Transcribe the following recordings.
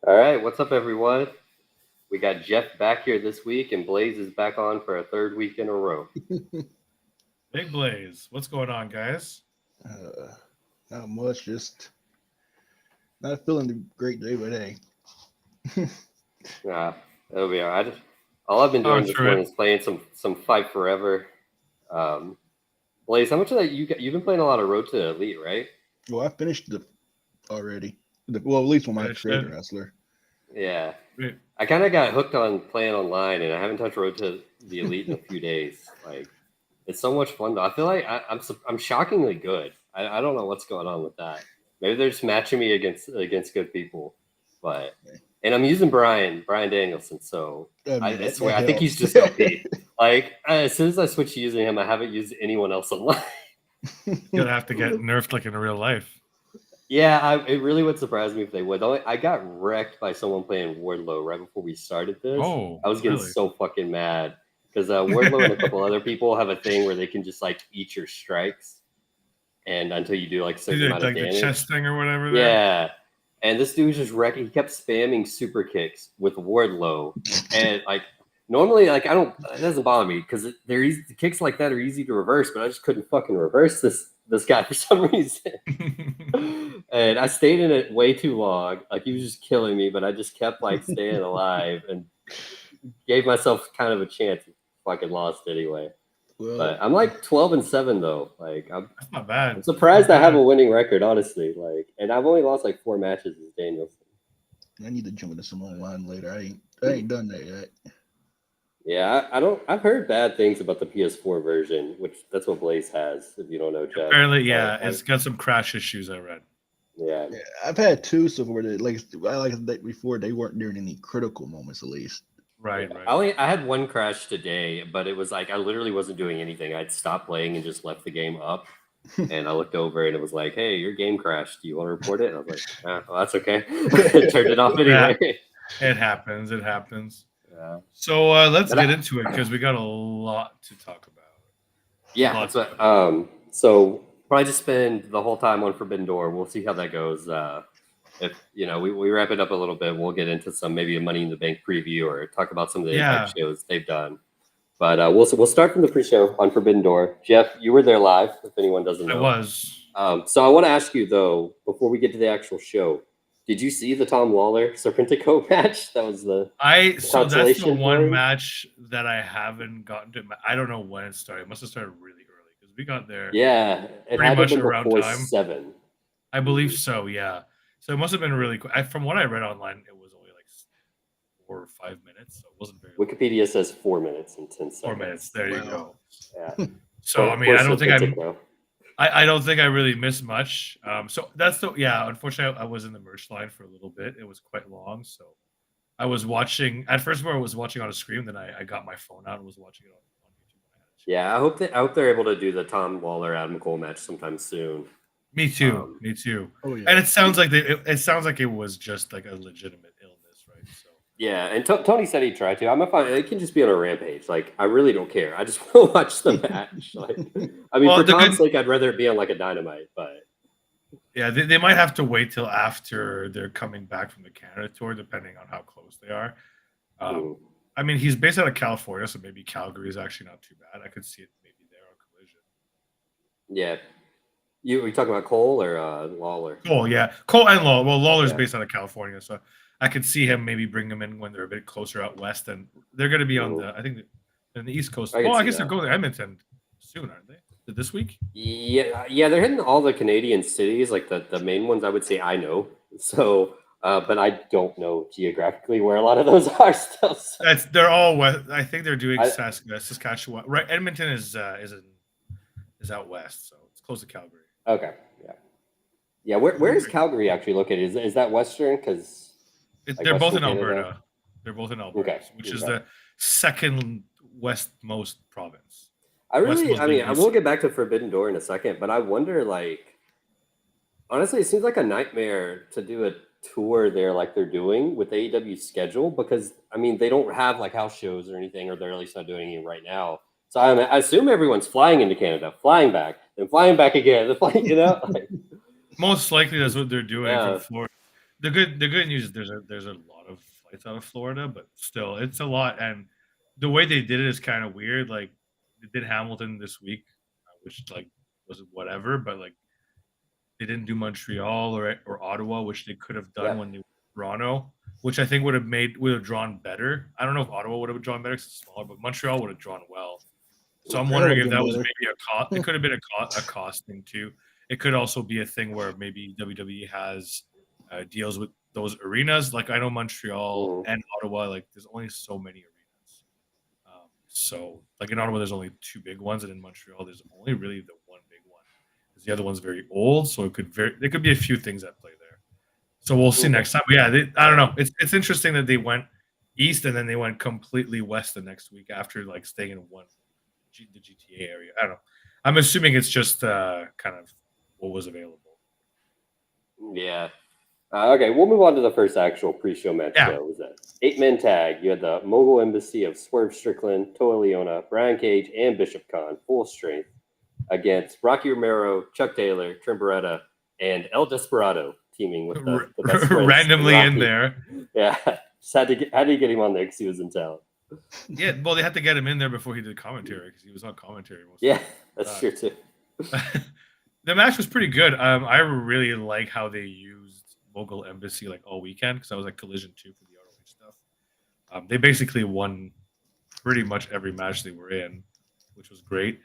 All right, what's up, everyone? We got Jeff back here this week, and Blaze is back on for a third week in a row. Big Blaze, what's going on, guys? Not much, just not feeling great day by day. It'll be all right. All I've been doing this morning is playing some Fight Forever. Blaze, how much of that you've been playing a lot of Road to Elite, right? Well, I finished already. Well, at least with my favorite wrestler. Yeah. I kind of got hooked on playing online, and I haven't touched Road to the Elite in a few days. Like, it's so much fun, though. I feel like I'm shockingly good. I don't know what's going on with that. Maybe they're just matching me against good people, but and I'm using Brian Danielson, so I swear I think he's just OP. Like as soon as I switch to using him, I haven't used anyone else online. You're gonna have to get nerfed like in real life. Yeah, it really would surprise me if they would. I got wrecked by someone playing Wardlow right before we started this. Oh, I was getting so fucking mad because Wardlow and a couple other people have a thing where they can just like eat your strikes, and until you do like a certain amount of damage, the chest thing or whatever. Yeah, and this dude was just wrecking. He kept spamming super kicks with Wardlow, and like normally, like it doesn't bother me because they're easy. The kicks like that are easy to reverse, but I just couldn't fucking reverse this guy for some reason. And I stayed in it way too long. Like he was just killing me, but I just kept like staying alive and gave myself kind of a chance. Fucking lost anyway. Well, but I'm like 12-7 though. Like that's not bad. I'm surprised I have a winning record, honestly. Like, and I've only lost like 4 matches as Danielson. I need to jump into some online later. I ain't done that yet. Yeah, I've heard bad things about the PS4 version, which that's what Blaze has. If you don't know, Jeff. Apparently, yeah, it's got some crash issues. I read. Yeah, I've had 2 so far. Like before, they weren't during any critical moments, at least. Right. I had 1 crash today, but it was like I literally wasn't doing anything. I'd stopped playing and just left the game up. And I looked over and it was like, "Hey, your game crashed. Do you want to report it?" And I was like, "Well, that's okay." Turned it off anyway. It happens. Yeah. So let's get into it because we got a lot to talk about. Yeah. So probably just spend the whole time on Forbidden Door. We'll see how that goes. If we wrap it up a little bit, we'll get into some maybe a Money in the Bank preview or talk about some of the Impact shows they've done. But we'll start from the pre-show on Forbidden Door. Jeff, you were there live. If anyone doesn't know, I was. So I want to ask you though, before we get to the actual show, did you see the Tom Lawler Serpentico match? That was so that's the one match that I haven't gotten to. I don't know when it started. It must have started really early because we got there. Yeah, it pretty much around time. 7. I believe so. Yeah. So it must have been really quick. From what I read online, it was only like 4 or 5 minutes, so it wasn't very. Wikipedia says 4 minutes and 10 seconds. 4 minutes. There you go. Yeah. So I mean, I don't think I really missed much. So that's unfortunately, I was in the merch line for a little bit. It was quite long, so I was watching. At first, I was watching on a screen. Then I got my phone out and was watching it on YouTube. Yeah, I hope they're able to do the Tom Lawler Adam Cole match sometime soon. Me too. Me too. Oh, yeah. And it sounds like it was just like a legitimate illness, right? So yeah, and Tony said he tried to. I'm fine. It can just be on a rampage. Like I really don't care. I just want to watch the match. Like, I mean, for Tom's sake, I'd rather it be on like a Dynamite. But yeah, they might have to wait till after they're coming back from the Canada tour, depending on how close they are. I mean, he's based out of California, so maybe Calgary is actually not too bad. I could see it maybe there on Collision. Yeah. Are you talking about Cole or Lawler? Cole, yeah. Cole and Lawler. Well, Lawler's based out of California, so I could see him maybe bring them in when they're a bit closer out west. And they're going to be on the East Coast. I guess they're going to Edmonton soon, aren't they? This week? Yeah, they're hitting all the Canadian cities, like the main ones I would say I know. So, but I don't know geographically where a lot of those are still. So. They're all west. I think they're doing Saskatchewan. Right, Edmonton is out west, so it's close to Calgary. Okay, yeah. Where is Calgary actually located? Is that Western? Because they're both in Alberta. They're both in Alberta, which is the second westmost province. I Westmost mean, league I BC. will get back to Forbidden Door in a second, but I wonder, like, honestly, it seems like a nightmare to do a tour there like they're doing with AEW's schedule because, I mean, they don't have like house shows or anything, or they're at least not doing it right now. So I assume everyone's flying into Canada, flying back, then flying back again, you know? Like, Most likely that's what they're doing from yeah, Florida. The good news is there's a lot of flights out of Florida, but still it's a lot. And the way they did it is kind of weird. Like they did Hamilton this week, which like was whatever, but like they didn't do Montreal or Ottawa, which they could have done yeah. when they were Toronto, which I think would have drawn better. I don't know if Ottawa would have drawn better because it's smaller, but Montreal would have drawn well. So I'm wondering if that was maybe a cost. It could have been a cost thing too. It could also be a thing where maybe WWE has deals with those arenas. Like I know Montreal and Ottawa, like there's only so many arenas. So like in Ottawa, there's only 2 big ones, and in Montreal, there's only really the one big one. Because the other one's very old, so there could be a few things at play there. So we'll see next time. But yeah, I don't know. It's interesting that they went east and then they went completely west the next week after like staying in the GTA area. I don't know. I'm assuming it's just kind of what was available. Yeah. Okay, we'll move on to the first actual pre-show match. Yeah. Though. It was an 8-man tag. You had the Mogul Embassy of Swerve Strickland, Toa Leona, Brian Cage, and Bishop Khan, full strength, against Rocky Romero, Chuck Taylor, Trent Beretta, and El Desperado teaming with the best friends randomly in there. Yeah, just had to get him on there because he was in town. Yeah, well, they had to get him in there before he did commentary because he was on commentary. That's true too. The match was pretty good. I really like how they used Mogul Embassy like all weekend because I was like Collision 2 for the ROH stuff. They basically won pretty much every match they were in, which was great.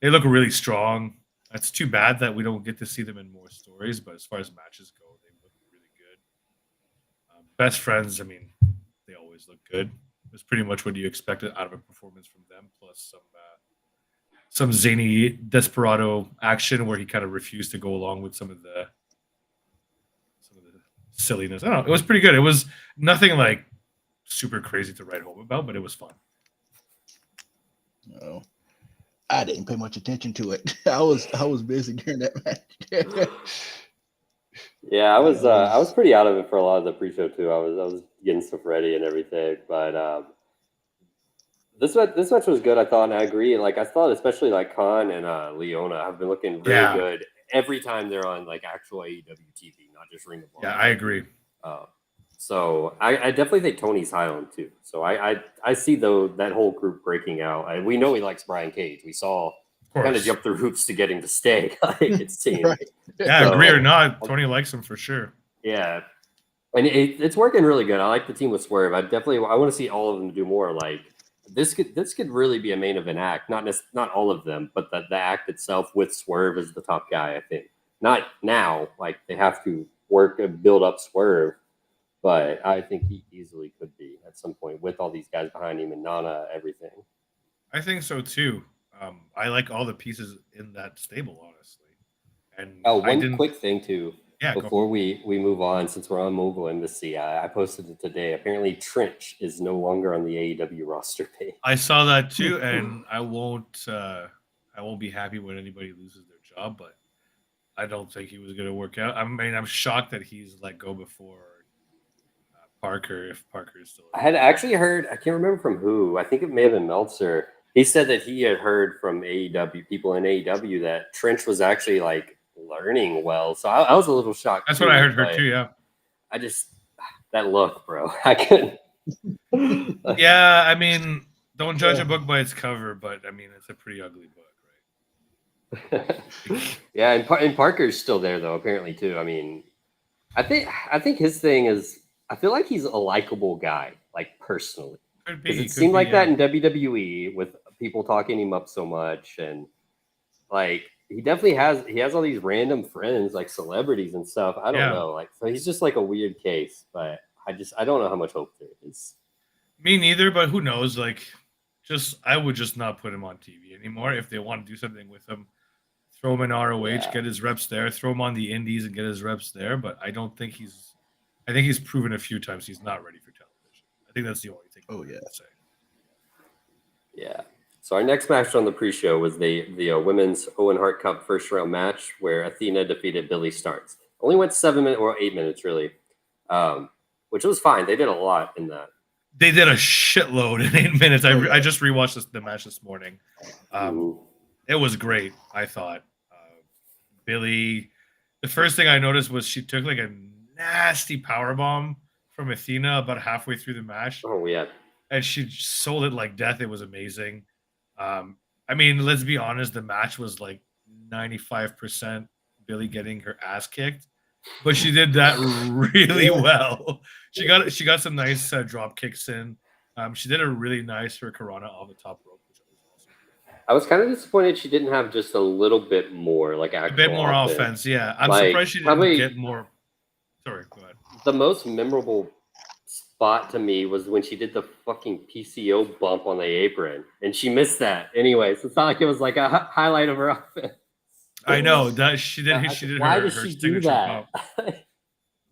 They look really strong. It's too bad that we don't get to see them in more stories, but as far as matches go, they look really good. Best friends, I mean, they always look good. It's pretty much what you expected out of a performance from them, plus some zany Desperado action where he kind of refused to go along with some of the silliness. I don't know. It was pretty good. It was nothing like super crazy to write home about, but it was fun. No, I didn't pay much attention to it. I was busy during that match. Yeah, I was pretty out of it for a lot of the pre-show too. I was getting stuff ready and everything, but this match was good. I thought, and I agree. Like I thought, especially like Khan and Leona have been looking really good every time they're on like actual AEW TV, not just Ring of Honor. Yeah, I agree. So I definitely think Tony's high on too. So I see that whole group breaking out. We know he likes Brian Cage. We saw kind of jump through hoops to get him to stay. Like it seemed. Right. Yeah, agree or not, Tony likes him for sure. Yeah, and it's working really good. I like the team with Swerve. I want to see all of them do more. Like this could really be a main event act. Not all of them, but the act itself with Swerve as the top guy. I think not now. Like they have to work and build up Swerve, but I think he easily could be at some point with all these guys behind him and Nana, everything. I think so too. I like all the pieces in that stable, honestly. And one quick thing too. Yeah, before we move on, since we're on Mogul Embassy, I posted it today. Apparently, Trench is no longer on the AEW roster page. I saw that too, and I won't be happy when anybody loses their job, but I don't think he was going to work out. I mean, I'm shocked that he's let go before Parker, if Parker is still. I had actually heard, I can't remember from who. I think it may have been Meltzer. He said that he had heard from AEW people in AEW that Trench was actually like learning well. So I was a little shocked. That's what I heard too. Yeah. I just that look, bro. I couldn't. Yeah, I mean, don't judge a book by its cover, but I mean, it's a pretty ugly book, right? Yeah, and Parker's still there though, apparently too. I mean, I think his thing is, I feel like he's a likable guy, like personally. It seemed like that in WWE with people talking him up so much, and like he definitely has all these random friends, like celebrities and stuff. I don't know, like so he's just like a weird case, but I don't know how much hope there is. Me neither, but who knows? Like, I would just not put him on TV anymore. If they want to do something with him, throw him in ROH, get his reps there. Throw him on the Indies and get his reps there. But I think he's proven a few times he's not ready for television. I think that's the only thing. Oh yeah. Say. Yeah. So our next match on the pre-show was the women's Owen Hart Cup first round match where Athena defeated Billy Starks. Only went 7 minutes or 8 minutes really, which was fine. They did a lot in that. They did a shitload in 8 minutes. I just rewatched the match this morning. It was great. I thought Billy. The first thing I noticed was she took like a nasty power bomb from Athena about halfway through the match. Oh yeah. And she sold it like death. It was amazing. I mean, let's be honest. The match was like 95% Billy getting her ass kicked, but she did that really well. She got some nice drop kicks in. She did a really nice Hurricanrana on the top rope, which was awesome. I was kind of disappointed she didn't have just a little bit more, like a bit more offense. Yeah, I'm surprised she didn't get more. Sorry, go ahead. The most memorable spot to me was when she did the fucking PCO bump on the apron, and she missed that. Anyways, it's not like it was like a highlight of her offense. I know that she did. She did. Why her, did her she do that?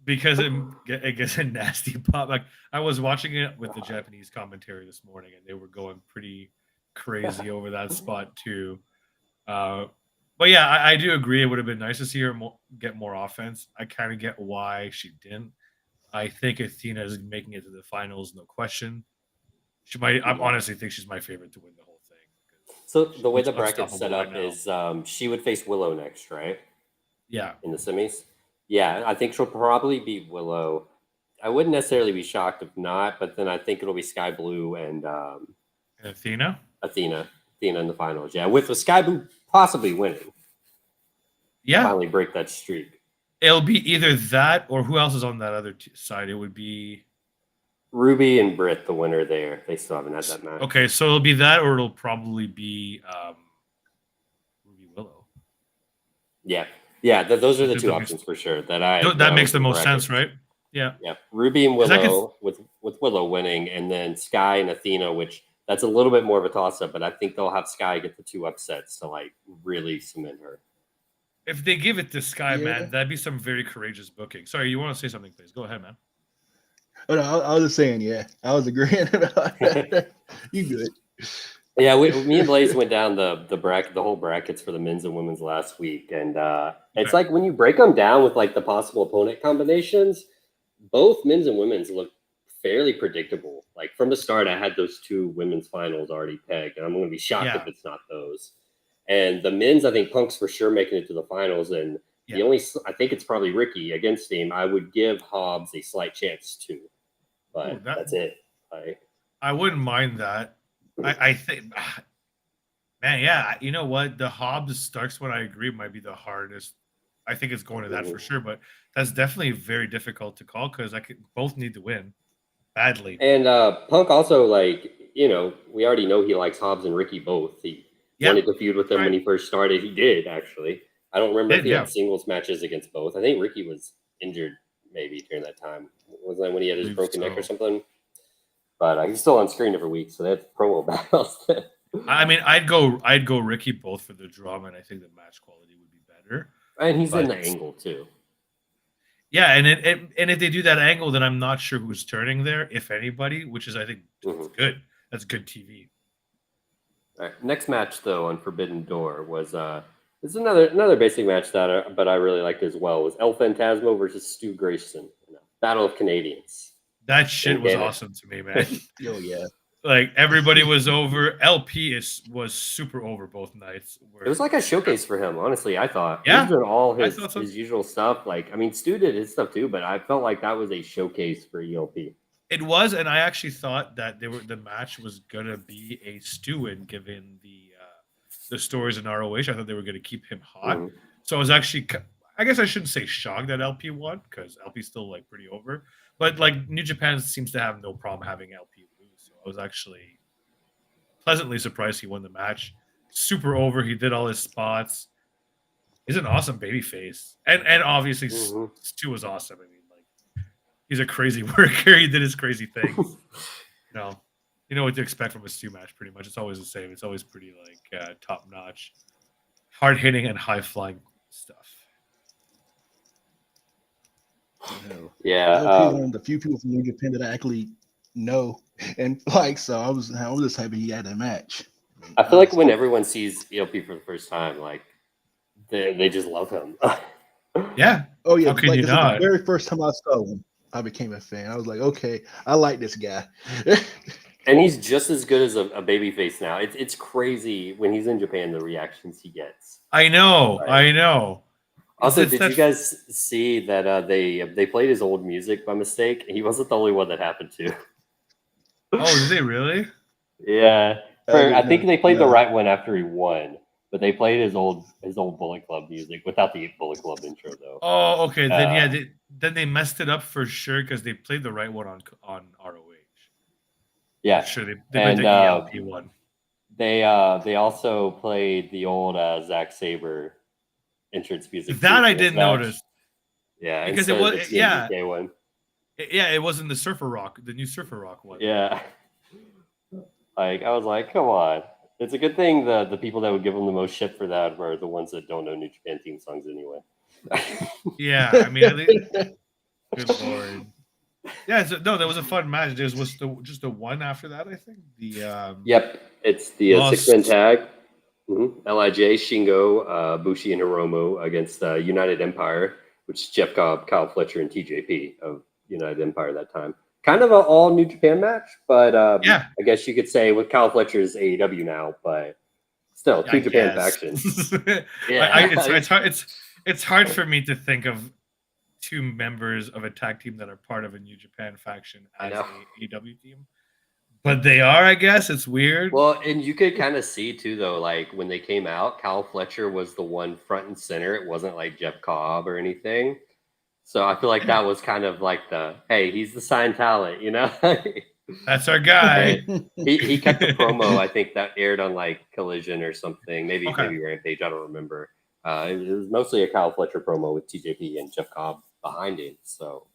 Because it gets a nasty pop. Like I was watching it with the Japanese commentary this morning, and they were going pretty crazy over that spot too. But yeah, I do agree. It would have been nice to see her get more offense. I kind of get why she didn't. I think Athena is making it to the finals, no question. She might. I honestly think she's my favorite to win the whole thing. So the way the bracket's set up is she would face Willow next, right? Yeah. In the semis? Yeah, I think she'll probably beat Willow. I wouldn't necessarily be shocked if not, but then I think it'll be Sky Blue and Athena? Athena in the finals. Yeah, with Sky Blue possibly winning. Yeah. Finally break that streak. It'll be either that or who else is on that other side? It would be Ruby and Britt, the winner there. They still haven't had that match. Okay, so it'll be that or it'll probably be Ruby Willow. Yeah. Yeah, those are the two options for sure. That makes the most sense, right? Yeah. Yeah. Ruby and Willow with Willow winning, and then Sky and Athena, which that's a little bit more of a toss-up, but I think they'll have Sky get the two upsets to like really cement her. If they give it to Sky, man, that'd be some very courageous booking. Sorry, you want to say something, please? Go ahead, man. Oh, no, I was just saying, yeah. I was agreeing about that. You good. Yeah, me and Blaze went down the bracket, the whole brackets for the men's and women's last week, and it's like when you break them down with like the possible opponent combinations, both men's and women's look fairly predictable. Like from the start, I had those two women's finals already pegged, and I'm going to be shocked if it's not those. And the men's, I think Punk's for sure making it to the finals, and the only I think it's probably Ricky against him. I would give Hobbs a slight chance too, but that's it. I wouldn't mind that. I think, man, yeah. You know what? The Hobbs Starks one, I agree, might be the hardest. I think it's going to that for sure, but that's definitely very difficult to call because both need to win badly. And Punk also, like, you know, we already know he likes Hobbs and Ricky both. He wanted to feud with them when he first started. He did, actually. I don't remember if he had singles matches against both. I think Ricky was injured maybe during that time. Wasn't that when he had his broken neck or something? But he's still on screen every week, so that's promo battles. I mean, I'd go Ricky both for the drama, and I think the match quality would be better. And he's in the angle too. Yeah, and if they do that angle, then I'm not sure who's turning there, if anybody, which is I think good. That's good TV. All right. Next match though on Forbidden Door was it's another basic match that but I really liked as well was El Phantasmo versus Stu Grayson. Battle of Canadians. That shit was awesome to me, man. Oh yeah. Like everybody was over. LP was super over both nights. It was like a showcase for him, honestly. I thought he was doing all his usual stuff. Like, I mean, Stu did his stuff too, but I felt like that was a showcase for ELP. It was, and I actually thought that the match was gonna be a Stu win, given the stories in ROH. I thought they were gonna keep him hot. So I was actually, I guess I shouldn't say shocked that LP won because LP's still like pretty over. But like New Japan seems to have no problem having LP lose. So I was actually pleasantly surprised he won the match. Super over. He did all his spots. He's an awesome baby face. And obviously Stu was awesome. I mean, like he's a crazy worker. He did his crazy things. You know what to expect from a Stu match pretty much. It's always the same. It's always pretty like top notch. Hard hitting and high flying stuff. Yeah, one of the few people from New Japan that I actually know And like, so I was just happy he had a match. I feel like when everyone sees ELP for the first time, like they just love him. Yeah. Oh yeah, How can like you this is the not? very first time I saw him. I became a fan. I was like, okay, I like this guy. And he's just as good as a babyface now. It's crazy when he's in Japan, the reactions he gets. I know. Right. I know. Also, did you guys see that they played his old music by mistake? He wasn't the only one that happened to. Oh, did they really? Yeah, I think they played the No. right one after he won, but they played his old Bullet Club music without the Bullet Club intro though. Oh, okay. Then yeah, then they messed it up for sure because they played the right one on ROH. Yeah, For sure. They played the ELP one. They also played the old Zack Sabre entrance music. That I didn't notice. Yeah, because it was TMDK one. It wasn't the Surfer Rock, the new Surfer Rock one. Yeah, like I was like, come on. It's a good thing the people that would give them the most shit for that were the ones that don't know New Japan theme songs anyway. Yeah, I mean, good lord. Yeah, no, that was a fun match. There was just the one after that, I think. Yep, it's the 6-man tag. Mm-hmm. LIJ, Shingo, Bushi, and Hiromu against United Empire, which is Jeff Cobb, Kyle Fletcher, and TJP of United Empire that time. Kind of an all New Japan match, but yeah, I guess you could say with Kyle Fletcher's AEW now, but still two Japan factions. Yeah, it's hard for me to think of two members of a tag team that are part of a New Japan faction as a AEW team. But they are, I guess. It's weird. Well, and you could kind of see too, though, like when they came out, Kyle Fletcher was the one front and center. It wasn't like Jeff Cobb or anything. So I feel like that was kind of like hey, he's the signed talent, you know? That's our guy. He kept the promo, I think, that aired on like Collision or something, maybe Rampage, I don't remember. It was mostly a Kyle Fletcher promo with TJP and Jeff Cobb behind him. So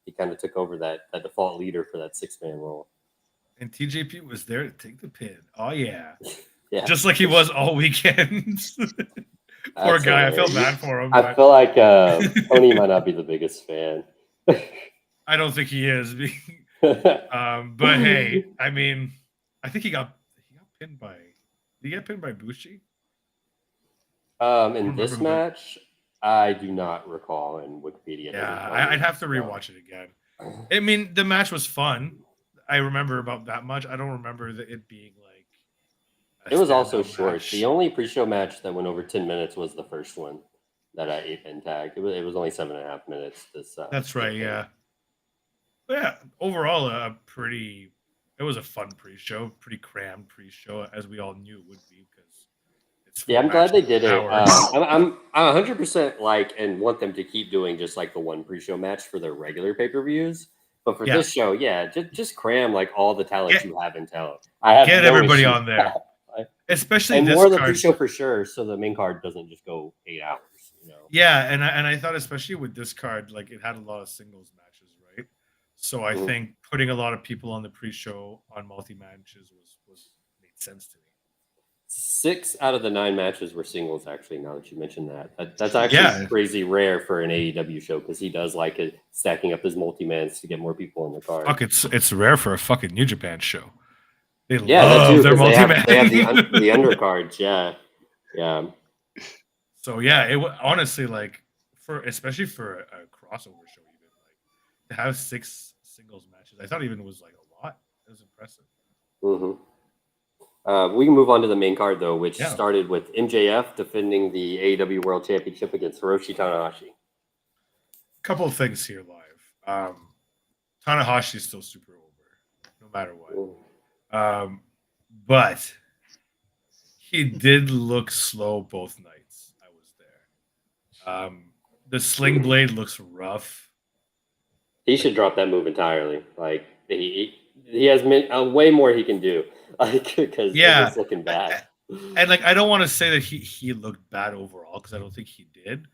he kind of took over that default leader for that 6-man role. And TJP was there to take the pin. Oh yeah. Yeah. Just like he was all weekend. Poor guy. Hilarious. I feel bad for him. I feel like Tony might not be the biggest fan. I don't think he is. But hey, I mean, I think he got pinned by. Did he get pinned by Bushi? In this match, I do not recall in Wikipedia. Yeah, I'd have to rewatch it again. I mean, the match was fun. I remember about that much. I don't remember it being like. It was also short. Match. The only pre-show match that went over 10 minutes was the first one that I 8-man tagged. It was only 7.5 minutes. That's right. Yeah. But yeah. Overall, it was a fun pre-show, pretty crammed pre-show, as we all knew it would be because. Yeah, I'm glad they did it. I'm 100% like and want them to keep doing just like the one pre-show match for their regular pay-per-views. But for this show, just cram like all the talent you have in talent. Get everybody on there, especially and this more of the card. pre-show for sure, so the main card doesn't just go 8 hours. You know. Yeah, and I thought especially with this card, like it had a lot of singles matches, right? So I think putting a lot of people on the pre-show on multi-matches was made sense to me. 6 out of the 9 matches were singles. Actually, now that you mentioned that's actually crazy rare for an AEW show because he does like it stacking up his multi-mans to get more people on the card. Fuck, it's rare for a fucking New Japan show. They love their multi-man. They have the undercards. Yeah. So yeah, it honestly like especially for a crossover show, even like to have 6 singles matches, I thought even was like a lot. It was impressive. Mm-hmm. We can move on to the main card, though, which started with MJF defending the AEW World Championship against Hiroshi Tanahashi. Couple of things here live. Tanahashi is still super over, no matter what. But he did look slow both nights I was there. The sling blade looks rough. He should drop that move entirely. Like he has way more he can do. Like because it's looking bad. And like I don't want to say that he looked bad overall because I don't think he did.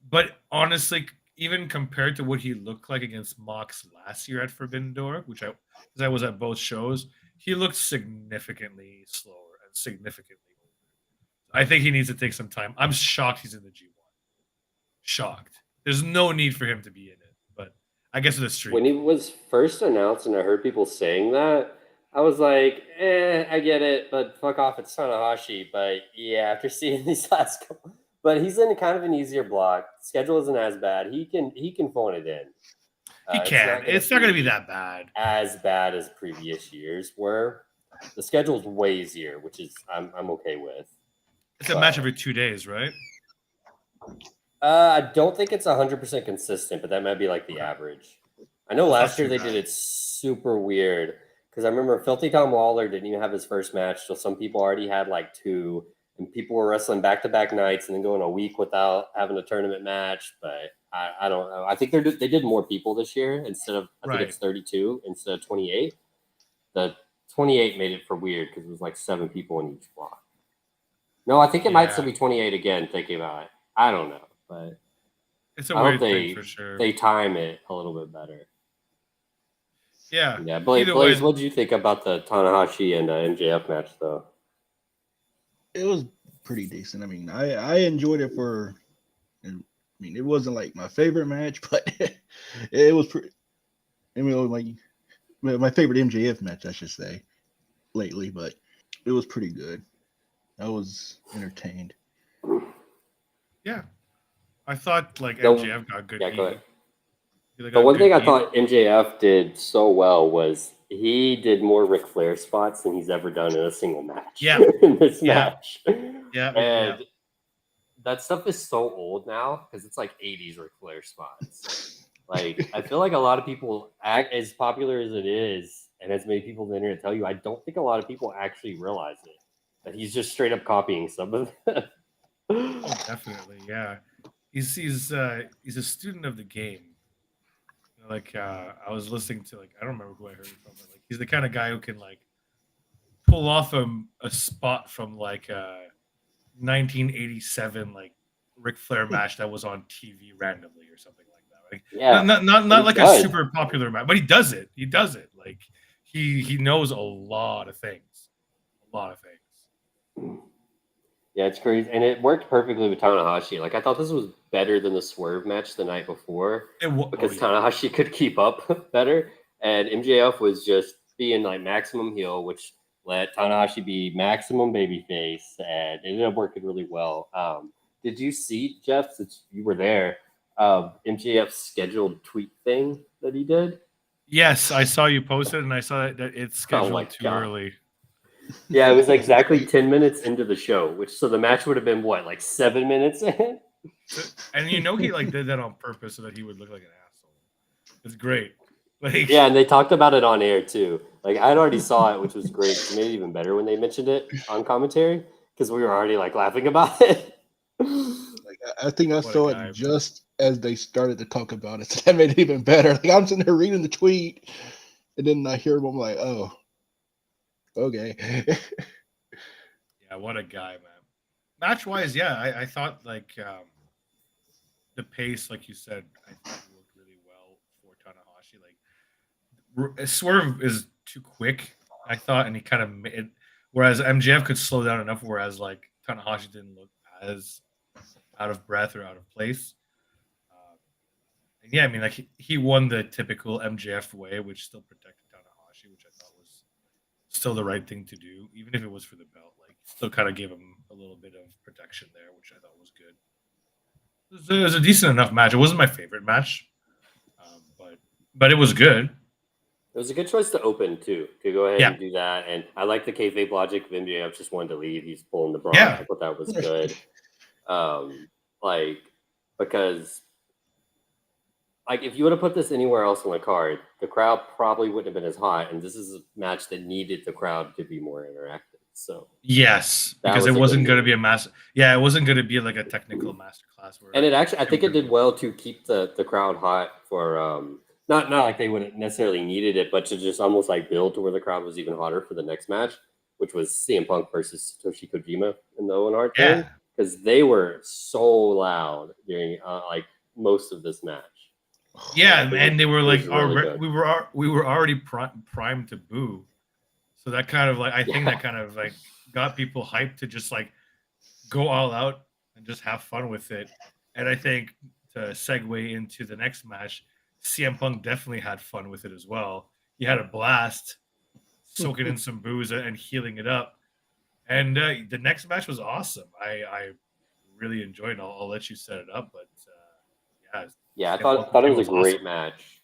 But honestly, even compared to what he looked like against Mox last year at Forbidden Door, because I was at both shows, he looked significantly slower and significantly older. I think he needs to take some time. I'm shocked he's in the G1. Shocked. There's no need for him to be in it, but I guess it's a stream. When he was first announced, and I heard people saying that, I was like, I get it, but fuck off, it's Tanahashi. But yeah, after seeing these last couple, but he's in kind of an easier block. Schedule isn't as bad. He can phone it in. He It's can. not It's not gonna be that bad. as bad as previous years were. The schedule's way easier, which is I'm okay with. It's a match every 2 days, right? I don't think it's 100% consistent, but that might be like the average. I know last year they did it super weird because I remember Filthy Tom Lawler didn't even have his first match, so some people already had like 2, and people were wrestling back-to-back nights and then going a week without having a tournament match. But I don't know. I think they did more people this year instead of I think it's 32 instead of 28. The 28 made it for weird because it was like 7 people in each block. No, I think it might still be 28 again. Thinking about it, I don't know, but it's a weird thing for sure. They time it a little bit better. Yeah. Blaze, what did you think about the Tanahashi and MJF match, though? It was pretty decent. I mean, I enjoyed it for. I mean, it wasn't like my favorite match, but it was pretty. I mean, it was like my favorite MJF match, I should say, lately, but it was pretty good. I was entertained. Yeah, I thought like MJF got good. Yeah, go ahead. The one thing I thought MJF did so well was he did more Ric Flair spots than he's ever done in a single match. Yeah, in this match. Yeah, and that stuff is so old now because it's like 80s Ric Flair spots. Like I feel like a lot of people act as popular as it is, and as many people on the internet tell you, I don't think a lot of people actually realize it. That he's just straight up copying some of it. Oh, definitely, yeah. He's a student of the game. Like I was listening to I don't remember who I heard it from, but like he's the kind of guy who can like pull off a spot from like a 1987 like Ric Flair match that was on TV randomly or something like that. Like not like a super popular match, but he does it. He does it. Like he knows a lot of things. A lot of things. Yeah, it's crazy. And it worked perfectly with Tanahashi. Like, I thought this was better than the Swerve match the night before because Tanahashi could keep up better. And MJF was just being like maximum heel, which let Tanahashi be maximum babyface. And it ended up working really well. Did you see, Jeff, since you were there, MJF's scheduled tweet thing that he did? Yes, I saw you posted, and I saw that it's scheduled too early. Yeah, it was exactly 10 minutes into the show, so the match would have been what, like 7 minutes in? And he did that on purpose so that he would look like an asshole. It's great. Yeah, and they talked about it on air too. Like I'd already saw it, which was great. It made it even better when they mentioned it on commentary because we were already like laughing about it. I think I saw it just as they started to talk about it, so that made it even better. Like I'm sitting there reading the tweet, and then I hear him. I'm like, oh. Okay. Yeah, what a guy, man. Match wise, yeah, I thought like the pace, like you said, I thought worked really well for Tanahashi. Like Swerve is too quick, I thought, and he kind of made. Whereas MJF could slow down enough, whereas like Tanahashi didn't look as out of breath or out of place. And yeah, I mean, like he won the typical MJF way, which still protected Tanahashi, which I thought was still the right thing to do, even if it was for the belt. Like, still kind of gave him a little bit of protection there, which I thought was good. It was a decent enough match. It wasn't my favorite match, but it was good. It was a good choice to open too. To go ahead and do that, and I like the kayfabe logic of MJF just wanted to leave. He's pulling the bra. Yeah. I thought that was good. Because. Like, if you would have put this anywhere else on the card, the crowd probably wouldn't have been as hot. And this is a match that needed the crowd to be more interactive. So yes, because it wasn't going to be a mass. Yeah, it wasn't going to be like a technical masterclass. And it actually, I think it did well to keep the crowd hot for not like they wouldn't necessarily needed it, but to just almost like build to where the crowd was even hotter for the next match, which was CM Punk versus Satoshi Kojima in the Owen Hart thing, because they were so loud during like most of this match. Yeah, and they were like, we were already primed to boo, so that kind of like I think that kind of like got people hyped to just like go all out and just have fun with it. And I think to segue into the next match, CM Punk definitely had fun with it as well. He had a blast. soaking in some booze and healing it up. And the next match was awesome. I really enjoyed it. I'll let you set it up, but I thought it was a great match.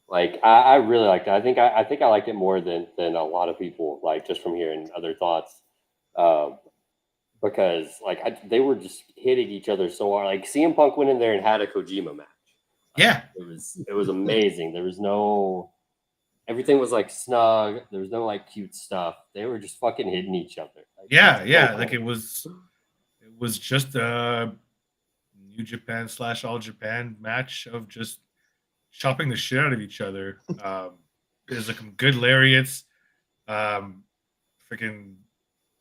Like I really liked it. I think I liked it more than a lot of people. Like just from hearing other thoughts, because like they were just hitting each other so hard. Like CM Punk went in there and had a Kojima match. Yeah, it was amazing. There was no. Everything was like snug. There was no like cute stuff. They were just fucking hitting each other. Like, yeah. Cool. Like it was just a New Japan / All Japan match of just chopping the shit out of each other. There's like some good lariats. Freaking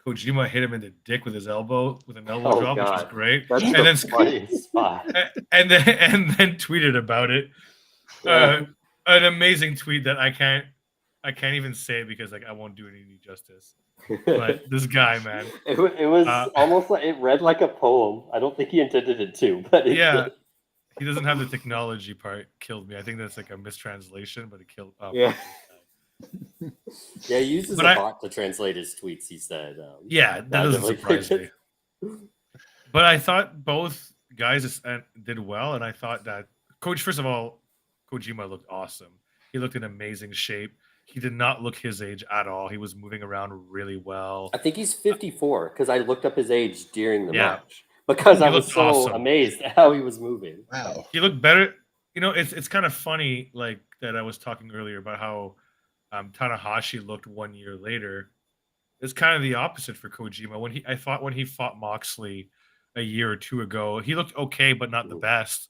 Kojima hit him in the dick with his elbow with an elbow drop, which was great. That's and the funniest spot. And then tweeted about it. Yeah. An amazing tweet that I can't even say because like I won't do it any justice. But this guy, man, it was almost like it read like a poem. I don't think he intended it to, but he doesn't have the technology part. Killed me. I think that's like a mistranslation, but it killed. Yeah, he uses a bot to translate his tweets. He said, that doesn't surprise me. But I thought both guys did well, and I thought that first of all, Kojima looked awesome. He looked in amazing shape. He did not look his age at all. He was moving around really well. I think he's 54 because I looked up his age during the match because I was so amazed at how he was moving. Wow. He looked better. You know, it's kind of funny like that I was talking earlier about how Tanahashi looked 1 year later. It's kind of the opposite for Kojima. When he fought Moxley a year or two ago, he looked okay, but not the best.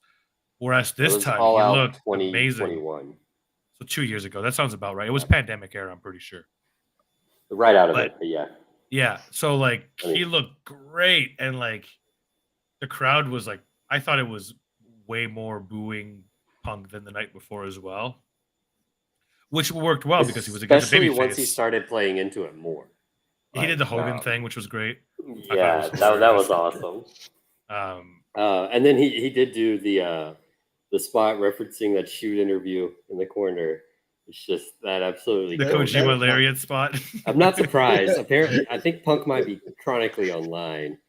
Whereas this time he looked amazing. So 2 years ago, that sounds about right. It was pandemic era, I'm pretty sure. Right out of it, but yeah. Yeah, so like he looked great, and like the crowd was like, I thought it was way more booing Punk than the night before as well, which worked well because he was against a babyface. Once he started playing into it more. He did the Hogan thing, which was great. Yeah, that was awesome. And then he did do the spot referencing that shoot interview in the corner. It's just that absolutely the Kojima lariat spot. I'm not surprised. Apparently, I think Punk might be chronically online.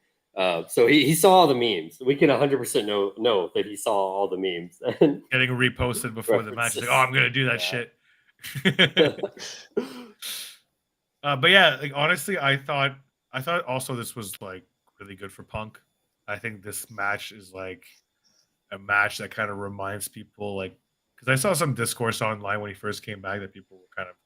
So he saw all the memes. We can 100% know that he saw all the memes. Getting reposted before the match. He's like, I'm going to do that shit. But yeah, like honestly, I thought also this was like really good for Punk. I think this match is like a match that kind of reminds people, like, because I saw some discourse online when he first came back that people were kind of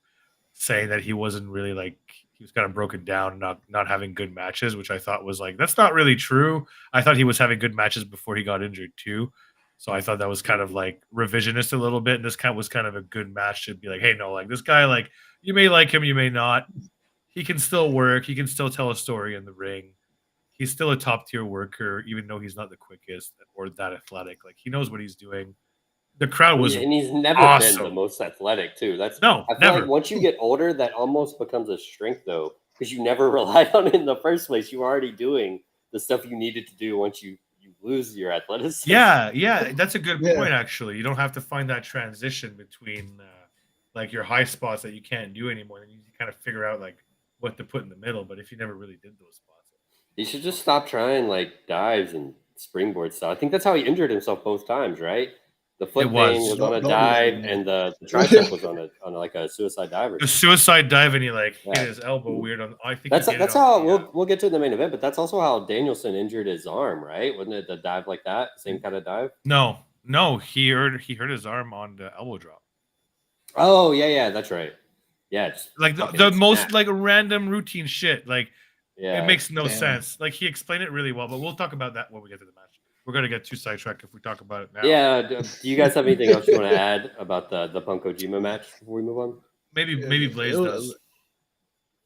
saying that he wasn't really like, he was kind of broken down, not having good matches, which I thought was like, that's not really true. I thought he was having good matches before he got injured too. So I thought that was kind of like revisionist a little bit. And this was kind of a good match to be like, hey, no, like this guy, like you may like him, you may not. He can still work. He can still tell a story in the ring. He's still a top tier worker, even though he's not the quickest or that athletic. Like he knows what he's doing. The crowd was and he's never been the most athletic too. I feel never. Like once you get older, that almost becomes a strength though, because you never relied on it in the first place. You were already doing the stuff you needed to do once you lose your athleticism. Yeah, that's a good point. Actually, you don't have to find that transition between like your high spots that you can't do anymore, and you kind of figure out like what to put in the middle. But if you never really did those spots, you should just stop trying like dives and springboard stuff. I think that's how he injured himself both times, right? The foot thing was on a dive, and the tricep was on like a suicide dive. A suicide dive, and he like hit his elbow weird. I think that's how we'll get to the main event, but that's also how Danielson injured his arm, right? Wasn't it the dive like that? Same kind of dive? No, he hurt his arm on the elbow drop. Oh yeah, that's right. Yeah, like the most like random routine shit. Like it makes no sense. Like he explained it really well, but we'll talk about that when we get to the match. We're gonna get too sidetracked if we talk about it now. Yeah. Do you guys have anything else you want to add about the Punk Kojima match before we move on? Maybe Blaze does.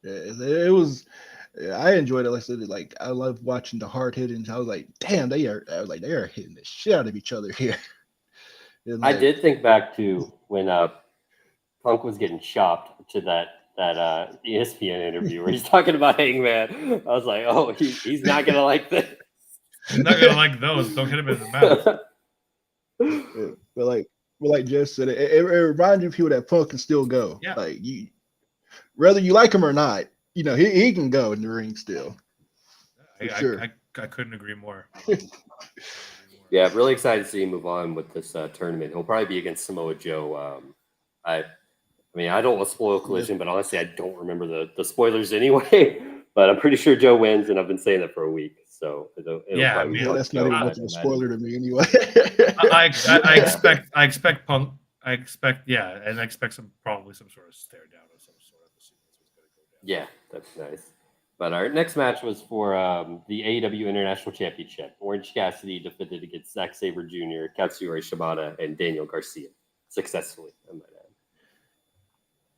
It was. I enjoyed it. Like I said, like I love watching the hard hitting. I was like, damn, they are hitting the shit out of each other here. I did think back to when Punk was getting chopped to that ESPN interview where he's talking about Hangman. I was like, oh, he's not gonna like this. He's not gonna like those. Don't hit him in the mouth. But like Jeff said, it reminds you of people that Punk can still go. Yeah. Like you, whether you like him or not, you know, he can go in the ring still. I couldn't agree more. Yeah, I'm really excited to see him move on with this tournament. He'll probably be against Samoa Joe. I mean, I don't want to spoil Collision, but honestly, I don't remember the spoilers anyway. But I'm pretty sure Joe wins, and I've been saying that for a week. So it'll probably be that's not even much of a spoiler to me anyway. I expect Punk. I expect probably some sort of stare down of some sort. Yeah, that's nice. But our next match was for the AEW International Championship. Orange Cassidy defended against Zack Sabre Jr., Katsuyori Shibata, and Daniel Garcia successfully. I might add.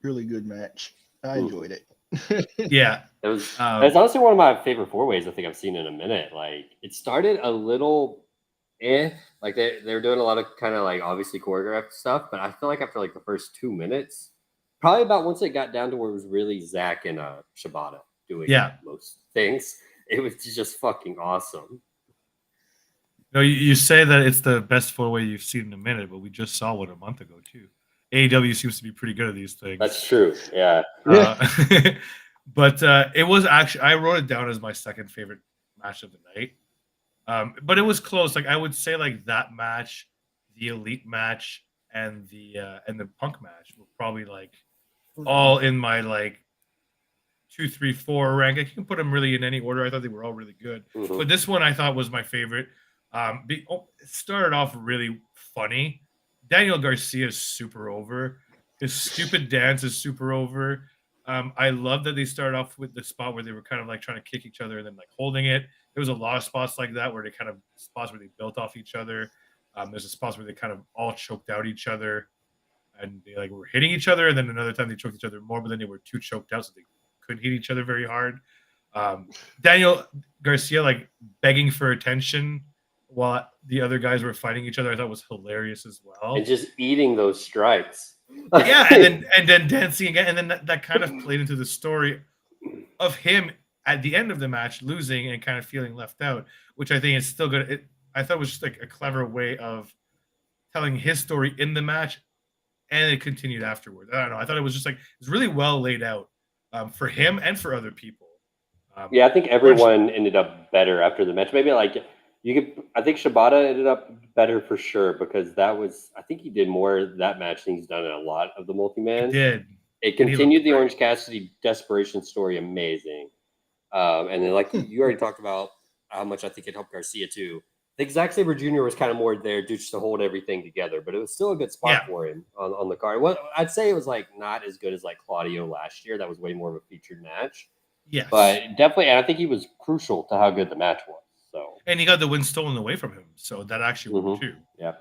Really good match. I enjoyed it. Yeah, it was honestly one of my favorite 4-ways I think I've seen in a minute. Like it started a little, like they were doing a lot of kind of like obviously choreographed stuff, but I feel like after like the first 2 minutes, probably about once it got down to where it was really Zack and Shibata doing most things, it was just fucking awesome. No, you say that it's the best 4-way you've seen in a minute, but we just saw one a month ago too. AEW seems to be pretty good at these things. That's true. Yeah. But it was actually, I wrote it down as my second favorite match of the night. But it was close. Like I would say like that match, the Elite match, and the Punk match were probably like all in my like 2, 3, 4 rank. I can put them really in any order. I thought they were all really good. Mm-hmm. But this one I thought was my favorite. It started off really funny. Daniel Garcia is super over. His stupid dance is super over. I love that they started off with the spot where they were kind of like trying to kick each other and then like holding it. There was a lot of spots like that where they kind of spots where they built off each other. There's a spots where they kind of all choked out each other and they like were hitting each other. And then another time they choked each other more, but then they were too choked out, so they couldn't hit each other very hard. Daniel Garcia like begging for attention while the other guys were fighting each other, I thought was hilarious as well. And just eating those strikes. Yeah, and then dancing again, and then that kind of played into the story of him at the end of the match losing and kind of feeling left out, which I think is still good. I thought it was just like a clever way of telling his story in the match, and it continued afterwards. I don't know. I thought it was just like it's really well laid out for him and for other people. Yeah, I think everyone ended up better after the match. Maybe like I think Shibata ended up better for sure because I think he did more of that match than he's done in a lot of the multi-man. He did. It continued the Orange Cassidy desperation story amazing. And then like you already talked about how much I think it helped Garcia too. I think Zack Sabre Jr. was kind of more there just to hold everything together, but it was still a good spot for him on the card. Well, I'd say it was like not as good as like Claudio last year. That was way more of a featured match. Yes. But definitely, and I think he was crucial to how good the match was. So. And he got the win stolen away from him, so that actually worked too. Yeah.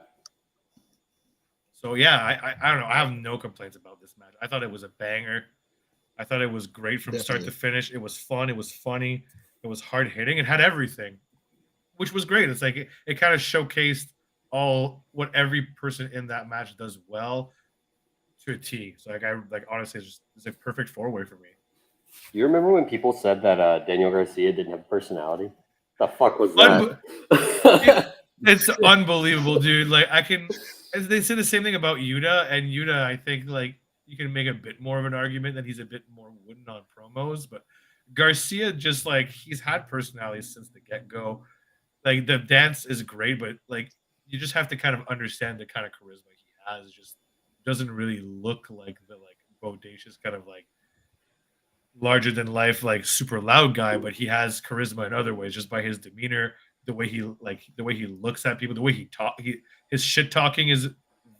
So yeah, I don't know. I have no complaints about this match. I thought it was a banger. I thought it was great from start to finish. It was fun. It was funny. It was hard hitting. It had everything, which was great. It's like it kind of showcased what every person in that match does well to a T. So like honestly, it's a perfect 4-way for me. You remember when people said that Daniel Garcia didn't have personality? The fuck was that? It's unbelievable, dude. Like they say the same thing about Yuta, and Yuta, I think like you can make a bit more of an argument that he's a bit more wooden on promos, but Garcia just like he's had personality since the get-go. Like the dance is great, but like you just have to kind of understand the kind of charisma he has. Just doesn't really look like the like bodacious kind of like larger than life, like super loud guy, but he has charisma in other ways just by his demeanor, the way he looks at people, the way he his shit talking is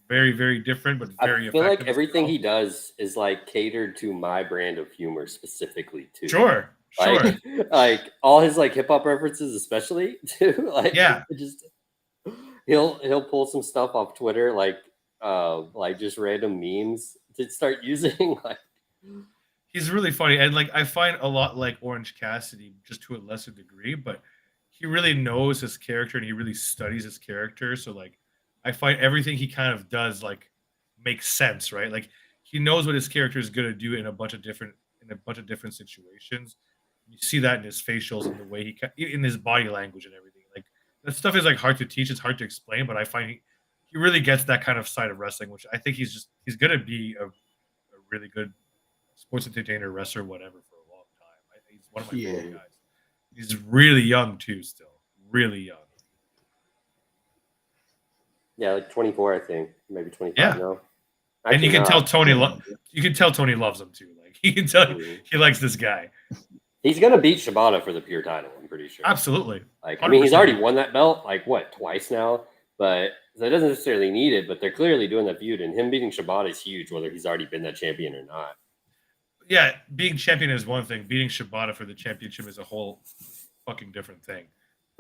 very, very different, but very effective. I feel like everything he does is like catered to my brand of humor specifically too. Sure. Like all his like hip hop references, especially too. Like just he'll pull some stuff off Twitter, like just random memes to start using. Like he's really funny, and like I find a lot like Orange Cassidy, just to a lesser degree, but he really knows his character and he really studies his character. So like I find everything he kind of does like makes sense, right? Like he knows what his character is going to do in a bunch of different situations. You see that in his facials and the way in his body language and everything. Like that stuff is like hard to teach. It's hard to explain, but I find he really gets that kind of side of wrestling, which I think he's going to be a really good sports entertainer, wrestler, whatever for a long time. He's one of my favorite Yeah. guys. He's really young too, still really young. Yeah, like 24, I think, maybe 25 Yeah. now. And you can tell Tony. Yeah. You can tell Tony loves him too. Like you can tell he likes this guy. He's gonna beat Shibata for the pure title. I'm pretty sure. Absolutely. Like, I mean, he's 100%. already won that belt like what, twice now. But so it doesn't necessarily need it. But they're clearly doing that feud, and him beating Shibata is huge, whether he's already been that champion or not. Yeah, being champion is one thing. Beating Shibata for the championship is a whole fucking different thing.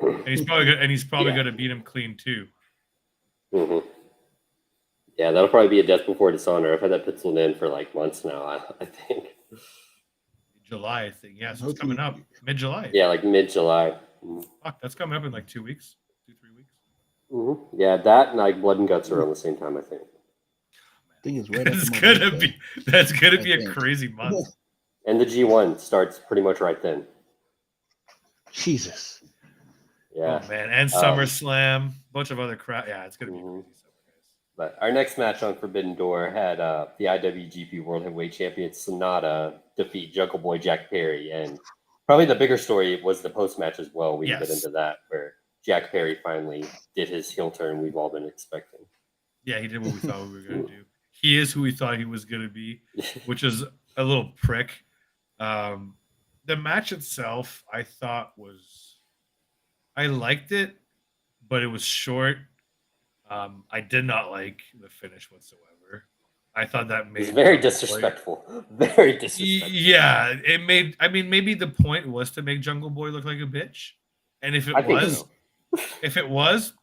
And he's probably going to beat him clean too. Mm-hmm. Yeah, that'll probably be a death before dishonor. I've had that penciled in for like months now. I think July, I think. Yeah, so it's coming up mid-July. Yeah, like mid-July. Fuck, that's coming up in like 2 weeks, 2-3 weeks. Mm-hmm. Yeah, that and like Blood and Guts are on the same time, I think. I think it's right. That's gonna be a crazy month. And the G1 starts pretty much right then. Jesus. Yeah. Oh man, and SummerSlam, bunch of other crap. Yeah, it's gonna be crazy summer, guys. But our next match on Forbidden Door had the IWGP World Heavyweight Champion Sonata defeat Jungle Boy Jack Perry, and probably the bigger story was the post match as well. We can get into that, where Jack Perry finally did his heel turn we've all been expecting. Yeah, he did what we thought we were gonna do. He is who we thought he was gonna be, which is a little prick. The match itself, I thought I liked it, but it was short. I did not like the finish whatsoever. I thought that made it's very disrespectful. Very disrespectful. Yeah, it made. I mean, maybe the point was to make Jungle Boy look like a bitch, and if it was,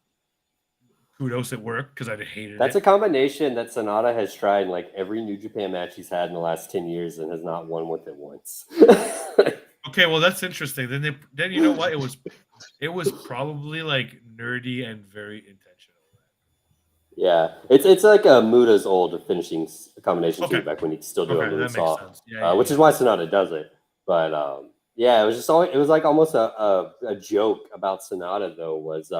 kudos, it worked because I hated it. That's a combination that Sonata has tried in like every New Japan match he's had in the last 10 years and has not won with it once. Okay, well that's interesting. Then you know what? It was probably like nerdy and very intentional. Yeah, it's like Muda's old finishing combination too, back when he'd still do a moonsault, which is why Sonata does it. But yeah, it was just it was like almost a joke about Sonata though, was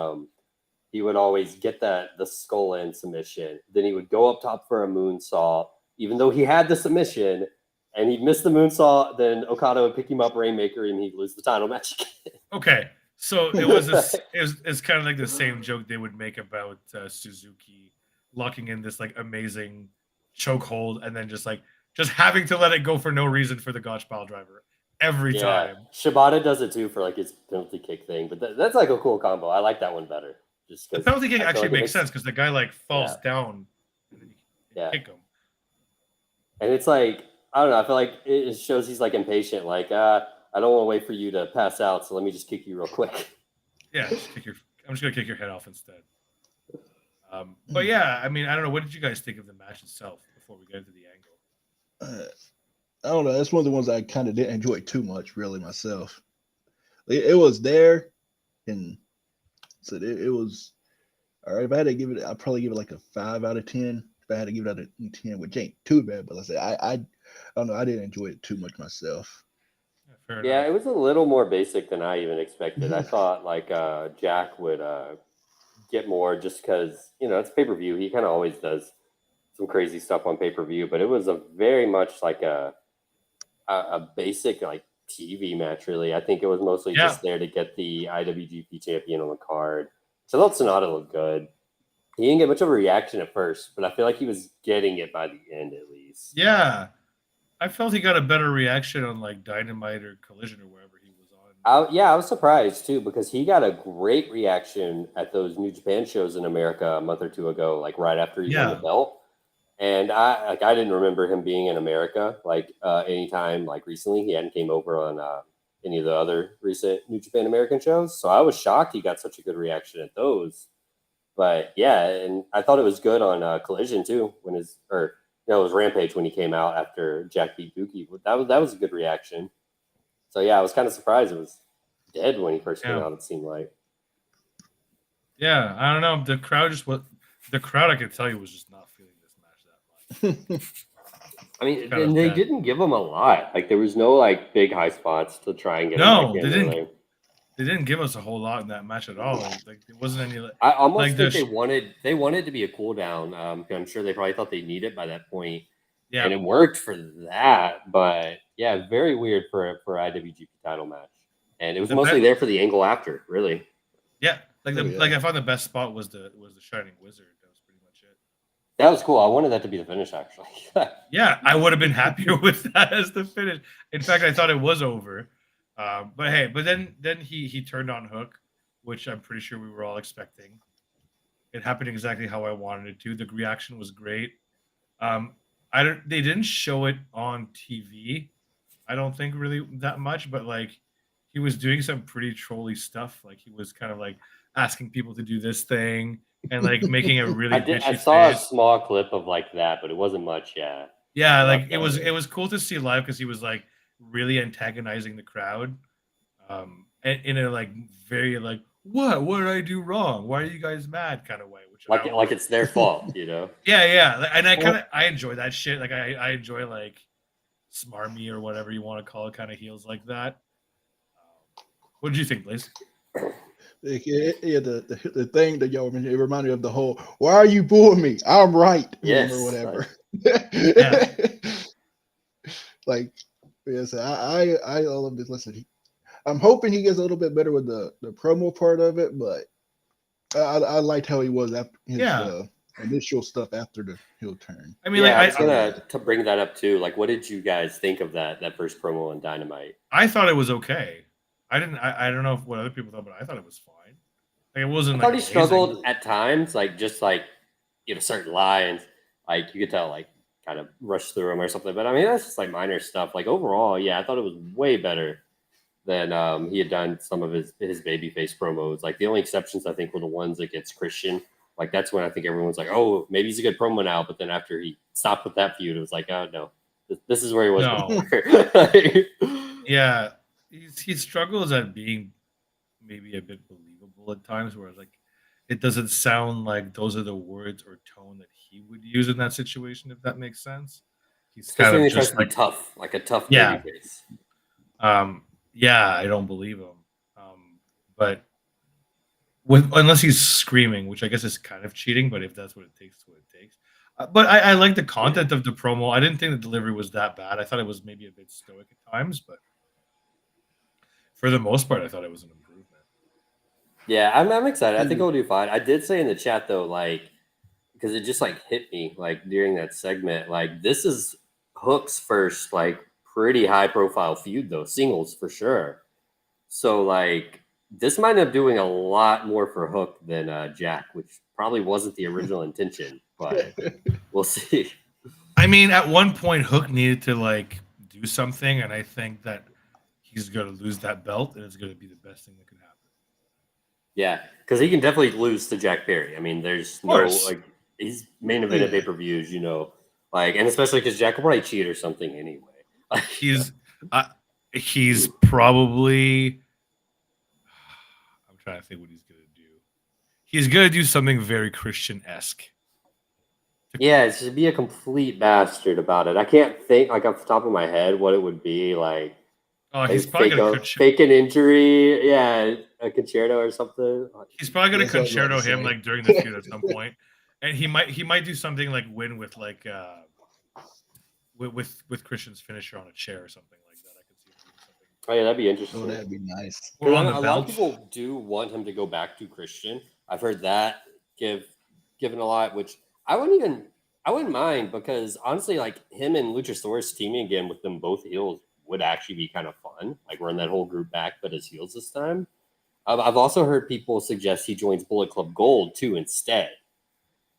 he would always get the skull end submission, then he would go up top for a moonsault, even though he had the submission, and he'd miss the moonsault. Then Okada would pick him up Rainmaker, and he'd lose the title match again. Okay. So it's kind of like the same joke they would make about Suzuki locking in this like amazing chokehold and then just having to let it go for no reason for the Gotch pile driver every time. Shibata does it too for like his penalty kick thing, but that's like a cool combo. I like that one better. Just the penalty kick actually makes sense because the guy like falls down and then you kick him. And it's like, I don't know, I feel like it shows he's like impatient, like I don't want to wait for you to pass out, so let me just kick you real quick. Yeah, I'm just gonna kick your head off instead. But yeah, I mean, I don't know. What did you guys think of the match itself before we get into the angle? I don't know. That's one of the ones I kind of didn't enjoy too much, really, myself. It was there, and so it was all right. If I had to give it, I'd probably give it like a 5 out of 10. If I had to give it out of 10, which ain't too bad, but let's say I don't know. I didn't enjoy it too much myself. Yeah, it was a little more basic than I even expected. I thought like Jack would get more just because, it's pay-per-view. He kind of always does some crazy stuff on pay-per-view, but it was a very much like a basic like TV match, really. I think it was mostly just there to get the IWGP champion on the card. So I thought Sonata looked good. He didn't get much of a reaction at first, but I feel like he was getting it by the end at least. Yeah. I felt he got a better reaction on like Dynamite or Collision or wherever he was on. I was surprised too, because he got a great reaction at those New Japan shows in America a month or two ago, like right after he won the belt. And I didn't remember him being in America like anytime like recently. He hadn't came over on any of the other recent New Japan American shows, so I was shocked he got such a good reaction at those. But yeah, and I thought it was good on Collision too when it was Rampage when he came out after Jack beat Buki. That was a good reaction. So yeah, I was kind of surprised it was dead when he first came out. It seemed like. Yeah, I don't know. The crowd I could tell you was just not feeling this match that much. I mean, and they didn't give him a lot. Like there was no like big high spots to try and get. No, they didn't. They didn't give us a whole lot in that match at all. Like there wasn't any. I almost think they wanted to be a cool down. I'm sure they probably thought they needed it by that point. Yeah. And it worked for that, but yeah, very weird for IWGP title match. And it was mostly there for the angle after, really. Yeah, like I found the best spot was the Shining Wizard. That was pretty much it. That was cool. I wanted that to be the finish, actually. Yeah, I would have been happier with that as the finish. In fact, I thought it was over. But hey, then he turned on Hook, which I'm pretty sure we were all expecting. It happened exactly how I wanted it to. The reaction was great. They didn't show it on TV. I don't think really that much, but like he was doing some pretty trolly stuff. Like he was kind of like asking people to do this thing and like making a really I saw a small clip of like that, but it wasn't much. Yeah. Yeah, like it was cool to see live because he was like really antagonizing the crowd, and in a like very like what did I do wrong? Why are you guys mad? Kind of way, which like it's their fault, you know? Yeah, and I enjoy that shit. Like I enjoy like smarmy or whatever you want to call it, kind of heels like that. What did you think, Blaze? Yeah, the thing that y'all mentioned, it reminded me of the whole "Why are you booing me? I'm right," yes, or whatever. Yeah. Like, yes, I love this. Listen, I'm hoping he gets a little bit better with the promo part of it, but I liked how he was after his initial stuff after the heel turn. I mean, I was gonna to bring that up too. Like, what did you guys think of that first promo on Dynamite? I thought it was okay. I don't know what other people thought, but I thought it was fine. Like it wasn't. I thought he struggled at times, like just like certain lines, like you could tell, like kind of rushed through them or something. But I mean, that's just like minor stuff. Like overall, yeah, I thought it was way better than he had done some of his babyface promos. Like the only exceptions I think were the ones against Christian. Like that's when I think everyone's like, oh, maybe he's a good promo now. But then after he stopped with that feud, it was like, oh no, this is where he was before. Yeah. He struggles at being maybe a bit believable at times, where like it doesn't sound like those are the words or tone that he would use in that situation, if that makes sense. He's kind of just like tough, like a tough babyface. Yeah, I don't believe him. But unless he's screaming, which I guess is kind of cheating, but if that's what it takes, it's what it takes. But I like the content of the promo. I didn't think the delivery was that bad. I thought it was maybe a bit stoic at times, but for the most part, I thought it was an improvement. Yeah, I'm excited. I think it'll do fine. I did say in the chat though, like, because it just like hit me like during that segment, like this is Hook's first like pretty high profile feud though, singles for sure. So like this might end up doing a lot more for Hook than Jack, which probably wasn't the original intention, but we'll see. I mean, at one point, Hook needed to like do something, and I think that he's going to lose that belt, and it's going to be the best thing that could happen. Yeah, because he can definitely lose to Jack Perry. I mean, there's no like he's main event at pay-per-views, like, and especially because Jack will probably cheat or something anyway. He's probably. I'm trying to think what he's going to do. He's going to do something very Christian-esque. Yeah, it's just be a complete bastard about it. I can't think like off the top of my head what it would be like. Oh, he's probably going to fake an injury. Yeah, a concerto or something. He's probably going to concerto him like during the feud at some point, and he might do something like win with like with Christian's finisher on a chair or something like that. I could see him doing something. Oh yeah, that'd be interesting. Oh, that'd be nice. Or on the a lot of people do want him to go back to Christian. I've heard that given a lot, which I wouldn't mind because honestly, like him and Luchasaurus teaming again with them both heels would actually be kind of fun. Like run that whole group back, but as heels this time. I've also heard people suggest he joins Bullet Club Gold too instead.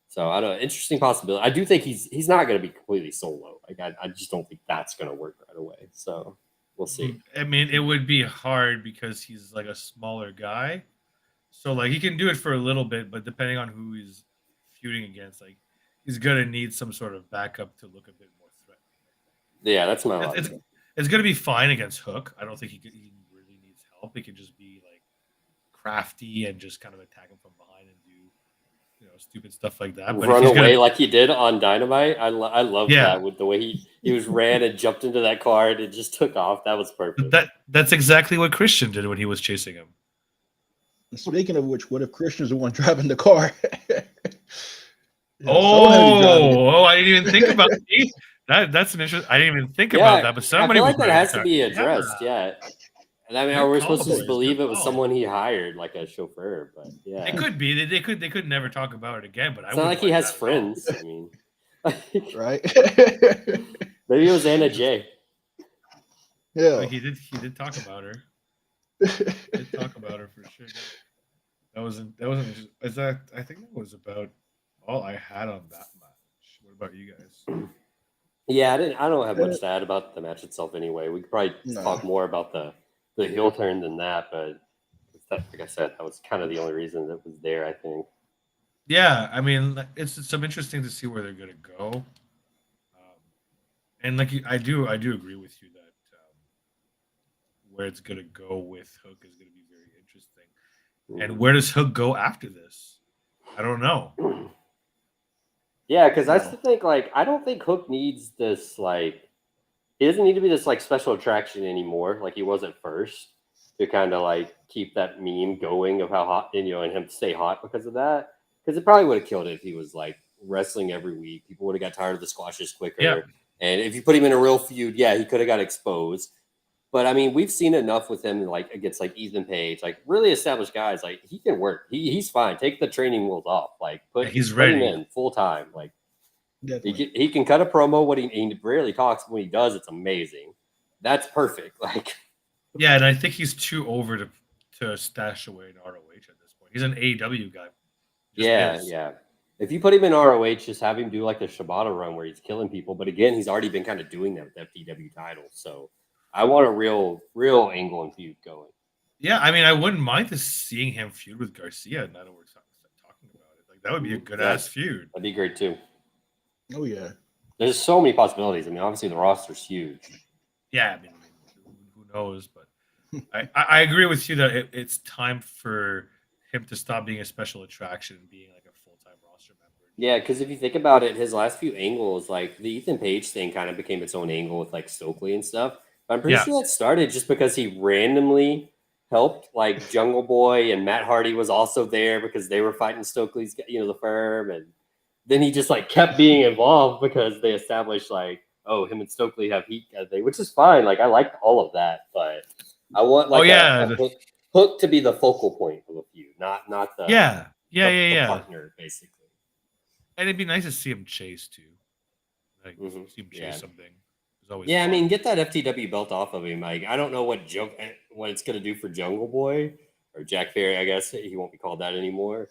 So I don't know, interesting possibility. I do think he's not going to be completely solo. Like I just don't think that's going to work right away. So we'll see. I mean, it would be hard because he's like a smaller guy. So like he can do it for a little bit, but depending on who he's feuding against, like he's going to need some sort of backup to look a bit more threatening. Yeah, that's my logic. It's going to be fine against Hook. I don't think he really needs help. He can just be like crafty and just kind of attack him from behind and do stupid stuff like that. But run away like he did on Dynamite. I love that with the way he was ran and jumped into that car and it just took off. That was perfect. That's exactly what Christian did when he was chasing him. Speaking of which, what if Christian's the one driving the car? I didn't even think about it. That's an interesting. I didn't even think about that, but somebody I feel was like that wearing has to tux. be addressed. Yeah. And I mean, Good we're call, supposed to just boys. believe Good it was call. someone he hired, like a chauffeur. But yeah, It could be. They could never talk about it again. But I it's not wouldn't like he mind has that at all. friends. I mean, Right? maybe it was Anna J. Yeah. But he did talk about her. Did talk about her for sure. That wasn't. Is that? I think that was about all I had on that match. What about you guys? Yeah, I don't have much to add about the match itself. Anyway, we could probably talk more about the heel turn than that. But like I said, that was kind of the only reason that was there. I think. Yeah, I mean, it's some interesting to see where they're gonna go. And I do agree with you that where it's gonna go with Hook is gonna be very interesting. And where does Hook go after this? I don't know. Yeah, because I still think I don't think Hook needs this he doesn't need to be this special attraction anymore like he was at first to kind of keep that meme going of how hot and him stay hot because of that. Because it probably would have killed it if he was wrestling every week. People would have got tired of the squashes quicker. Yeah. And if you put him in a real feud, yeah, he could have got exposed. But I mean, we've seen enough with him against Ethan Page, really established guys. He can work. He's fine. Take the training wheels off. Put He's put him ready. in full time. Definitely. He can cut a promo. He rarely talks. When he does, it's amazing. That's perfect. Yeah, and I think he's too over to stash away in ROH at this point. He's an AEW guy. Yeah. If you put him in ROH, just have him do the Shibata run where he's killing people. But again, he's already been kind of doing that with FTW title. So I want a real angle and feud going. Yeah, I mean, I wouldn't mind seeing him feud with Garcia now that we're talking about it. That would be a good ass feud. That'd be great too. Oh yeah. There's so many possibilities. I mean, obviously the roster's huge. Yeah, I mean who knows? But I agree with you that it's time for him to stop being a special attraction and being a full-time roster member. Yeah, because if you think about it, his last few angles, the Ethan Page thing kind of became its own angle with Stokely and stuff. But I'm pretty sure that started just because he randomly helped Jungle Boy and Matt Hardy was also there because they were fighting Stokely's, the firm. And then he just kept being involved because they established him and Stokely have heat, which is fine. I like all of that, but I want Hook to be the focal point of a feud, not the the partner basically. And it'd be nice to see him chase too, see him chase something. I mean, get that FTW belt off of him. I don't know what it's gonna do for Jungle Boy or Jack Ferry. I guess he won't be called that anymore.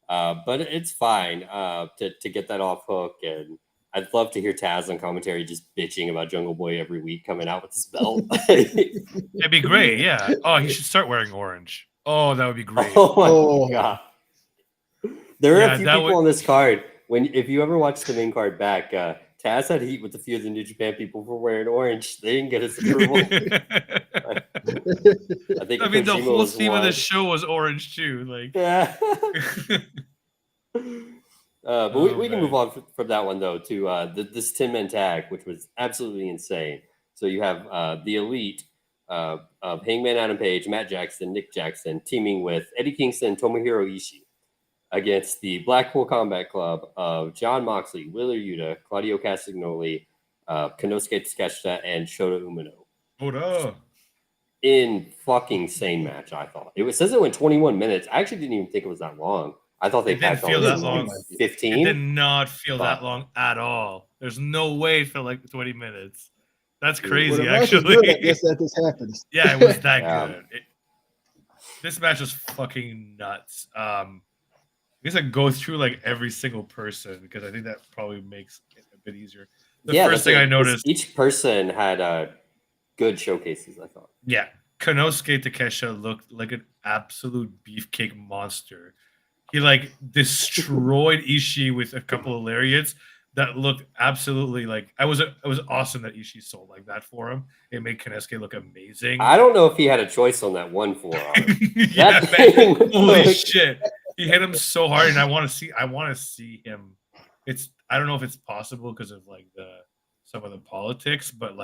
But it's fine to get that off Hook, and I'd love to hear Taz on commentary just bitching about Jungle Boy every week coming out with his belt. It'd be great, yeah. Oh, he should start wearing orange. Oh, that would be great. Oh my god. There are a few people on this card. If you ever watch the main card back, Taz had heat with a few of the New Japan people for wearing orange. They didn't get his approval. I mean, the whole theme of the show was orange too. Yeah. But we can move on from that one though to this 10-man tag, which was absolutely insane. So you have the Elite of Hangman Adam Page, Matt Jackson, Nick Jackson, teaming with Eddie Kingston, Tomohiro Ishii against the Blackpool Combat Club of John Moxley, Wheeler Yuta, Claudio Castagnoli, Konosuke Takeshita, and Shota Umino. Hold In fucking insane match, I thought. It says it went 21 minutes. I actually didn't even think it was that long. I thought they didn't feel that long. 15. It did not feel that long at all. There's no way it felt 20 minutes. That's crazy, actually. Good, I guess that just happens. Yeah, it was that good. This match was fucking nuts. I guess I go through every single person because I think that probably makes it a bit easier. The first thing I noticed, each person had good showcases, I thought. Yeah, Konosuke Takeshita looked like an absolute beefcake monster. He destroyed Ishii with a couple of lariats that looked absolutely it was awesome that Ishii sold like that for him. It made Konosuke look amazing. I don't know if he had a choice on that one forearm. Holy shit. He hit him so hard, and I want to see him. I don't know if it's possible because of some of the politics, but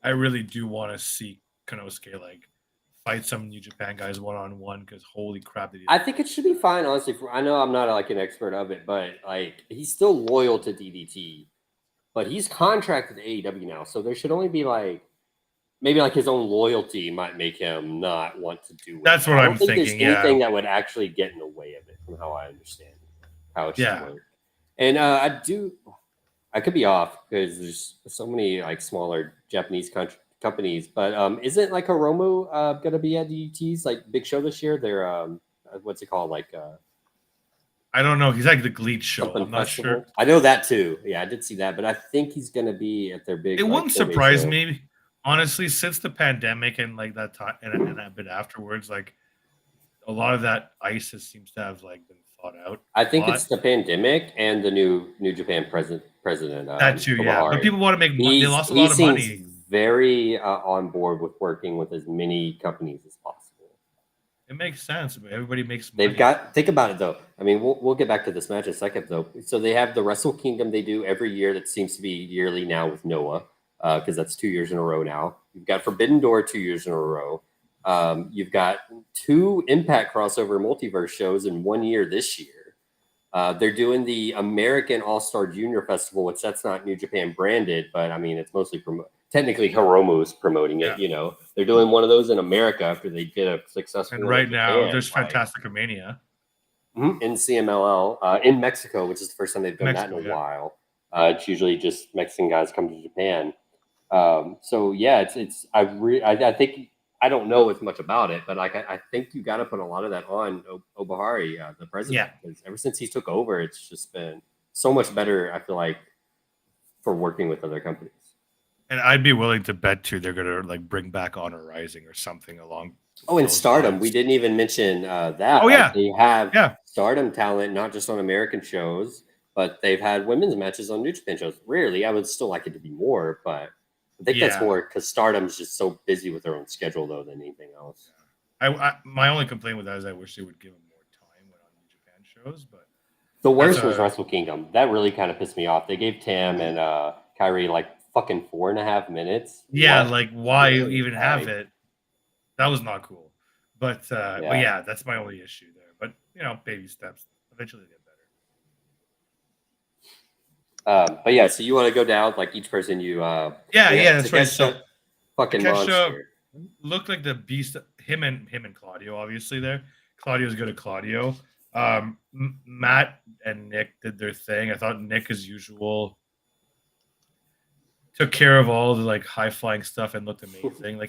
I really do want to see Konosuke fight some New Japan guys one-on-one because holy crap! I think it should be fine, honestly. I know I'm not an expert of it, but he's still loyal to DDT. but he's contracted to AEW now, so there should only be maybe his own loyalty might make him not want to do it. That's what I'm thinking. There's anything that would actually get in the way of it, from how I understand how it should work. And I could be off because there's so many smaller Japanese companies, but isn't Hiromu gonna be at DDT's big show this year? They're what's it called? I don't know. He's the GLEAT show. I'm not sure. I know that too. Yeah, I did see that, but I think he's gonna be at their big. It wouldn't surprise me, honestly, since the pandemic and that time and a bit afterwards. A lot of that ice seems to have been thought out. I think it's the pandemic and the New Japan president. That too, yeah. But people want to make money. They lost a lot of money. Very on board with working with as many companies as possible. It makes sense. Everybody makes money. Think about it though. I mean, we'll get back to this match in a second though. So they have the Wrestle Kingdom they do every year that seems to be yearly now with Noah, because that's 2 years in a row now. You've got Forbidden Door 2 years in a row. You've got 2 Impact crossover multiverse shows in 1 year this year. They're doing the American All-Star Junior Festival, which that's not New Japan branded, but I mean, it's mostly technically Hiromu is promoting it. Yeah. They're doing one of those in America after they did a successful. And right now, there's Fantastica Mania in CMLL in Mexico, which is the first time they've done that in a while. It's usually just Mexican guys come to Japan. So yeah, I think. I don't know as much about it, but I think you got to put a lot of that on Obahari, the president. Yeah. Because ever since he took over, it's just been so much better. I feel like for working with other companies. And I'd be willing to bet too they're gonna bring back Honor Rising or something along. Oh, and Stardom. Lines. We didn't even mention that. Oh yeah, they have Stardom talent not just on American shows, but they've had women's matches on New Japan shows. Rarely, I would still like it to be more, but. I think that's more because Stardom's just so busy with their own schedule, though, than anything else. My only complaint with that is I wish they would give them more time when on New Japan shows. But the worst was Wrestle Kingdom. That really kind of pissed me off. They gave Tam and Kyrie fucking 4.5 minutes. Yeah, why even have it? That was not cool. But that's my only issue there. But baby steps. Eventually they get better. But yeah, so you want to go down each person you that's right. So fucking monster. Looked like the beast. Him and Claudio obviously there. Claudio's good at Claudio. Matt and Nick did their thing. I thought Nick, as usual, took care of all the high flying stuff and looked amazing.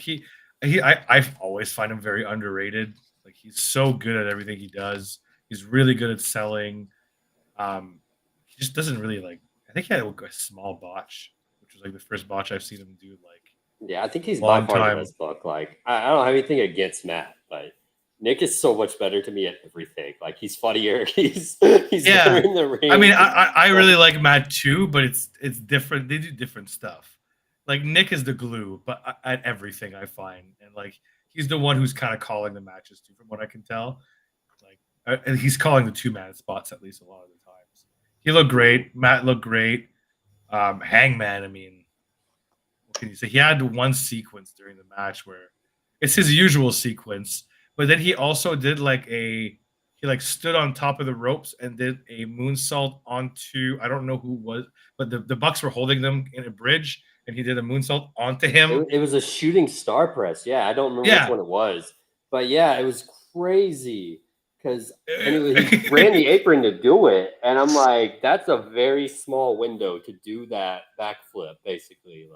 I always find him very underrated. He's so good at everything he does. He's really good at selling. He just doesn't really I think he had a small botch, which was the first botch I've seen him do. Yeah, I think he's by far the best book. I don't have anything against Matt, but Nick is so much better to me at everything. He's funnier. He's better in the ring. I mean, I really like Matt too, but it's different. They do different stuff. Nick is the glue, but at everything I find, and he's the one who's kind of calling the matches too, from what I can tell. And he's calling the 2-man spots at least a lot of the times. He looked great. Matt looked great. Hangman, I mean, what can you say? He had one sequence during the match where it's his usual sequence, but then he also did he stood on top of the ropes and did a moonsault onto, I don't know who was, but the Bucks were holding them in a bridge, and he did a moonsault onto him. It was a shooting star press. Yeah, I don't remember which one it was, but yeah, it was crazy. Because he ran the apron to do it, and I'm like, that's a very small window to do that backflip, basically.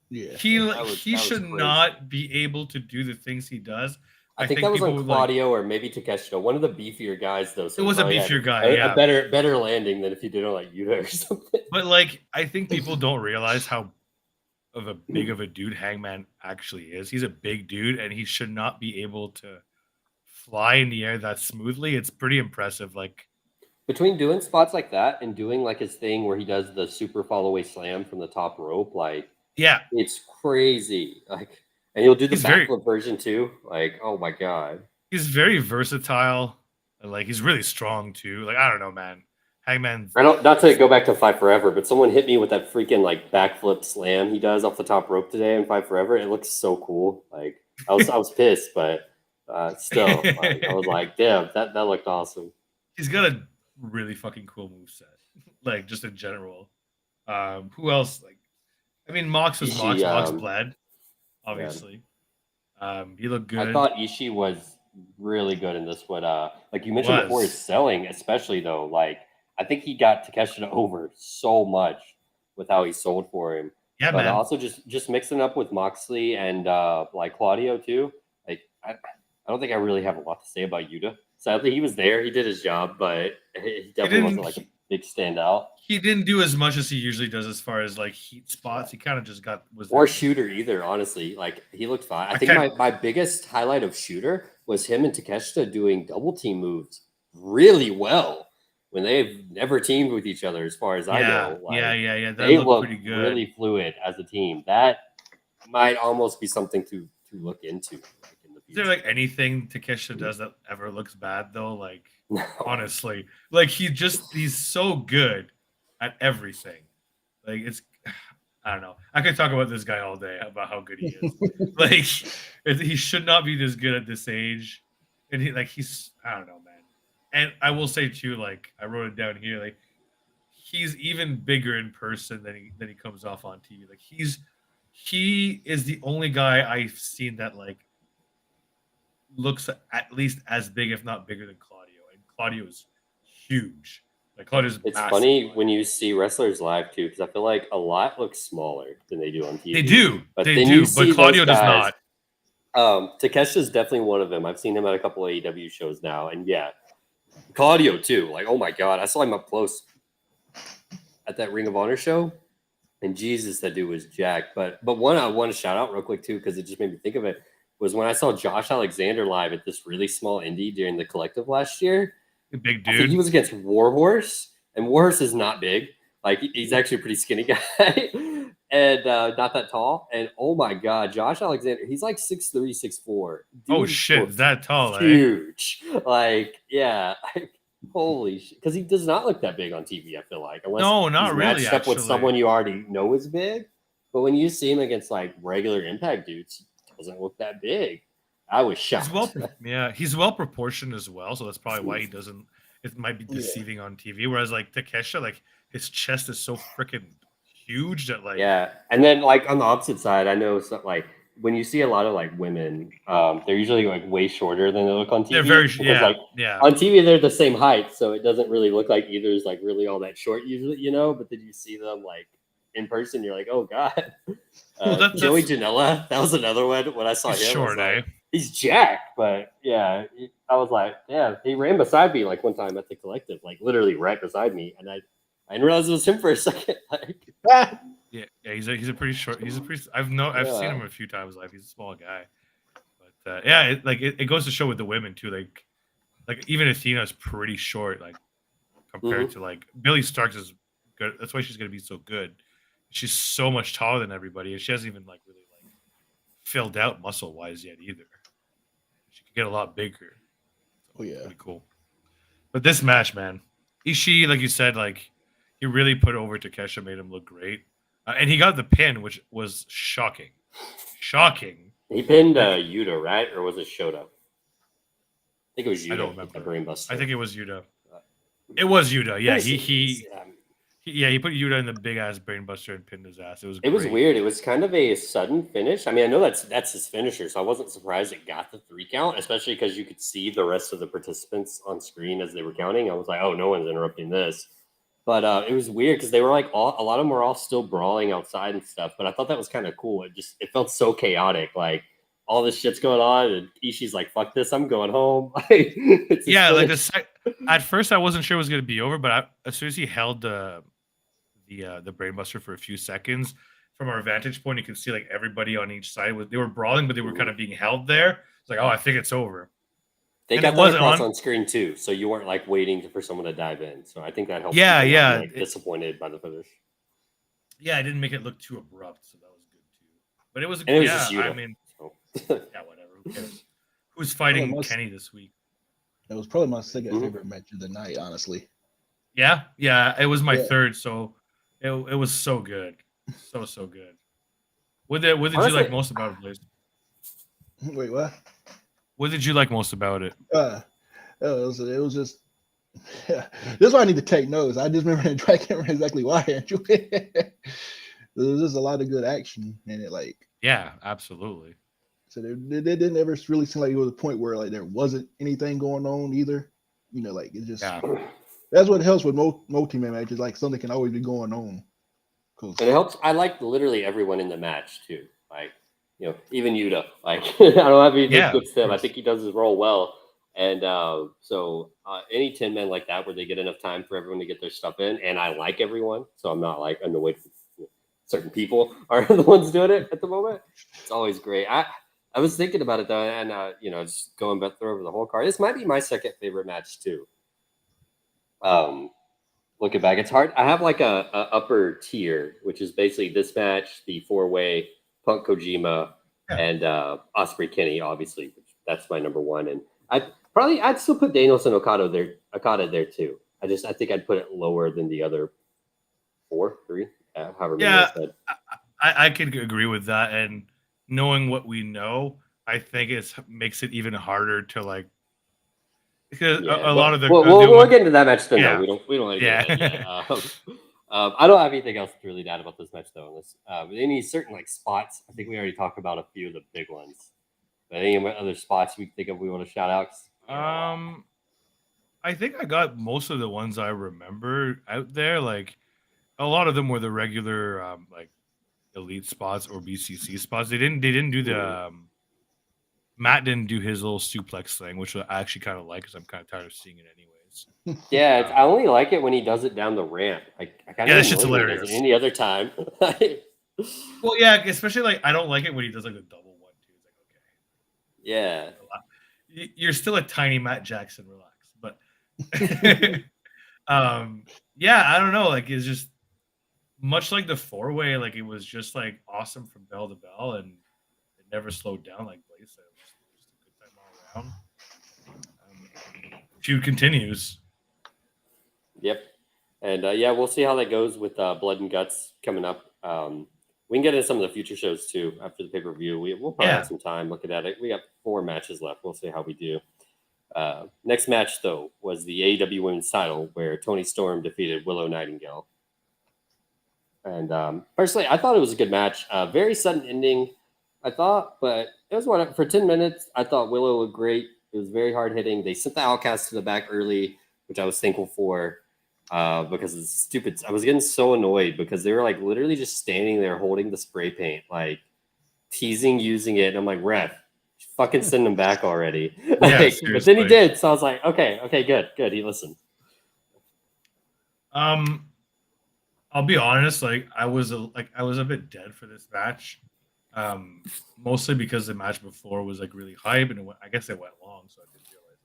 He should not be able to do the things he does. I think that was on Claudio or maybe Takeshita, one of the beefier guys, though. So it was a beefier guy, a better landing than if you did it on Yuta or something. But I think people don't realize how big of a dude Hangman actually is. He's a big dude, and he should not be able to fly in the air that smoothly. It's pretty impressive. Between doing spots like that and doing his thing where he does the super fall away slam from the top rope, it's crazy. And he'll do the backflip version too. Oh my god, he's very versatile, and he's really strong too. I don't know, man. Hangman. Not to go back to Fight Forever, but someone hit me with that freaking backflip slam he does off the top rope today in Fight Forever. It looks so cool. I was pissed, but. Still, I was like, damn, that looked awesome. He's got a really fucking cool moveset, just in general. Who else? Like, I mean, Mox was Mox. Ishii, Mox bled, yeah. obviously. He looked good. I thought Ishii was really good in this one. Like you mentioned before, his Was. selling, especially though. Like I think he got Takeshita over so much with how he sold for him. Yeah, But man. also just mixing up with Moxley and like Claudio too. Like I don't think I really have a lot to say about Yuta. Sadly, he was there. He did his job, but he definitely wasn't like a big standout. He didn't do as much as he usually does as far as like heat spots. He kind of just was Or Shooter either, honestly. Like he looked fine. I think my biggest highlight of Shooter was him and Takeshita doing double team moves really well when they've never teamed with each other, as far as I know. Like, yeah. That they looked look pretty good. really fluid as a team. That might almost be something to look into. Like, in the Is there like anything Takeshita does that ever looks bad though? Like no. honestly, like he's so good at everything. Like I don't know. I could talk about this guy all day about how good he is. Like he should not be this good at this age, and he's I don't know, man. And I will say too, like I wrote it down here, like he's even bigger in person than he comes off on TV. Like he is the only guy I've seen that like looks at least as big, if not bigger, than Claudio. And Claudio is huge. Like Claudio's It's massive. funny when you see wrestlers live too, because I feel like a lot looks smaller than they do on TV. They do, but Claudio does not. Takesha's definitely one of them. I've seen him at a couple of AEW shows now, and yeah, Claudio too. Like, oh my god, I saw him up close at that Ring of Honor show, and Jesus, that dude was jacked. But one I want to shout out real quick too, because it just made me think of it, was when I saw Josh Alexander live at this really small indie during the Collective last year. A big I think dude. he was against Warhorse, and Warhorse is not big. Like he's actually a pretty skinny guy, and not that tall. And oh my god, Josh Alexander, he's like 6'3", 6'4". Oh shit, that tall, huge. Like yeah, like, holy shit, because he does not look that big on TV. I feel like unless no, not he's really. Matched up with someone you already know is big, but when you see him against like regular Impact dudes, he doesn't look that big. I was shocked. He's well proportioned as well, so that's probably why he doesn't. It might be deceiving on TV. Whereas like Takesha, like his chest is so freaking huge that like and then like on the opposite side, I know like when you see a lot of like women, they're usually like way shorter than they look on TV. They're very on TV they're the same height, so it doesn't really look like either is like really all that short usually, you know. But then you see them like in person, you're like, oh god. Joey Janela, that was another one when I saw him. Short, he's jacked, but yeah, I was like, yeah, he ran beside me like one time at the Collective, like literally right beside me, and I didn't realize it was him for a second. Like, he's a pretty short. I've seen him a few times live. He's a small guy, but it goes to show with the women too. Like even Athena's pretty short, like compared to like Billy Starks is good. That's why she's gonna be so good. She's so much taller than everybody, and she hasn't even like really like filled out muscle wise yet either. She could get a lot bigger. So pretty cool. But this match, man, Ishii, like you said, like he really put over Takesha, made him look great, and he got the pin, which was shocking. Shocking. He pinned Yuta, right, or was it Shota? I think it was Yuta. I don't remember. The Brainbuster. I think it was Yuta. It was Yuta. Yeah, he put Yuta in the big ass brainbuster and pinned his ass. It was weird. It was kind of a sudden finish. I mean, I know that's his finisher, so I wasn't surprised it got the 3 count, especially because you could see the rest of the participants on screen as they were counting. I was like, oh, no one's interrupting this. But it was weird because they were like a lot of them were all still brawling outside and stuff. But I thought that was kind of cool. It felt so chaotic, like all this shit's going on, and Ishii's like, "Fuck this, I'm going home." At first I wasn't sure it was going to be over, but as soon as he held the brainbuster for a few seconds, from our vantage point, you can see like everybody on each side they were brawling, but they were kind of being held there. It's like, oh, I think it's over. They got that across on screen too, so you weren't like waiting for someone to dive in. So I think that helped. Disappointed by the finish. Yeah, I didn't make it look too abrupt, so that was good too. But it was just Yuta, I mean, yeah, whatever. Who cares? Who's fighting Kenny this week? That was probably my second favorite match of the night, honestly. Yeah, it was my third, so it was so good, so good. What did you like most about it, Blaze? Wait, what? What did you like most about it? It was just This is why I need to take notes. I just remember I can't remember exactly why I enjoyed it. There's just a lot of good action in it. Like, Yeah, absolutely. so there didn't ever really seem like it was a point where like there wasn't anything going on either. You know, like it just that's what helps with multi-man matches. Like something can always be going on. And it helps. I like literally everyone in the match too. Like, even Yuta. Like, I don't have anything against him. I think he does his role well. And so any 10 men like that where they get enough time for everyone to get their stuff in, and I like everyone, so I'm not like annoyed. Certain people are the ones doing it at the moment. It's always great. I was thinking about it though, and just going back through over the whole card. This might be my second favorite match too. Looking back, it's hard. I have like a upper tier, which is basically this match, the 4-way Punk Kojima and Osprey Kenny, obviously. That's my number one, and I'd still put Danielson Okada there too. I think I'd put it lower than the other 3. However many I said. I could agree with that, and knowing what we know, I think it makes it even harder to like. Because a lot of the we'll get into that match then. Yeah. Though. We don't want to get into that yet. I don't have anything else really bad about this match though. Any certain like spots, I think we already talked about a few of the big ones. But any other spots we think of we want to shout out? I think I got most of the ones I remember out there. Like a lot of them were the regular like elite spots or BCC spots. They didn't do the. Matt didn't do his little suplex thing, which I actually kind of like because I'm kind of tired of seeing it anyways. Yeah, I only like it when he does it down the ramp. That shit's hilarious. Any other time. Well, yeah, especially like I don't like it when he does like a double 1-2. It's like okay. Yeah, you're still a tiny Matt Jackson. Relax, but yeah, I don't know. Like it's just much like the 4-way. Like it was just like awesome from bell to bell, and it never slowed down. Like Blaze said, it was just a good time all around. Feud continues. Yep, and we'll see how that goes with Blood and Guts coming up. We can get into some of the future shows too after the pay-per-view. We'll probably have some time looking at it. We got 4 matches left. We'll see how we do. Next match though was the AEW Women's Title, where Toni Storm defeated Willow Nightingale. And personally, I thought it was a good match. Very sudden ending, I thought, but it was one for 10 minutes. I thought Willow was great. It was very hard hitting. They sent the Outcast to the back early, which I was thankful for because it's stupid. I was getting so annoyed because they were like literally just standing there holding the spray paint, like teasing using it. And I'm like, ref, fucking send them back already. But then he did. So I was like, okay, good. He listened. I'll be honest, like I was a bit dead for this match, mostly because the match before was like really hype, and I guess it went long, so I didn't realize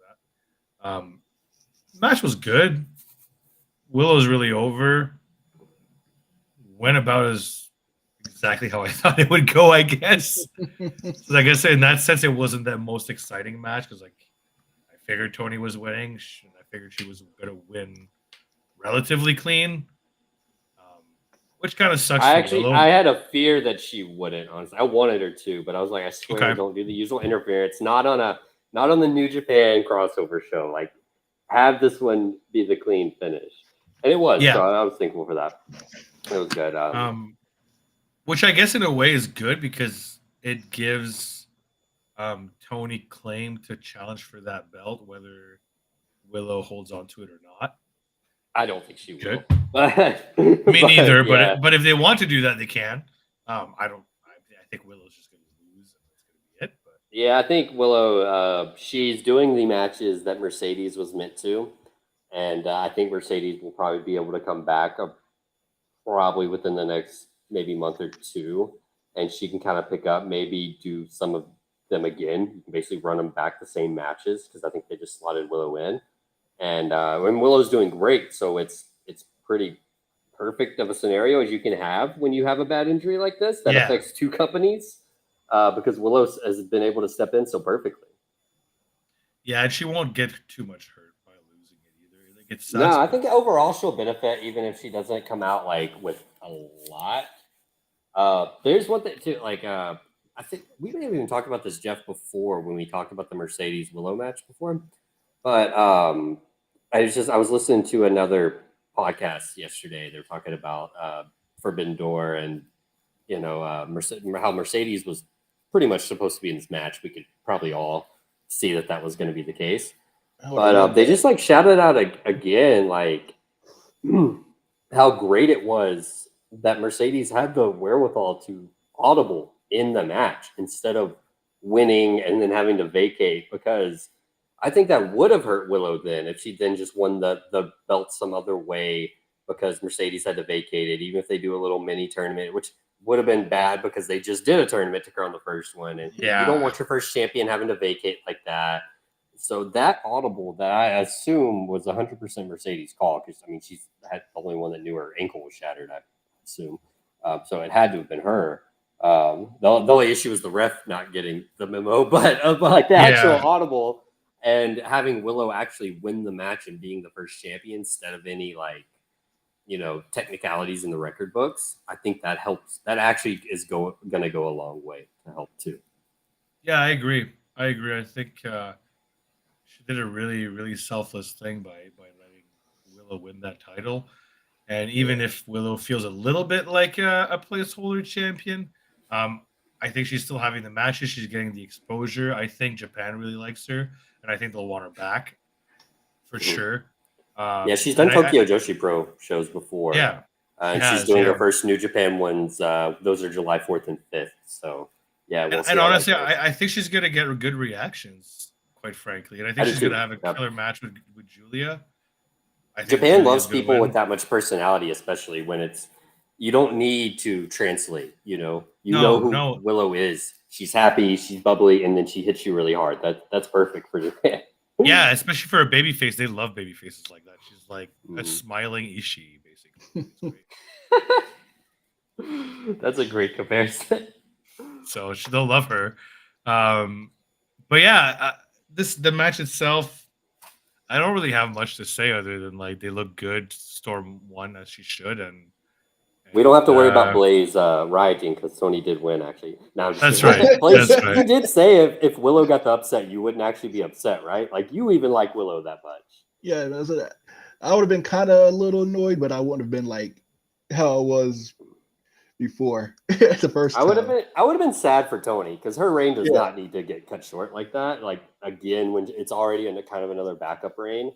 that. Match was good. Willow's really over. Went about as exactly how I thought it would go, I guess. So like I said, in that sense, it wasn't the most exciting match because like I figured Toni was winning, and I figured she was going to win relatively clean. Which kind of sucks. I had a fear that she wouldn't. Honestly, I wanted her to, but I was like, I swear, don't do the usual interference. Not on the New Japan crossover show. Like, have this one be the clean finish, and it was. Yeah. So I was thankful for that. It was good. Which I guess in a way is good because it gives Toni claim to challenge for that belt, whether Willow holds on to it or not. I don't think she will. Me neither. Yeah. But if they want to do that, they can. I think Willow's just going to lose, and that's going to be it. But yeah, I think Willow. She's doing the matches that Mercedes was meant to, and I think Mercedes will probably be able to come back, probably within the next maybe month or 2, and she can kind of pick up, maybe do some of them again. You can basically run them back the same matches because I think they just slotted Willow in. And when Willow's doing great, so it's pretty perfect of a scenario as you can have when you have a bad injury like this that affects 2 companies because Willow has been able to step in so perfectly. Yeah, and she won't get too much hurt by losing it either. Like, it sucks. No, I think overall she'll benefit even if she doesn't come out like with a lot. There's one thing too, like I think we may have even talked about this, Jeff, before when we talked about the Mercedes Willow match before. But I was listening to another podcast yesterday. They're talking about Forbidden Door and how Mercedes was pretty much supposed to be in this match. We could probably all see that was going to be the case, but they just like shouted out again like how great it was that Mercedes had the wherewithal to audible in the match instead of winning and then having to vacate, because I think that would have hurt Willow then if she then just won the belt some other way, because Mercedes had to vacate it, even if they do a little mini tournament, which would have been bad because they just did a tournament to crown the first one. And you don't want your first champion having to vacate like that. So that audible that I assume was 100% Mercedes' call, because I mean she's the only one that knew her ankle was shattered, I assume. So it had to have been her. The only issue was the ref not getting the memo, but like the actual audible and having Willow actually win the match and being the first champion instead of any like technicalities in the record books, I think that helps. That actually is going to go a long way to help too. Yeah, I agree. I think she did a really, really selfless thing by letting Willow win that title. And even if Willow feels a little bit like a placeholder champion, I think she's still having the matches. She's getting the exposure. I think Japan really likes her, and I think they'll want her back for sure. Yeah, she's done Tokyo Joshi Pro shows before. Yeah. And she's doing her first New Japan ones. Those are July 4th and 5th. So, yeah. We'll see. And honestly, I think she's going to get good reactions, quite frankly. And I think she's going to have a killer match with Julia. Japan loves people with that much personality, especially when you don't need to translate. You know who Willow is. She's happy, she's bubbly, and then she hits you really hard. That's perfect for Japan. Yeah, especially for a baby face. They love baby faces like that. She's like a smiling Ishii, basically. That's a great comparison. So they'll love her. But yeah, the match itself, I don't really have much to say other than like they look good. Storm won as she should, and we don't have to worry about Blaze rioting because Tony did win. Actually, now that's right. Blaze, that's right. You did say if Willow got the upset, you wouldn't actually be upset, right? Like you even like Willow that much. Yeah, I would have been kind of a little annoyed, but I wouldn't have been like how I was before the first time. I would have been sad for Tony because her reign does not need to get cut short like that. Like again, when it's already in kind of another backup reign.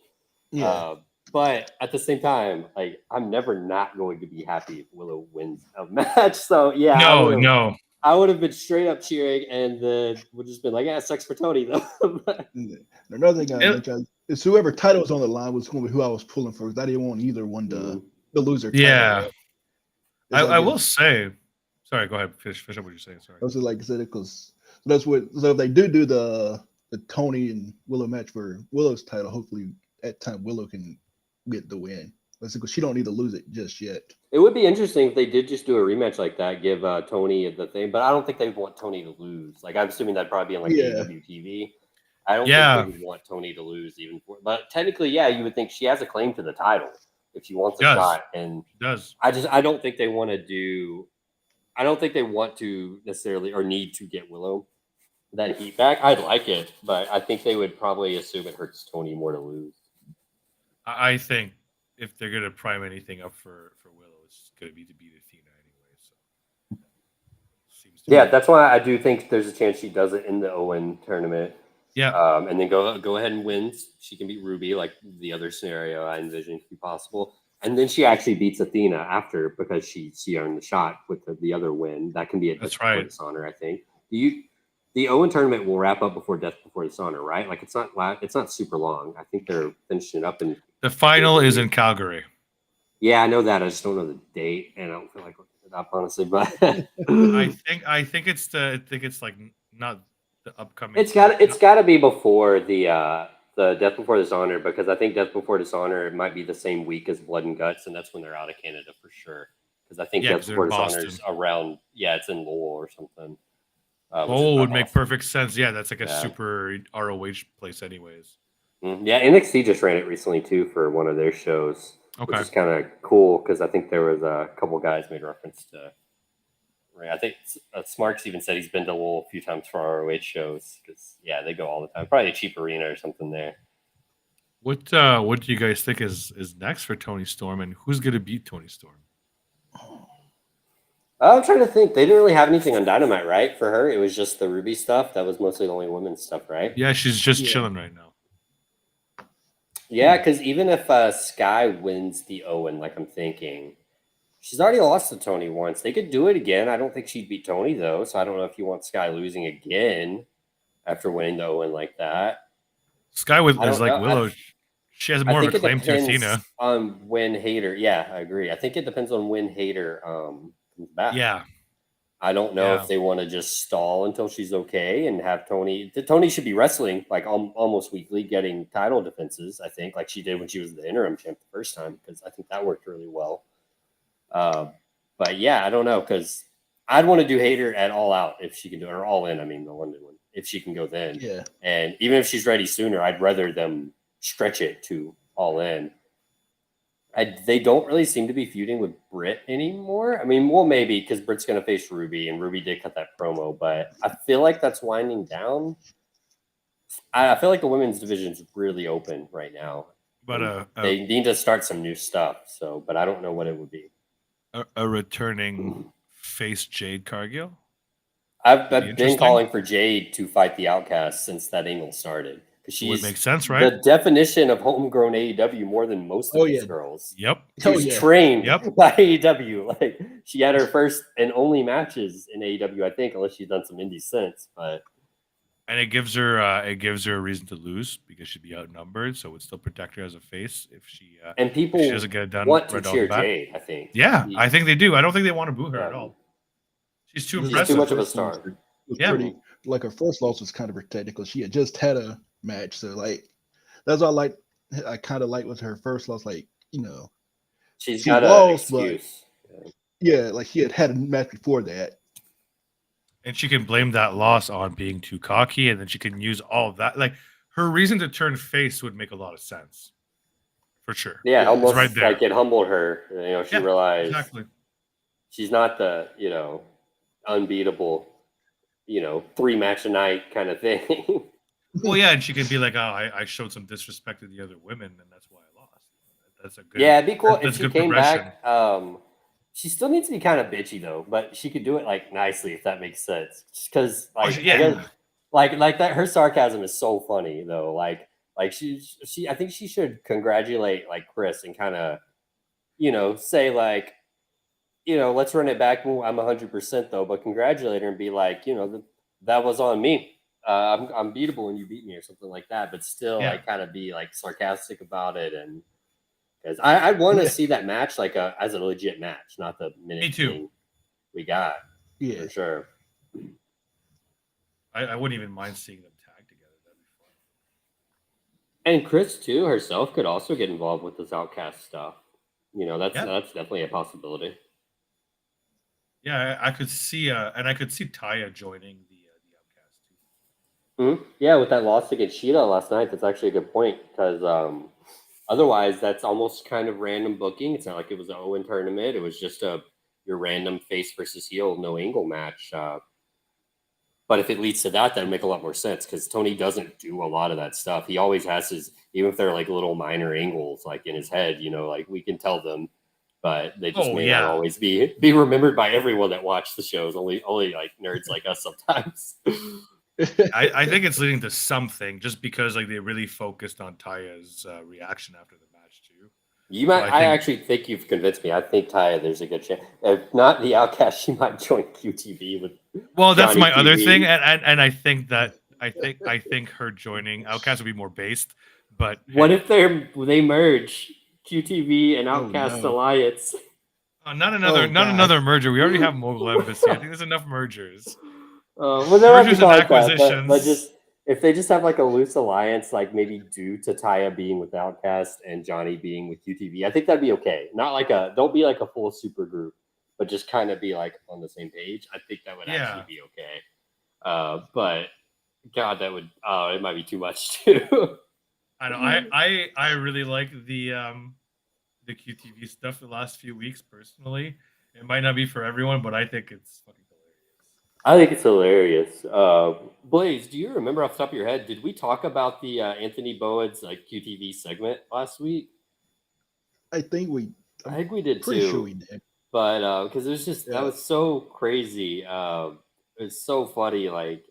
Yeah. But at the same time, like I'm never not going to be happy if Willow wins a match. So yeah, no, I would have been straight up cheering, and then would just been like, "Yeah, sucks for Tony." Though. Another thing I mentioned is whoever title was on the line was going to be who I was pulling for, because I didn't want either one to the loser. Yeah, I will say. Sorry, go ahead. Finish up what you're saying. Sorry. I was like I said, because that's what. So if they do the Tony and Willow match for Willow's title, hopefully at time Willow can get the win. Because she don't need to lose it just yet. It would be interesting if they did just do a rematch like that, give Tony the thing, but I don't think they want Tony to lose. Like I'm assuming that'd probably be on like AEW TV. I don't think they would want Tony to lose even but technically, you would think she has a claim to the title if she wants a shot. And does. I don't think they want to necessarily or need to get Willow that heat back. I'd like it, but I think they would probably assume it hurts Tony more to lose. I think if they're going to prime anything up for Willow, it's going to be Athena anyway. So that's why I do think there's a chance she does it in the Owen tournament. Yeah. And then go ahead and wins. She can beat Ruby, like the other scenario I envision could be possible. And then she actually beats Athena after because she earned the shot with the other win. That can be a dishonor, I think. The Owen tournament will wrap up before Death Before Dishonor, right? Like it's not super long. I think they're finishing it up in the final is in Calgary. Yeah, I know that. I just don't know the date, and I don't feel like looking it up honestly. But I think it's like not the upcoming. It's got to be before the Death Before Dishonor, because I think Death Before Dishonor might be the same week as Blood and Guts, and that's when they're out of Canada for sure. Because I think Death Before Dishonor is around. Yeah, it's in Lowell or something. Lowell would make perfect sense. Yeah, that's like a super ROH place, anyways. Yeah, NXT just ran it recently too for one of their shows, which is kind of cool because I think there was a couple guys made reference to. I think Smarks even said he's been to Lowell a few times for ROH shows because they go all the time. Probably a cheap arena or something there. What do you guys think is next for Tony Storm, and who's gonna beat Tony Storm? I'm trying to think. They didn't really have anything on Dynamite, right? For her, it was just the Ruby stuff. That was mostly the only women's stuff, right? Yeah, she's just chilling right now. Yeah, because even if Sky wins the Owen, like I'm thinking, she's already lost to Tony once. They could do it again. I don't think she'd beat Tony though, so I don't know if you want Sky losing again after winning the Owen like that. Sky I is don't like know. Willow. She has I more of think a it claim to depends Athena. on when Hater. Yeah, I agree. I think it depends on when Hater comes back. Yeah. I don't know if they want to just stall until she's okay and have Tony. Tony should be wrestling like almost weekly, getting title defenses. I think like she did when she was the interim champ the first time, because I think that worked really well. But yeah, I don't know, because I'd want to do Hater at All Out if she can do it, or All In. I mean, the London one, if she can go then. Yeah. And even if she's ready sooner, I'd rather them stretch it to All In. They don't really seem to be feuding with Britt anymore. I mean, well, maybe because Britt's going to face Ruby, and Ruby did cut that promo, but I feel like that's winding down. I feel like the women's division is really open right now, But they need to start some new stuff. So, but I don't know what it would be. A returning face Jade Cargill. I've been calling for Jade to fight the Outcast since that angle started. Would make sense, right? The definition of homegrown AEW more than most of these girls. Yep. She was trained by AEW. Like she had her first and only matches in AEW, I think, unless she's done some indie since. But and it gives her a reason to lose because she'd be outnumbered, so it would still protect her as a face if she and people if she doesn't get it done. Want to cheer Jade, I think. Yeah, I think they do. I don't think they want to boo her at all. She's too impressive. She's too much of a star. Pretty, like her first loss was kind of technical. She had just had a match, so like that's what I kind of like with her first loss. Like she's got an excuse. Yeah, like she had a match before that, and she can blame that loss on being too cocky, and then she can use all of that. Like her reason to turn face would make a lot of sense, for sure. Yeah, almost right there. Like it humbled her. She realized she's not the unbeatable, 3 match a night kind of thing. Well, yeah, and she could be like, "Oh, I showed some disrespect to the other women, and that's why I lost." That's a good. Yeah, it'd be cool if she came back. She still needs to be kind of bitchy though, but she could do it like nicely if that makes sense. Just because, like that, her sarcasm is so funny though. Like she, I think she should congratulate like Chris and kind of, say like, let's run it back. I'm 100% though, but congratulate her and be like, that was on me. I'm beatable when you beat me or something like that, but still like kind of be like sarcastic about it. And because I want to see that match like as a legit match, not the minute thing we got. Yeah, for sure. I wouldn't even mind seeing them tag together. That'd be fun. And Chris too herself could also get involved with this Outcast stuff. That's definitely a possibility. Yeah, I could see and I could see Taya joining the Outcast too. Mm-hmm. Yeah, with that loss against Sheeta last night, that's actually a good point because otherwise that's almost kind of random booking. It's not like it was an Owen tournament. It was just your random face versus heel, no angle match. But if it leads to that would make a lot more sense because Tony doesn't do a lot of that stuff. He always has his, even if they're like little minor angles, like in his head, like we can tell them, but they just may not always be remembered by everyone that watched the shows. Only like nerds like us sometimes. I think it's leading to something just because like they really focused on Taya's reaction after the match too. You might. I actually think you've convinced me. I think Taya, there's a good chance. If not the Outcast, she might join QTV with. Well, that's my other thing, and I think that I think her joining Outcast would be more based. But what if they merge QTV and Outcast Alliance? Not another merger. We already have Mobile Embassy. I think there's enough mergers. Mergers and acquisitions. But just if they just have like a loose alliance, like maybe due to Taya being with Outcast and Johnny being with QTV, I think that'd be okay. Not like don't be like a full super group, but just kind of be like on the same page. I think that would actually be okay. But God, that would it might be too much too. I know. I really like the QTV stuff the last few weeks personally. It might not be for everyone, but I think it's fucking hilarious. I think it's hilarious. Blaze, do you remember off the top of your head? Did we talk about the Anthony Bowen's like QTV segment last week? I think we. I I'm think we did pretty sure too. we did. But because it was just that Yeah. was so crazy. It's so funny, like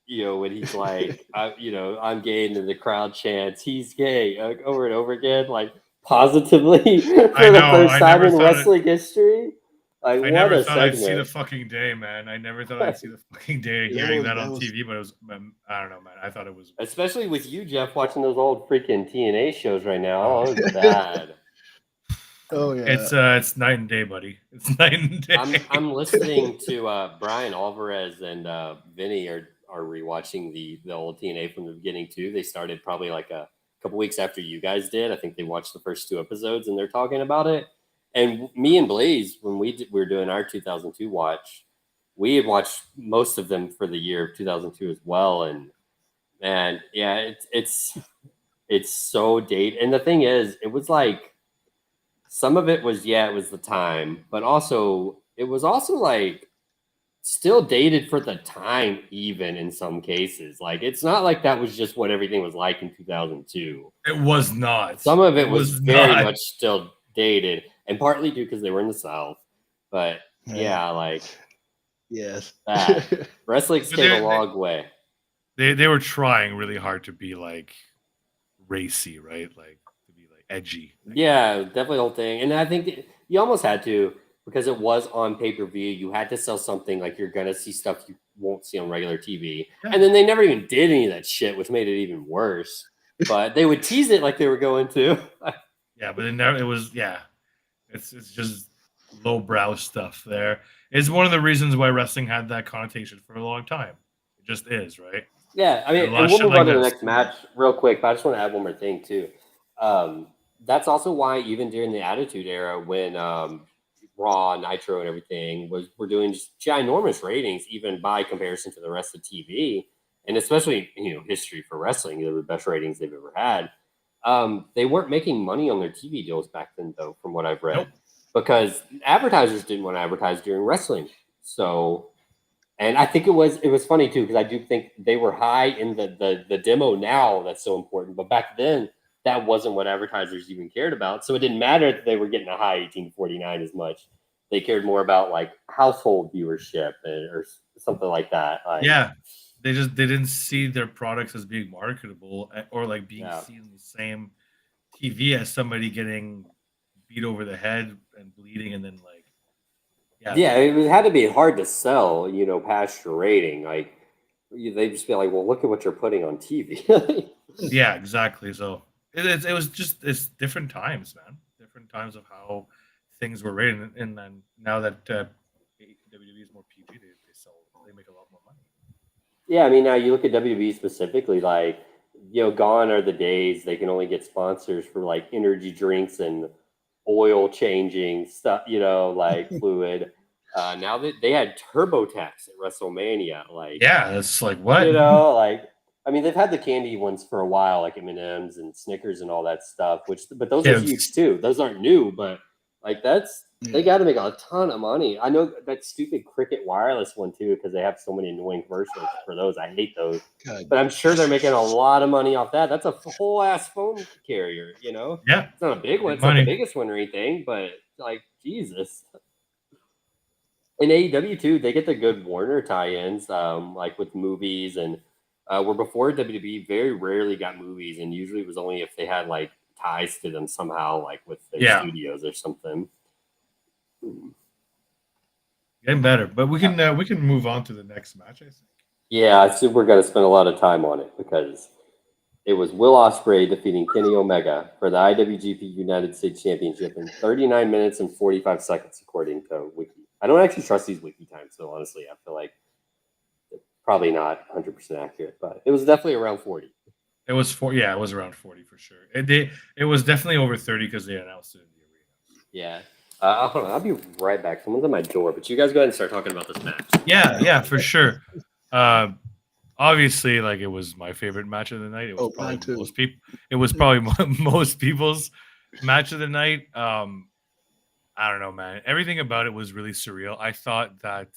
when he's like, I'm gay, and then the crowd chants, "He's gay," over and over again, like positively I for the know. first time in wrestling history. Like, I what never a thought I'd see the segment! fucking day, man. I never thought I'd see the fucking day That hearing was that that on was TV, but it was, I don't know, man. I thought it was. Especially with you, Jeff, watching those old freaking TNA shows right now. Oh, Oh, it was bad. oh yeah. it's night and day, buddy. It's night and day. I'm listening to Brian Alvarez and Vinny are rewatching the old TNA from the beginning too. They started probably like a couple weeks after you guys did. I think they watched the first 2 episodes and they're talking about it. And me and Blaze, when we were doing our 2002 watch, we had watched most of them for the year of 2002 as well. And man, yeah, it's so dated. And the thing is, it was like some of it was it was the time, but also it was also like still dated for the time, even in some cases. Like it's not like that was just what everything was like in 2002. It was not. Some of it It was was very not. much still dated, and partly due because they were in the South. But yeah, like Yes. that wrestling's But came a long way. they were trying really hard to be like racy, right? Like to be like edgy. Yeah, definitely the whole thing. And I think you almost had to because it was on pay-per-view. You had to sell something like you're gonna see stuff you won't see on regular TV. Yeah. And then they never even did any of that shit, which made it even worse. But they would tease it like they were going to. Yeah, but it was it's just lowbrow stuff there. It's one of the reasons why wrestling had that connotation for a long time. It just is, right? Yeah, I mean, And a lot and of we'll shit move like on to the this. next match real quick, but I just want to add one more thing too. That's also why even during the Attitude Era, when Raw, Nitro, and everything were doing just ginormous ratings, even by comparison to the rest of TV, and especially history for wrestling, they're the best ratings they've ever had. They weren't making money on their TV deals back then, though, from what I've read, because advertisers didn't want to advertise during wrestling. So. And I think it was funny too because I do think they were high in the demo now that's so important, but back then that wasn't what advertisers even cared about. So it didn't matter that they were getting a high 1849 as much. They cared more about like household viewership or something like that. Like, yeah, they didn't see their products as being marketable or like being seen on the same TV as somebody getting beat over the head and bleeding and then like. Yeah, it had to be hard to sell, past your rating. Like they just be like, well, look at what you're putting on TV. Yeah, exactly. So it was just it's different times, man. Different times of how things were rated, and then now that WWE is more PG, they make a lot more money. Yeah, I mean, now you look at WWE specifically, like, gone are the days they can only get sponsors for like energy drinks and oil changing stuff, like fluid. Now that they had TurboTax at WrestleMania, like, yeah, it's like what, like, I mean, they've had the candy ones for a while, like M&Ms and Snickers and all that stuff, but those are huge too. Those aren't new, but like they got to make a ton of money. I know that stupid Cricket Wireless one too, because they have so many annoying commercials for those. I hate those, but I'm sure they're making a lot of money off that. That's a whole ass phone carrier, Yeah, it's not a big one. It's not the biggest one or anything, but like Jesus. In AEW too, they get the good Warner tie-ins, like with movies and where before WWE very rarely got movies, and usually it was only if they had like ties to them somehow, like with their studios or something. Getting better, but we can move on to the next match. I think. Yeah, I think we're going to spend a lot of time on it because it was Will Ospreay defeating Kenny Omega for the IWGP United States Championship in 39 minutes and 45 seconds, according to Wiki. I don't actually trust these Wiki times, so honestly, I feel like they're probably not 100% accurate, but it was definitely around 40. It was it was around 40 for sure. It was definitely over 30 because they announced it in the arena. Yeah. Hold on, I'll be right back. Someone's at my door, but you guys go ahead and start talking about this match. Yeah, for sure. Obviously, like it was my favorite match of the night. It was probably most people. It was probably most people's match of the night. I don't know, man. Everything about it was really surreal. I thought that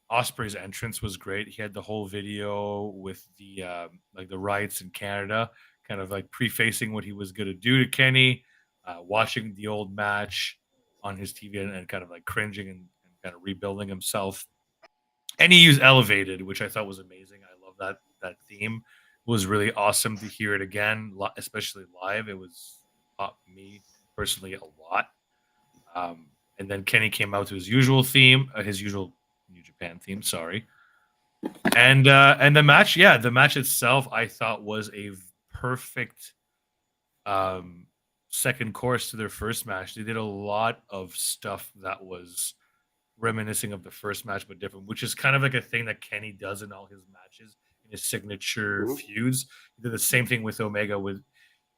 Osprey's entrance was great. He had the whole video with the like the riots in Canada, kind of like prefacing what he was going to do to Kenny, watching the old match on his TV and kind of like cringing and kind of rebuilding himself. And he used Elevated, which I thought was amazing. I love that theme. It was really awesome to hear it again, especially live. It was taught me personally a lot. And then Kenny came out to his usual theme, his usual New Japan theme. Sorry, and the match, the match itself, I thought was a perfect second course to their first match. They did a lot of stuff that was reminiscing of the first match, but different, which is kind of like a thing that Kenny does in all his matches in his signature feuds. He did the same thing with Omega with.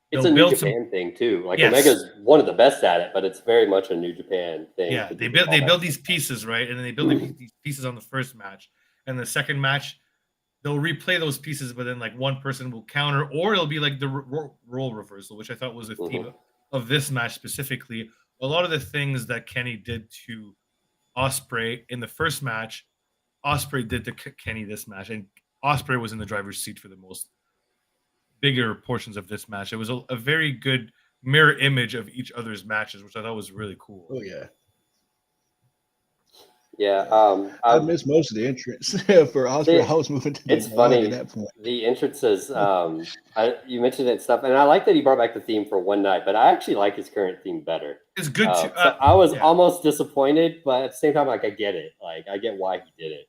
It's a New Japan thing too. Like Omega's one of the best at it, but it's very much a New Japan thing. Yeah, they build these pieces, right? And then they build these pieces on the first match. And the second match, they'll replay those pieces, but then like one person will counter, or it'll be like the role reversal, which I thought was a theme of this match specifically. A lot of the things that Kenny did to Osprey in the first match, Osprey did to Kenny this match, and Osprey was in the driver's seat for the most bigger portions of this match. It was a very good mirror image of each other's matches, which I thought was really cool. Oh yeah. Yeah, I missed most of the entrance for Osprey. I was moving to it's funny at that point. The entrances, you mentioned that stuff, and I like that he brought back the theme for one night, but I actually like his current theme better. It's good too. So I was almost disappointed, but at the same time, like I get it. Like I get why he did it.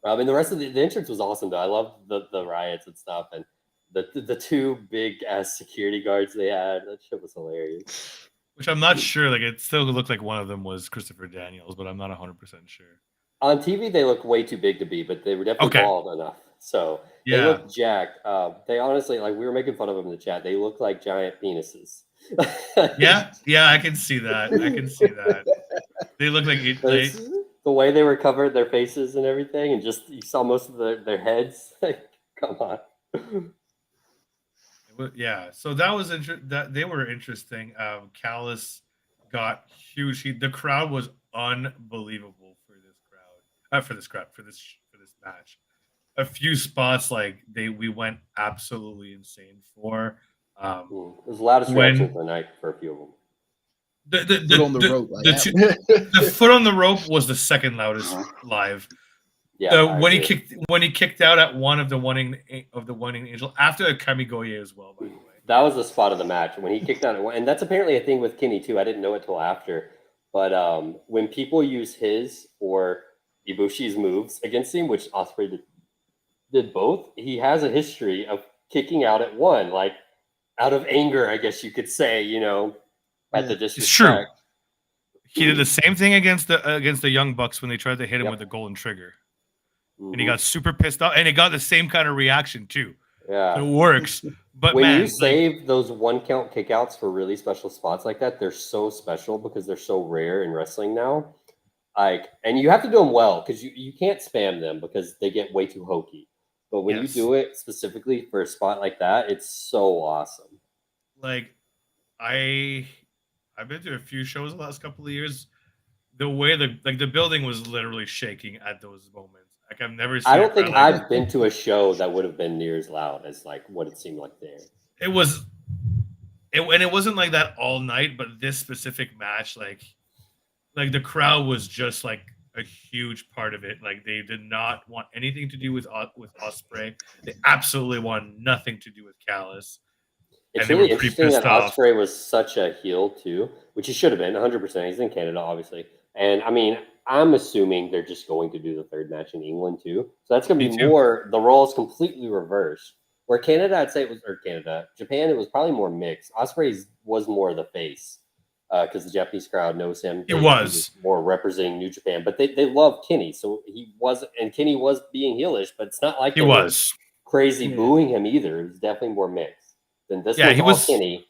And the rest of the entrance was awesome though. I love the riots and stuff, and the two big ass security guards they had. That shit was hilarious. Which I'm not sure. Like it still looked like one of them was Christopher Daniels, but I'm not 100% sure. On TV, they look way too big to be, but they were definitely bald enough. So they look jacked. They honestly, like we were making fun of them in the chat. They look like giant penises. yeah, I can see that. I can see that. They look like the way they were covered, their faces and everything, and just you saw most of their heads. Come on. Yeah, so that was that they were interesting. Callis got huge. The crowd was unbelievable for this match. A few spots like we went absolutely insane for. It was the loudest reaction of the night for a few of them. The foot on the rope. The foot on the rope was the second loudest live. Yeah, when he kicked out at one of the Wanting Angel after a Kamigoye as well, by the way. That was the spot of the match when he kicked out, and that's apparently a thing with Kenny too. I didn't know it till after, but when people use his or Ibushi's moves against him, which Osprey did both, he has a history of kicking out at one, like out of anger, I guess you could say. At the disrespect. It's true. He did the same thing against the Young Bucks when they tried to hit him with the golden trigger. And he got super pissed off, and it got the same kind of reaction too. Yeah, it works. But when you save those 1 count kickouts for really special spots like that, they're so special because they're so rare in wrestling now. And you have to do them well because you can't spam them because they get way too hokey. But when you do it specifically for a spot like that, it's so awesome. Like I've been to a few shows the last couple of years. The way the building was literally shaking at those moments. Like I've never seen. I don't think I've been to a show that would have been near as loud as like what it seemed like there. It wasn't like that all night, but this specific match, like the crowd was just like a huge part of it. Like they did not want anything to do with Osprey. They absolutely wanted nothing to do with Callis. It's really interesting that Osprey was such a heel too, which he should have been 100%. He's in Canada, obviously. And I mean, I'm assuming they're just going to do the third match in England too. So that's going to be more, the role is completely reversed. Where Canada, I'd say it was, or Canada, Japan, it was probably more mixed. Osprey was more the face because the Japanese crowd knows him. He was more representing New Japan, but they love Kenny. So he was, and Kenny was being heelish, but it's not like he was crazy booing him either. It was definitely more mixed. Then this one's all Kenny.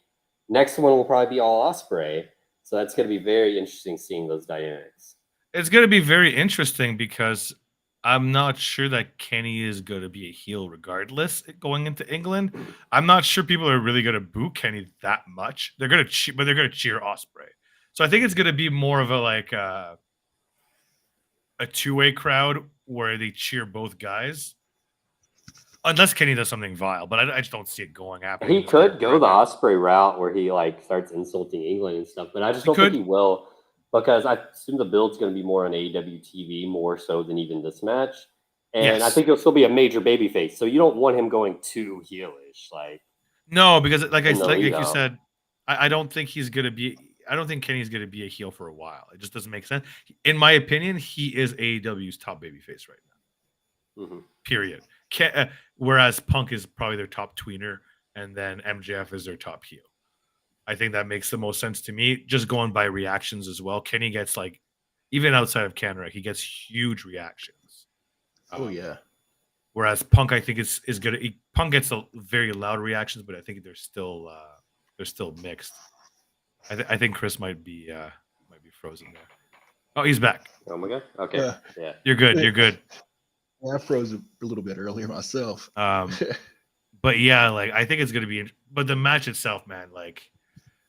Next one will probably be all Osprey. So that's going to be very interesting seeing those dynamics. It's going to be very interesting because I'm not sure that Kenny is going to be a heel regardless going into England. I'm not sure people are really going to boo Kenny that much. They're going to but they're going to cheer Osprey. So I think it's going to be more of a two-way crowd where they cheer both guys. Unless Kenny does something vile, but I just don't see it going after. He could go the Osprey route where he like starts insulting England and stuff, but I just don't think he will, because I assume the build's going to be more on AEW TV more so than even this match, and I think he'll still be a major babyface. So you don't want him going too heelish, like no, because like you said, I don't think he's going to be. I don't think Kenny's going to be a heel for a while. It just doesn't make sense. In my opinion, he is AEW's top babyface right now. Mm-hmm. Period. Whereas Punk is probably their top tweener, and then MJF is their top heel. I think that makes the most sense to me. Just going by reactions as well. Kenny gets like, even outside of Canada, he gets huge reactions. Oh yeah. Whereas Punk, I think is good. Punk gets very loud reactions, but I think they're still mixed. I think Chris might be frozen there. Oh, he's back. Oh my god. Okay. Yeah. You're good. You're good. I froze a little bit earlier myself. But yeah, like I think it's gonna be. But the match itself, man, like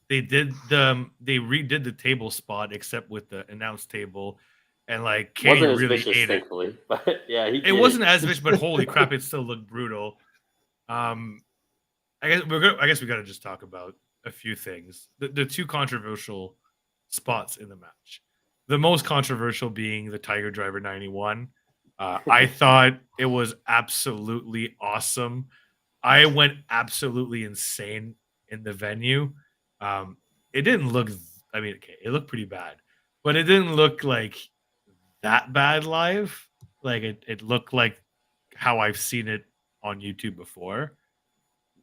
they redid the table spot except with the announce table, and like Kenny wasn't really vicious, ate it. Thankfully, but yeah, it wasn't as vicious, but holy crap, it still looked brutal. I guess we got to just talk about a few things. The two controversial spots in the match. The most controversial being the Tiger Driver 91. I thought it was absolutely awesome. I went absolutely insane in the venue. It didn't look, I mean, okay, it looked pretty bad, but it didn't look like that bad live. Like it looked like how I've seen it on YouTube before,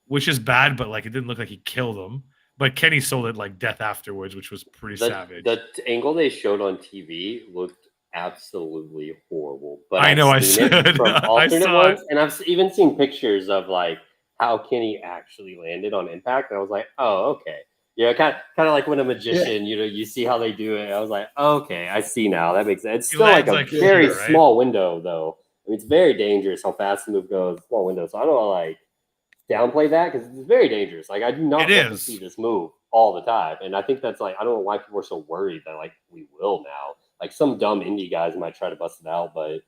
which is bad, but like it didn't look like he killed him. But Kenny sold it like death afterwards, which was pretty savage. The angle they showed on TV looked absolutely horrible. But I know I've seen it from alternate ones, and I've even seen pictures of like how Kenny actually landed on impact, and I was like, oh, okay. Yeah, kind of like when a magician, you see how they do it. I was like, okay, I see now. That makes sense. It's still like a very small window, though. I mean, it's very dangerous how fast the move goes. Small window, so I don't like downplay that because it's very dangerous. Like I do not want to see this move all the time, and I think that's like I don't know why people are so worried that like we will now. Like some dumb indie guys might try to bust it out, but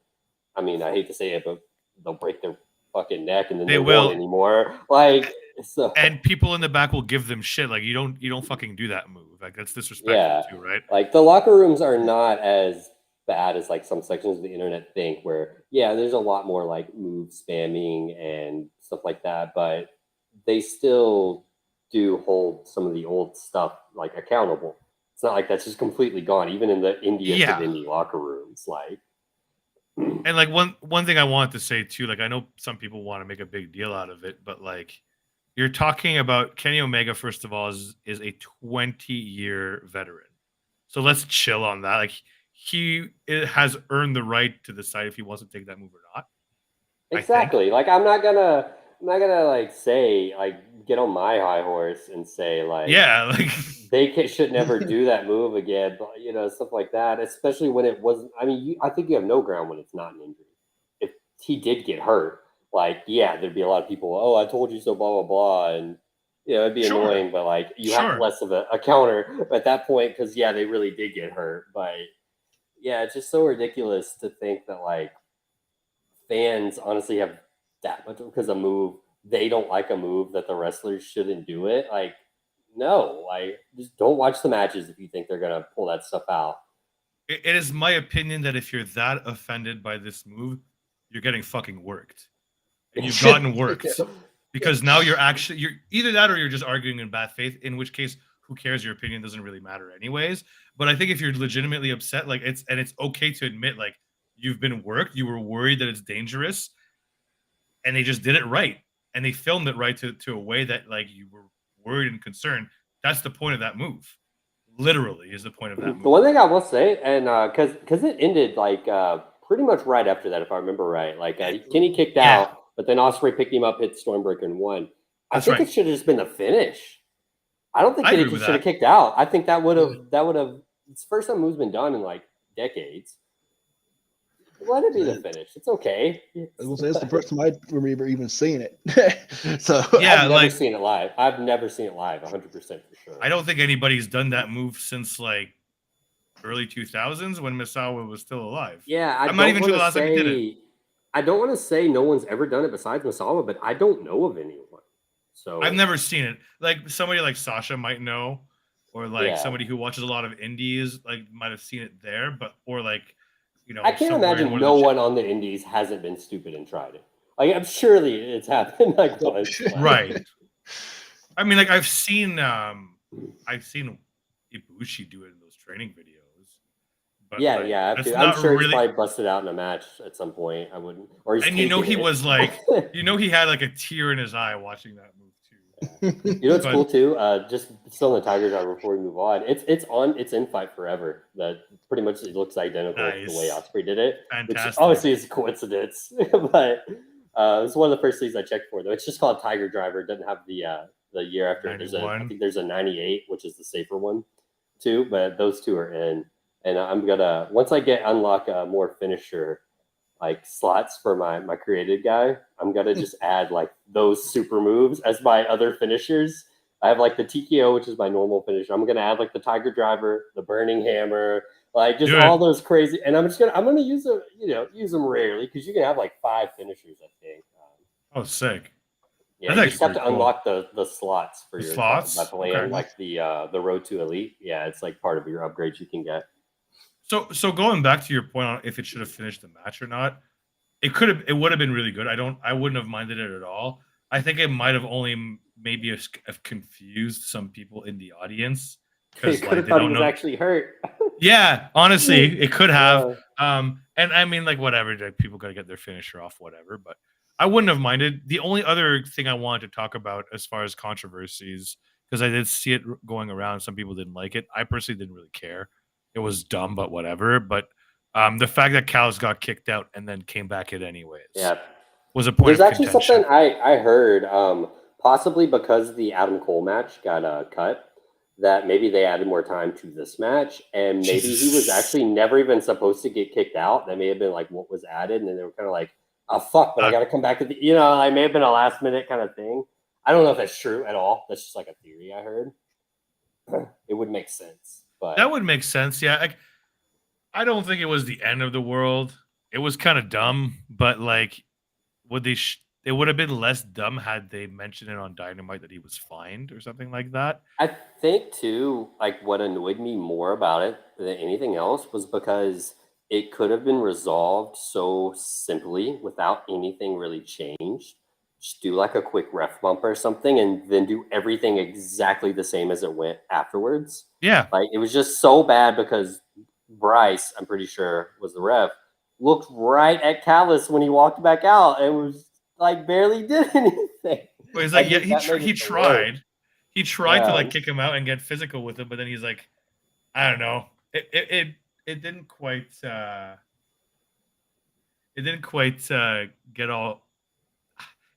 I mean I hate to say it, but they'll break their fucking neck and then they won't anymore. Like so, and people in the back will give them shit. Like you don't fucking do that move. Like that's disrespectful too, right? Like the locker rooms are not as bad as like some sections of the internet think, where there's a lot more like move spamming and stuff like that, but they still do hold some of the old stuff like accountable. It's not like that's just completely gone, even in the indiest of indie locker rooms. Like, and like one thing I wanted to say too, like I know some people want to make a big deal out of it, but like you're talking about Kenny Omega, first of all, is a 20-year veteran. So let's chill on that. Like he has earned the right to decide if he wants to take that move or not. Exactly. Like I'm not gonna like say like get on my high horse and say like like they should never do that move again, but stuff like that. Especially when it wasn't. I mean, I think you have no ground when it's not an injury. If he did get hurt, like there'd be a lot of people. Oh, I told you so, blah blah blah, and it'd be annoying. But like you have less of a counter at that point because they really did get hurt. But it's just so ridiculous to think that like fans honestly have that much because a move they don't like a move that the wrestlers shouldn't do it. Like, no, like just don't watch the matches if you think they're gonna pull that stuff out. It is my opinion that if you're that offended by this move, you're getting fucking worked, and you've gotten worked because now you're either that or you're just arguing in bad faith. In which case, who cares? Your opinion doesn't really matter anyways. But I think if you're legitimately upset, like it's okay to admit like you've been worked, you were worried that it's dangerous, and they just did it right, and they filmed it right to a way that like you were worried and concerned. That's the point of that move. Literally is the point of that move. The one thing I will say, and because it ended like pretty much right after that, if I remember right, like Kenny kicked out, but then Ospreay picked him up, hit Stormbreaker, and won. I think it should have just been the finish. I don't think Kenny should have kicked out. I think that would have. It's the first time move's been done in like decades. Let it be the finish. It's okay. It's the first time I remember even seeing it. So I've never seen it live. I've never seen it live, 100% for sure. I don't think anybody's done that move since like early 2000s when Misawa was still alive. Yeah, I'm not even sure the last time he did it. I don't want to say no one's ever done it besides Misawa, but I don't know of anyone. So I've never seen it. Like somebody like Sasha might know, or like somebody who watches a lot of indies like might have seen it there, but or like I can't somewhere in imagine one no of the one on the indies hasn't been stupid and tried it. Like I'm surely it's happened like once. right. I mean, like I've seen Ibushi do it in those training videos. But yeah, like, yeah. that's I'm not sure he's really. probably busted out in a match at some point. I wouldn't, or he's And he taken it. was like, he had like a tear in his eye watching that move too. You know what's cool too? Just still in the Tiger Driver before we move on. It's in Fight Forever. That pretty much it looks identical to the way Ospreay did it. Fantastic. Which obviously is a coincidence, but it's one of the first things I checked for though. It's just called Tiger Driver. It doesn't have the year after it. I think there's a 98, which is the safer one too, but those two are in. And I'm gonna once I unlock more finisher like slots for my created guy, I'm gonna just add like those super moves as my other finishers. I have like the TKO, which is my normal finisher. I'm gonna add like the Tiger Driver, the Burning Hammer, like just all those crazy. And I'm gonna use them, use them rarely because you can have like 5 finishers, I think. Oh, sick! Yeah, you just have to unlock the slots for your slots by playing like the Road to Elite. Yeah, it's like part of your upgrades you can get. So going back to your point on if it should have finished the match or not, it would have been really good. I wouldn't have minded it at all. I think it might have only maybe have confused some people in the audience because like, they thought he was actually hurt. Yeah, honestly, it could have. And I mean, like whatever, like, people got to get their finisher off, whatever. But I wouldn't have minded. The only other thing I wanted to talk about as far as controversies, because I did see it going around, some people didn't like it. I personally didn't really care. It was dumb, but whatever. But the fact that Callis got kicked out and then came back in anyways, was a point. There's actually something I heard, possibly because the Adam Cole match got cut, that maybe they added more time to this match, and maybe he was actually never even supposed to get kicked out. That may have been like what was added, and then they were kind of like, "Oh fuck!" But I got to come back to the, I may have been a last minute kind of thing. I don't know if that's true at all. That's just like a theory I heard. It would make sense. But that would make sense, yeah. I don't think it was the end of the world. It was kind of dumb, but like, would they? It would have been less dumb had they mentioned it on Dynamite that he was fined or something like that. I think too, like what annoyed me more about it than anything else was because it could have been resolved so simply without anything really changed. Just do like a quick ref bump or something and then do everything exactly the same as it went afterwards. Yeah. Like it was just so bad because Bryce, I'm pretty sure was the ref, looked right at Callis when he walked back out and was like barely did anything. Well, he's like, yeah, he tried. He tried to like kick him out and get physical with him, but then he's like, I don't know. It didn't quite get all.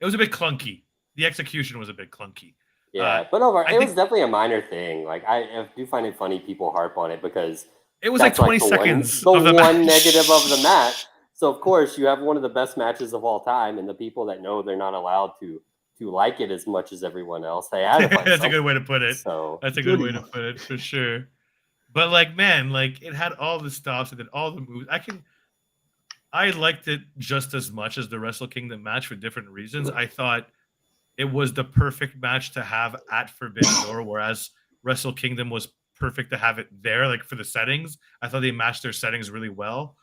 It was a bit clunky. The execution was a bit clunky. Yeah, but overall, it was definitely a minor thing. Like I do find it funny people harp on it because it was like 20 seconds. The one negative of the match. So of course you have one of the best matches of all time, and the people that know they're not allowed to like it as much as everyone else, they had to find That's a good way to put it. So that's a good way to put it for sure. But like, man, like it had all the stops and then all the moves. I liked it just as much as the Wrestle Kingdom match for different reasons. I thought it was the perfect match to have at Forbidden Door, whereas Wrestle Kingdom was perfect to have it there, like for the settings. I thought they matched their settings really well.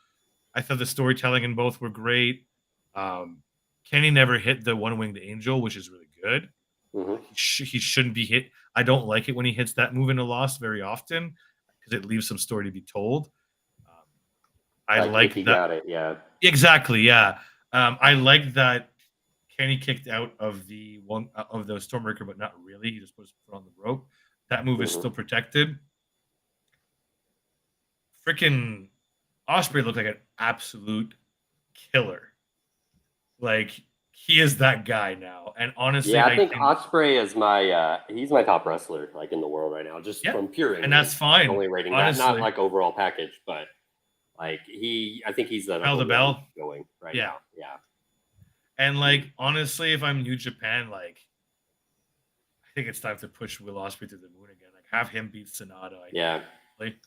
I thought the storytelling in both were great. Kenny never hit the one-winged angel, which is really good. Mm-hmm. He shouldn't be hit. I don't like it when he hits that move in a loss very often because it leaves some story to be told. I like that. Got it, yeah. Exactly, yeah. I like that Kenny kicked out of the Stormbreaker, but not really. He just put his foot on the rope. That move is still protected. Freaking Ospreay looked like an absolute killer. Like he is that guy now, and honestly, I think Ospreay is he's my top wrestler like in the world right now, just from pure. And that's fine. Only rating that, not like overall package, but like I think he's the bell going right now. Yeah. And like honestly, if I'm New Japan, like I think it's time to push Will Ospreay to the moon again. Like have him beat Sonata.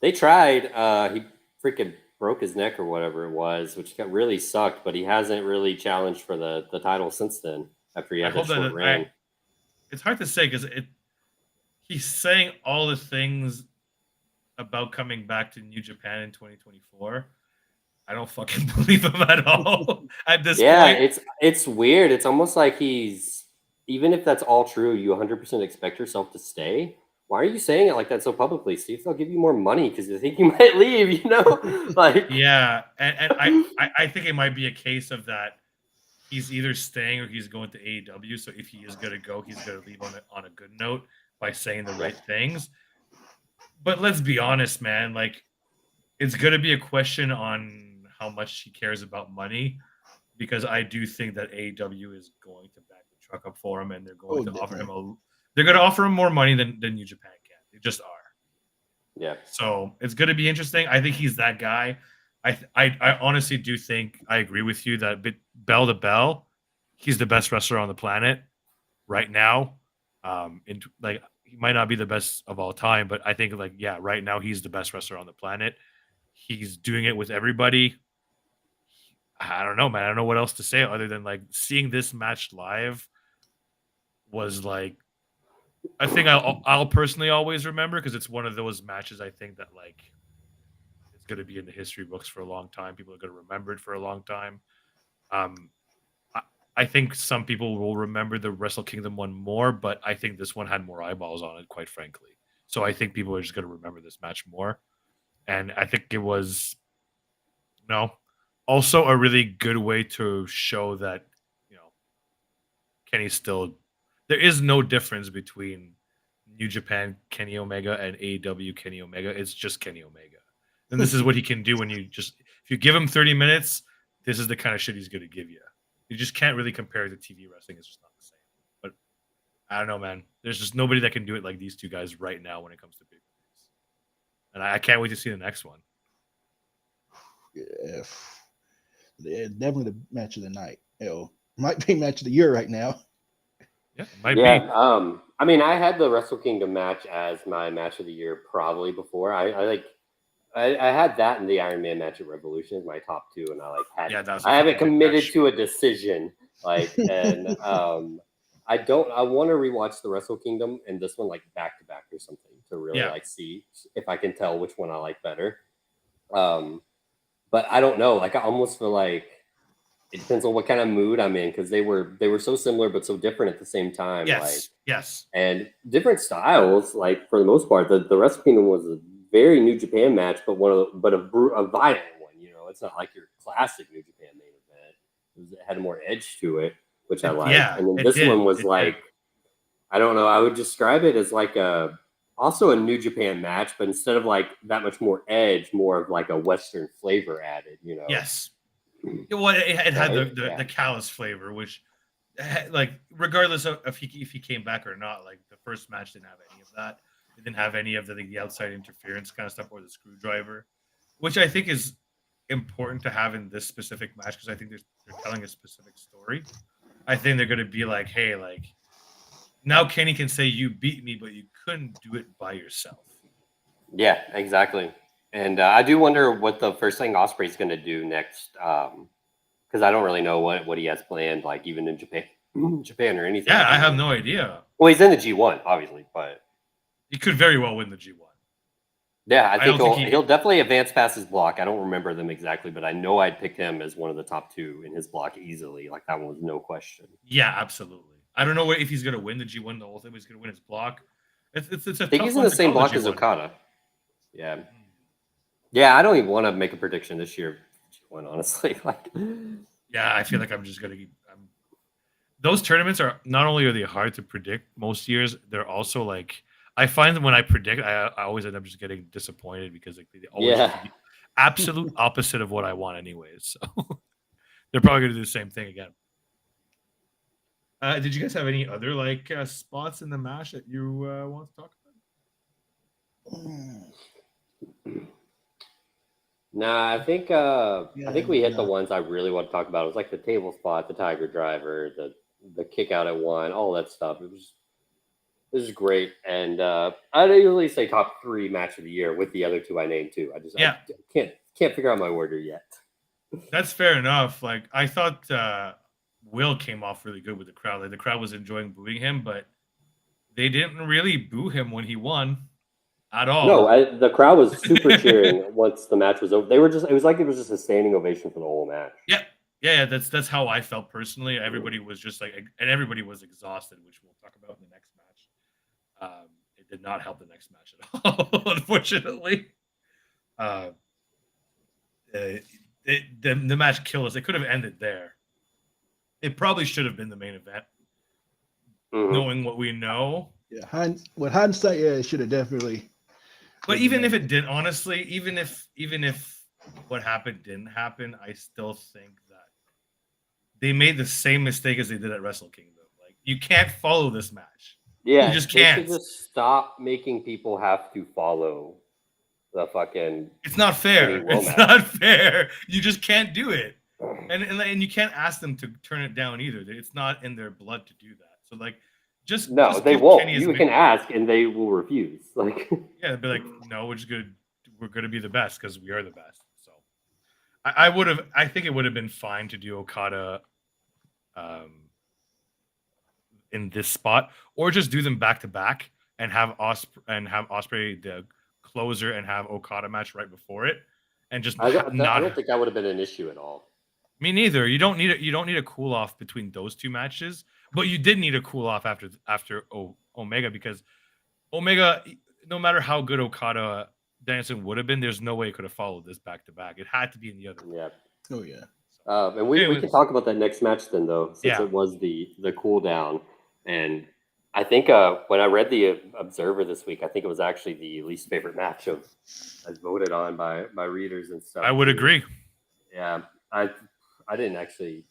They tried. He freaking broke his neck or whatever it was, which really sucked. But he hasn't really challenged for the title since then. After he had that short reign. It's hard to say because he's saying all the things about coming back to New Japan in 2024. I don't fucking believe him at all at this point. Yeah, it's weird. It's almost like even if that's all true, you 100% expect yourself to stay. Why are you saying it like that so publicly? See if they'll give you more money because you think you might leave, Like, yeah, and I think it might be a case of that he's either staying or he's going to AEW. So if he is going to go, he's going to leave on a good note by saying the right things. But let's be honest, man. Like, it's going to be a question on how much he cares about money, because I do think that AEW is going to back the truck up for him, and they're going to offer him they're going to offer him more money than New Japan can. They just are. Yeah. So it's going to be interesting. I think he's that guy. I honestly do think I agree with you that bell to bell, he's the best wrestler on the planet right now. He might not be the best of all time, but I think right now he's the best wrestler on the planet. He's doing it with everybody. I don't know, man. I don't know what else to say other than seeing this match live was I think I'll personally always remember, because it's one of those matches I think that it's going to be in the history books for a long time. People are going to remember it for a long time. I think some people will remember the Wrestle Kingdom one more, but I think this one had more eyeballs on it, quite frankly. So I think people are just going to remember this match more. And I think it was, also a really good way to show that, Kenny's still, there is no difference between New Japan Kenny Omega and AEW Kenny Omega. It's just Kenny Omega. And this is what he can do if you give him 30 minutes, this is the kind of shit he's going to give you. You just can't really compare it to TV wrestling. It's just not the same. But I don't know, man. There's just nobody that can do it like these two guys right now when it comes to pay-per-views. And I can't wait to see the next one. Yeah. Definitely the match of the night. Might be match of the year right now. Yeah, might be. I mean, I had the Wrestle Kingdom match as my match of the year probably before. I had that in the Iron Man match at Revolution as my top two, and I haven't committed to a decision. And I want to rewatch the Wrestle Kingdom and this one back to back or something to really see if I can tell which one I like better. But I don't know. I almost feel like it depends on what kind of mood I'm in, because they were so similar but so different at the same time. Yes. And different styles. For the most part, the Wrestle Kingdom was a very New Japan match, but a violent one. It's not like your classic New Japan main event. It had more edge to it, which I like. Yeah, and then this one was I don't know. I would describe it as also a New Japan match, but instead of that much more edge, more of a Western flavor added. Yes. Well, it had the callous flavor, which, regardless of if he came back or not, the first match didn't have any of that. It didn't have any of the outside interference kind of stuff, or the screwdriver, which I think is important to have in this specific match, because I think they're telling a specific story. I think they're going to be hey, now Kenny can say you beat me, but you couldn't do it by yourself. Yeah, exactly. And I do wonder what the first thing Ospreay's going to do next, because I don't really know what he has planned, even in Japan or anything. Yeah, I have no idea. Well, he's in the G1, obviously, but he could very well win the G1. Yeah, I think he'll definitely advance past his block. I don't remember them exactly, but I know I'd pick him as one of the top two in his block easily. That one was no question. Yeah, absolutely. I don't know if he's going to win the G1 the whole time. He's going to win his block. It's I think he's in the same block as Okada. Yeah. Yeah, I don't even want to make a prediction this year. G1, honestly. Yeah, I feel like I'm just going to keep. Those tournaments are not only are they hard to predict most years, they're also I find that when I predict, I always end up just getting disappointed, because they always do the absolute opposite of what I want anyways. So they're probably going to do the same thing again. Did you guys have any other spots in the match that you want to talk about? Nah, I think we hit the ones I really want to talk about. It was the table spot, the Tiger Driver, the kick out at one, all that stuff. It was This is great, and I'd usually say top 3 match of the year with the other 2 I named too. I can't figure out my order yet. That's fair enough. Like I thought Will came off really good with the crowd. Like the crowd was enjoying booing him, but they didn't really boo him when he won at all. No, the crowd was super cheering once the match was over. They were just, it was just a standing ovation for the whole match. Yeah. That's how I felt personally. Everybody was just like, and everybody was exhausted, which we'll talk about in the next match. It did not help the next match at all, unfortunately. The match killed us. It could have ended there. It probably should have been the main event. Knowing what we know. Yeah, with hindsight, yeah, it should have definitely. But even if it didn't, honestly, even if what happened didn't happen, I still think that they made the same mistake as they did at Wrestle Kingdom. Like you can't follow this match. Yeah, you just can't. They should just stop making people have to follow the fucking. It's not fair. It's not fair. You just can't do it, and you can't ask them to turn it down either. It's not in their blood to do that. So like, just they won't. You can ask, and they will refuse. Like, yeah, they'll be like, no, we're gonna be the best because we are the best. So, I think it would have been fine to do Okada, in this spot, or just do them back to back and have Ospreay the closer and have Okada match right before it, and just I don't think that would have been an issue at all. Me neither. You don't need a cool off between those 2 matches, but you did need a cool off after Omega, because Omega, no matter how good Okada Danielson would have been, there's no way it could have followed this back to back. It had to be in the other. Yeah. Oh yeah. And we can talk about that next match then, though, since it was the cool down. And I think when I read the Observer this week, I think it was actually the least favorite match as voted on by readers and stuff. I would agree. Yeah, I hadn't actually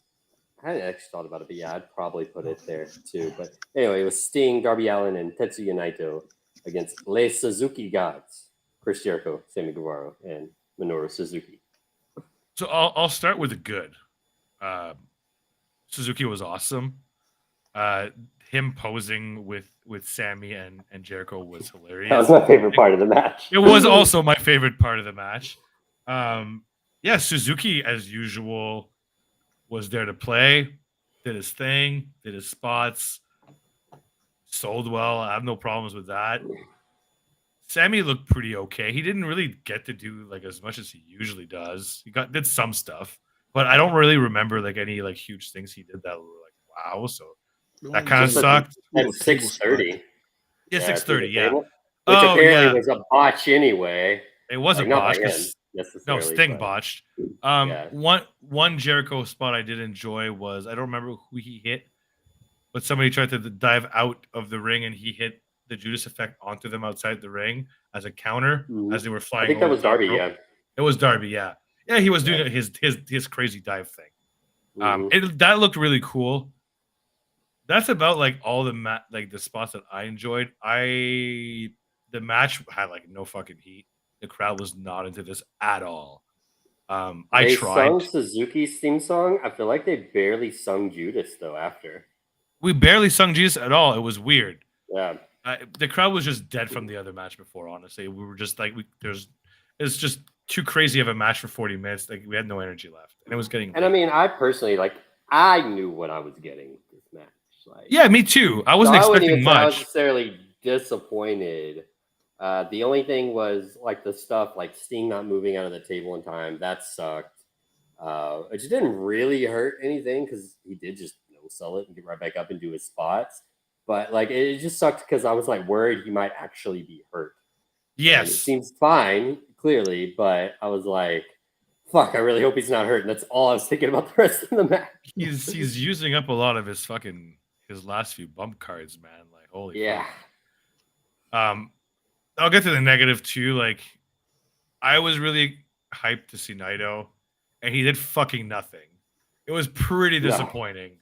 thought about it, but yeah, I'd probably put it there too. But anyway, it was Sting, Darby Allin, and Tetsuya Naito against Les Suzuki Gods, Chris Jericho, Sammy Guevara, and Minoru Suzuki. So I'll start with the good. Suzuki was awesome. Him posing with Sammy and Jericho was hilarious. That was my favorite part of the match. It was also my favorite part of the match. Yeah, Suzuki, as usual, was there to play, did his thing, did his spots, sold well. I have no problems with that. Sammy looked pretty okay. He didn't really get to do like as much as he usually does. He did some stuff, but I don't really remember like any like huge things he did that were like wow. So that kind of sucked. At 6:30. Yeah, 6:30. Yeah. Which apparently was a botch anyway. It was a botch. No, Sting but, botched. One Jericho spot I did enjoy was, I don't remember who he hit, but somebody tried to dive out of the ring and he hit the Judas Effect onto them outside the ring as a counter as they were flying. I think that was Darby. Yeah, it was Darby. Yeah, he was doing his crazy dive thing. That looked really cool. That's about like all the the spots that I enjoyed. The match had like no fucking heat. The crowd was not into this at all. I tried. They sung Suzuki's theme song. I feel like they barely sung Judas though. After we barely sung Judas at all. It was weird. Yeah, the crowd was just dead from the other match before. Honestly, we were just like it's just too crazy of a match for 40 minutes. Like we had no energy left, and it was getting. And I mean, I personally I knew what I was getting this match. Like, yeah, me too. I wasn't expecting much. I wasn't necessarily disappointed. The only thing was like the stuff like Sting not moving out of the table in time. That sucked. It just didn't really hurt anything because he did just no-sell it and get right back up and do his spots. But like it just sucked because I was like worried he might actually be hurt. Yes, and it seems fine clearly, but I was like, "Fuck! I really hope he's not hurt." And that's all I was thinking about the rest of the match. He's using up a lot of his last few bump cards, man. Like holy yeah. Fuck. I'll get to the negative too. Like, I was really hyped to see Naito, and he did fucking nothing. It was pretty disappointing.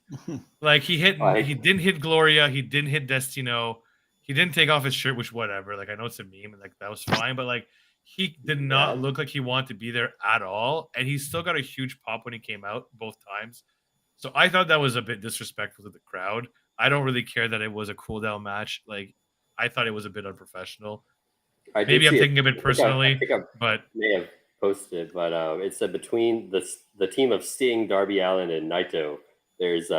Like he didn't hit Gloria, he didn't hit Destino, he didn't take off his shirt, which whatever. Like I know it's a meme, and like that was fine, but like he did not look like he wanted to be there at all, and he still got a huge pop when he came out both times. So I thought that was a bit disrespectful to the crowd. I don't really care that it was a cool down match. Like I thought it was a bit unprofessional. I Maybe did I'm see taking it a bit I personally, think I but may have posted, but it said between the team of Sting, Darby Allin, and Naito, there's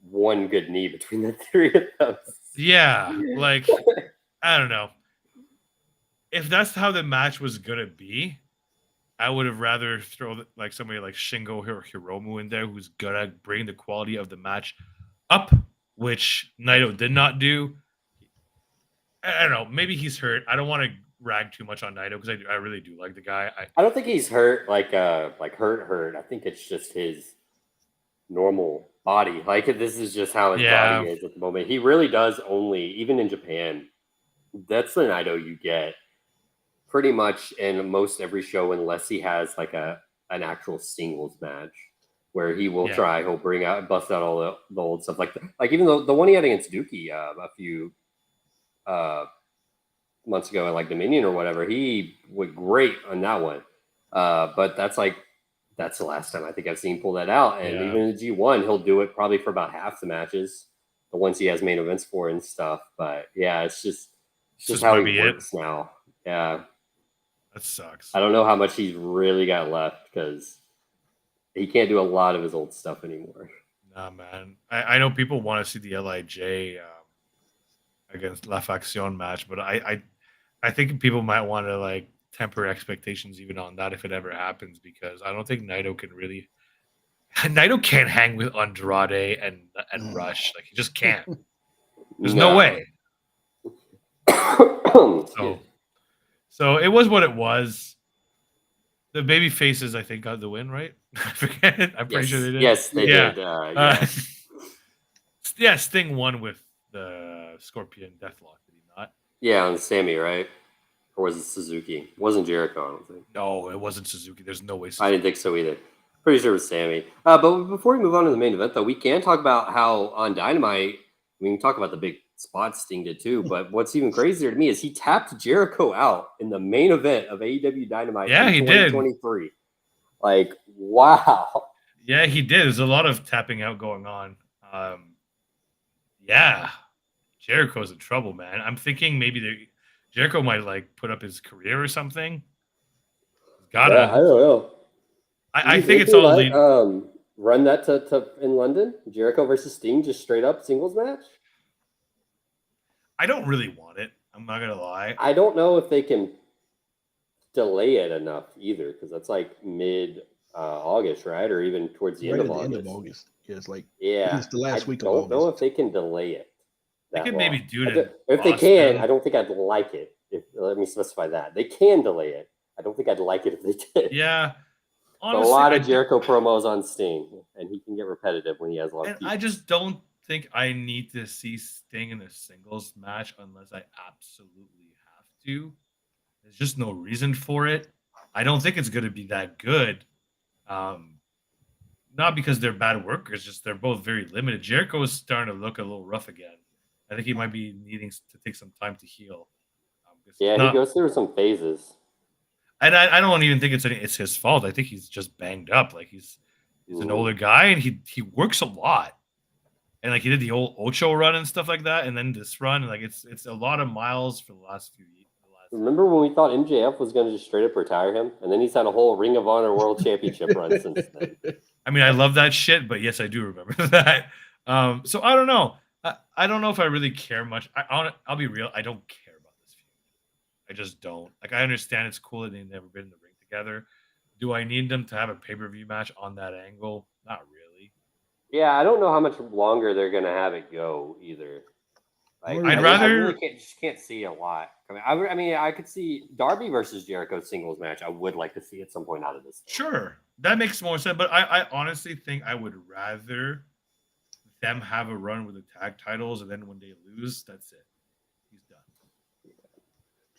one good knee between the three of them. yeah, like I don't know. If that's how the match was gonna be, I would have rather throw like somebody like Shingo or Hiromu in there who's gonna bring the quality of the match up, which Naito did not do. I don't know. Maybe he's hurt. I don't want to rag too much on Naito because I really do like the guy. I don't think he's hurt like hurt. I think it's just his normal body. Like this is just how his body is at the moment. He really does only, even in Japan, that's the Naito you get pretty much in most every show unless he has like an actual singles match where he will he'll bust out all the old stuff like even though the one he had against Dookie a few months ago at like Dominion or whatever, he went great on that one. But that's the last time I think I've seen him pull that out. And even in the G1, he'll do it probably for about half the matches, the ones he has main events for and stuff. But yeah, it's just how he works now. Yeah. That sucks. I don't know how much he's really got left because he can't do a lot of his old stuff anymore. Nah, man. I know people want to see the LIJ against La Faction match, but I think people might want to like temper expectations even on that if it ever happens, because I don't think Naito can really. Naito can't hang with Andrade and Rush. Like he just can't. There's no way. So it was what it was. The baby faces, I think, got the win, right? I forget. I'm pretty sure they did. Yes, they did. Yeah, Sting won with the Scorpion Deathlock, did he not? Yeah, on Sammy, right? Or was it Suzuki? It wasn't Jericho, I don't think. No, it wasn't Suzuki. There's no way Suzuki. I didn't think so either. Pretty sure it was Sammy. But before we move on to the main event, though, we can talk about how on Dynamite, we can talk about the big spot Sting did too, but what's even crazier to me is he tapped Jericho out in the main event of AEW Dynamite in 2023. Like, wow. Yeah, he did. There's a lot of tapping out going on. Yeah. Jericho's in trouble, man. I'm thinking maybe Jericho might like put up his career or something. I don't know. I think it's all like, run that to in London, Jericho versus Sting, just straight up singles match. I don't really want it. I'm not gonna lie. I don't know if they can delay it enough either, because that's like mid August, right, or even towards the end of August. Yeah, it's like it's the last week of August. I don't know if they can delay it. They can maybe do it. If they can, I don't think I'd like it. Let me specify that they can delay it. I don't think I'd like it if they did. Yeah. Honestly, a lot of Jericho promos on Sting, and he can get repetitive when he has a lot of people. I just don't think I need to see Sting in a singles match unless I absolutely have to. There's just no reason for it. I don't think it's going to be that good. Not because they're bad workers, just they're both very limited. Jericho is starting to look a little rough again. I think he might be needing to take some time to heal. He goes through some phases. And I don't even think it's his fault. I think he's just banged up. Like he's an older guy and he works a lot. And like he did the old Ocho run and stuff like that, and then this run, and like it's a lot of miles for the last few years. Remember when we thought MJF was going to just straight up retire him, and then he's had a whole Ring of Honor World Championship run since then. I mean, I love that shit, but yes, I do remember that. So I don't know. I don't know if I really care much. I'll be real. I don't care about this feud. I just don't. Like, I understand it's cool that they've never been in the ring together. Do I need them to have a pay-per-view match on that angle? Not really. Yeah, I don't know how much longer they're going to have it go either. Like, I really can't see a lot. I mean, I could see Darby versus Jericho singles match. I would like to see at some point out of this. Sure, that makes more sense. But I honestly think I would rather them have a run with the tag titles, and then when they lose, that's it. He's done.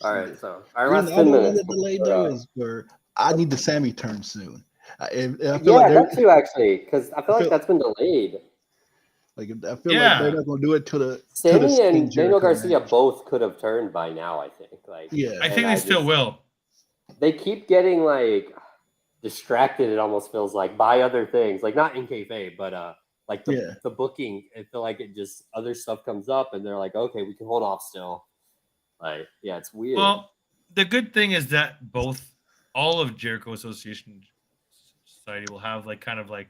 All right, so our last 10 minutes. The delay though is where I need the Sammy turn soon. That too, actually, because I feel like that's been delayed. Like I feel like they're not going to do it to the Sammy and Daniel Garcia both could have turned by now. I think. I think they still will. They keep getting like distracted. It almost feels like by other things, like not in kayfabe, but like the booking. I feel like it just other stuff comes up, and they're like, okay, we can hold off still. Like, yeah, it's weird. Well, the good thing is that all of Jericho Association Society will have like kind of like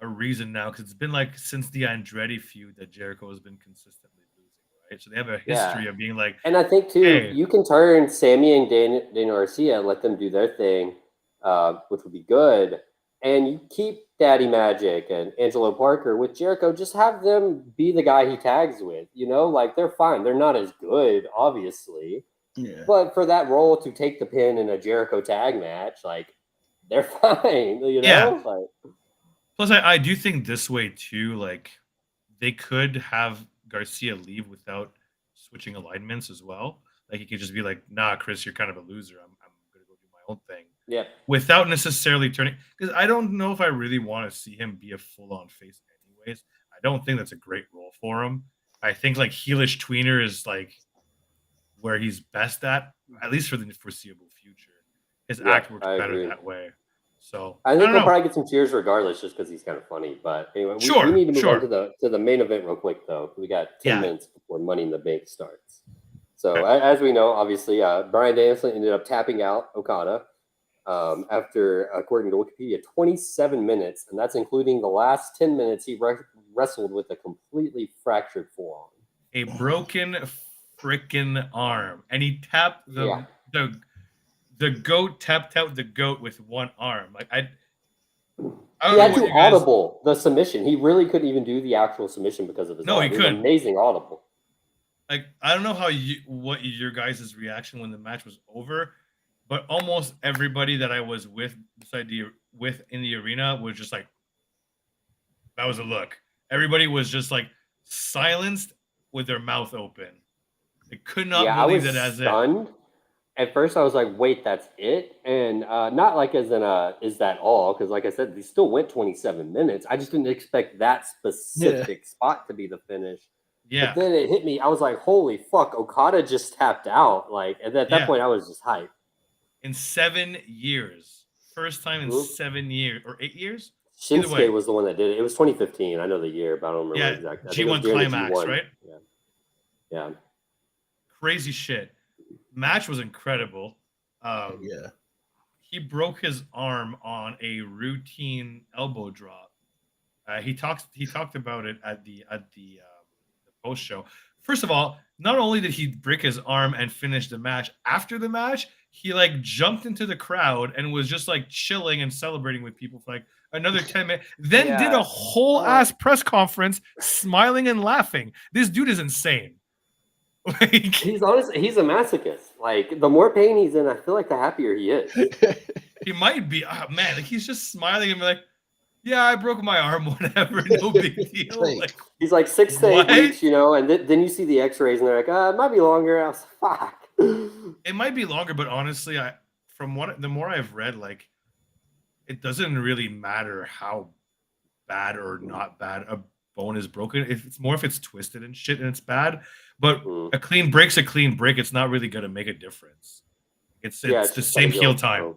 a reason now, because it's been like since the Andretti feud that Jericho has been consistently losing, right? So they have a history of being like, and I think too, hey, you can turn Sammy and Daniel Garcia, let them do their thing, which would be good, and you keep Daddy Magic and Angelo Parker with Jericho. Just have them be the guy he tags with. You know, like they're fine. They're not as good, obviously, but for that role to take the pin in a Jericho tag match, like they're fine. You know, like. Plus, I do think this way too. Like, they could have Garcia leave without switching alignments as well. Like, he could just be like, "Nah, Chris, you're kind of a loser. I'm gonna go do my own thing." Yeah. Without necessarily turning, because I don't know if I really want to see him be a full-on face. Anyways, I don't think that's a great role for him. I think like heelish tweener is like where he's best at least for the foreseeable future. His act works better that way. So I think he'll probably get some cheers regardless, just because he's kind of funny. But anyway, we need to move on to the main event real quick, though. We got 10 minutes before Money in the Bank starts. So as we know, obviously, Bryan Danielson ended up tapping out Okada after, according to Wikipedia, 27 minutes, and that's including the last 10 minutes he wrestled with a completely fractured forearm, a broken freaking arm, and he tapped the goat tapped out the goat with one arm. Like I he had to audible the submission. He really couldn't even do the actual submission because of his arm. He couldn't. Amazing audible. Like, I don't know what your guys' reaction when the match was over, but almost everybody that I was with in the arena was just like, that was a look. Everybody was just like silenced with their mouth open. They could not believe that as stunned. At first, I was like, wait, that's it? And not like as in is that all? Because like I said, they still went 27 minutes. I just didn't expect that specific spot to be the finish. Yeah. But then it hit me. I was like, holy fuck, Okada just tapped out. Like, and at that point, I was just hyped. In 7 years. First time in 7 years. Or 8 years? Shinsuke was the one that did it. It was 2015. I know the year, but I don't remember exactly. G1 Climax, G1. Right? Yeah. Crazy shit. Match was incredible. He broke his arm on a routine elbow drop. He talked about it at the post show. First of all, not only did he break his arm and finish the match, after the match, he like jumped into the crowd and was just like chilling and celebrating with people for like another 10 minutes. Then did a whole ass press conference, smiling and laughing. This dude is insane. Like, he's a masochist. Like, the more pain he's in, I feel like the happier he is. He might be. Oh, man, like he's just smiling and be like, yeah, I broke my arm, whatever, no big deal. Like, he's like 6 to 8 weeks, you know, and then you see the x-rays and they're like, it might be longer. I was like, fuck. It might be longer, but honestly, the more I've read, like, it doesn't really matter how bad or not bad a bone is broken. If it's twisted and shit and it's bad, but a clean break's a clean break. It's not really going to make a difference. It's the same heel time.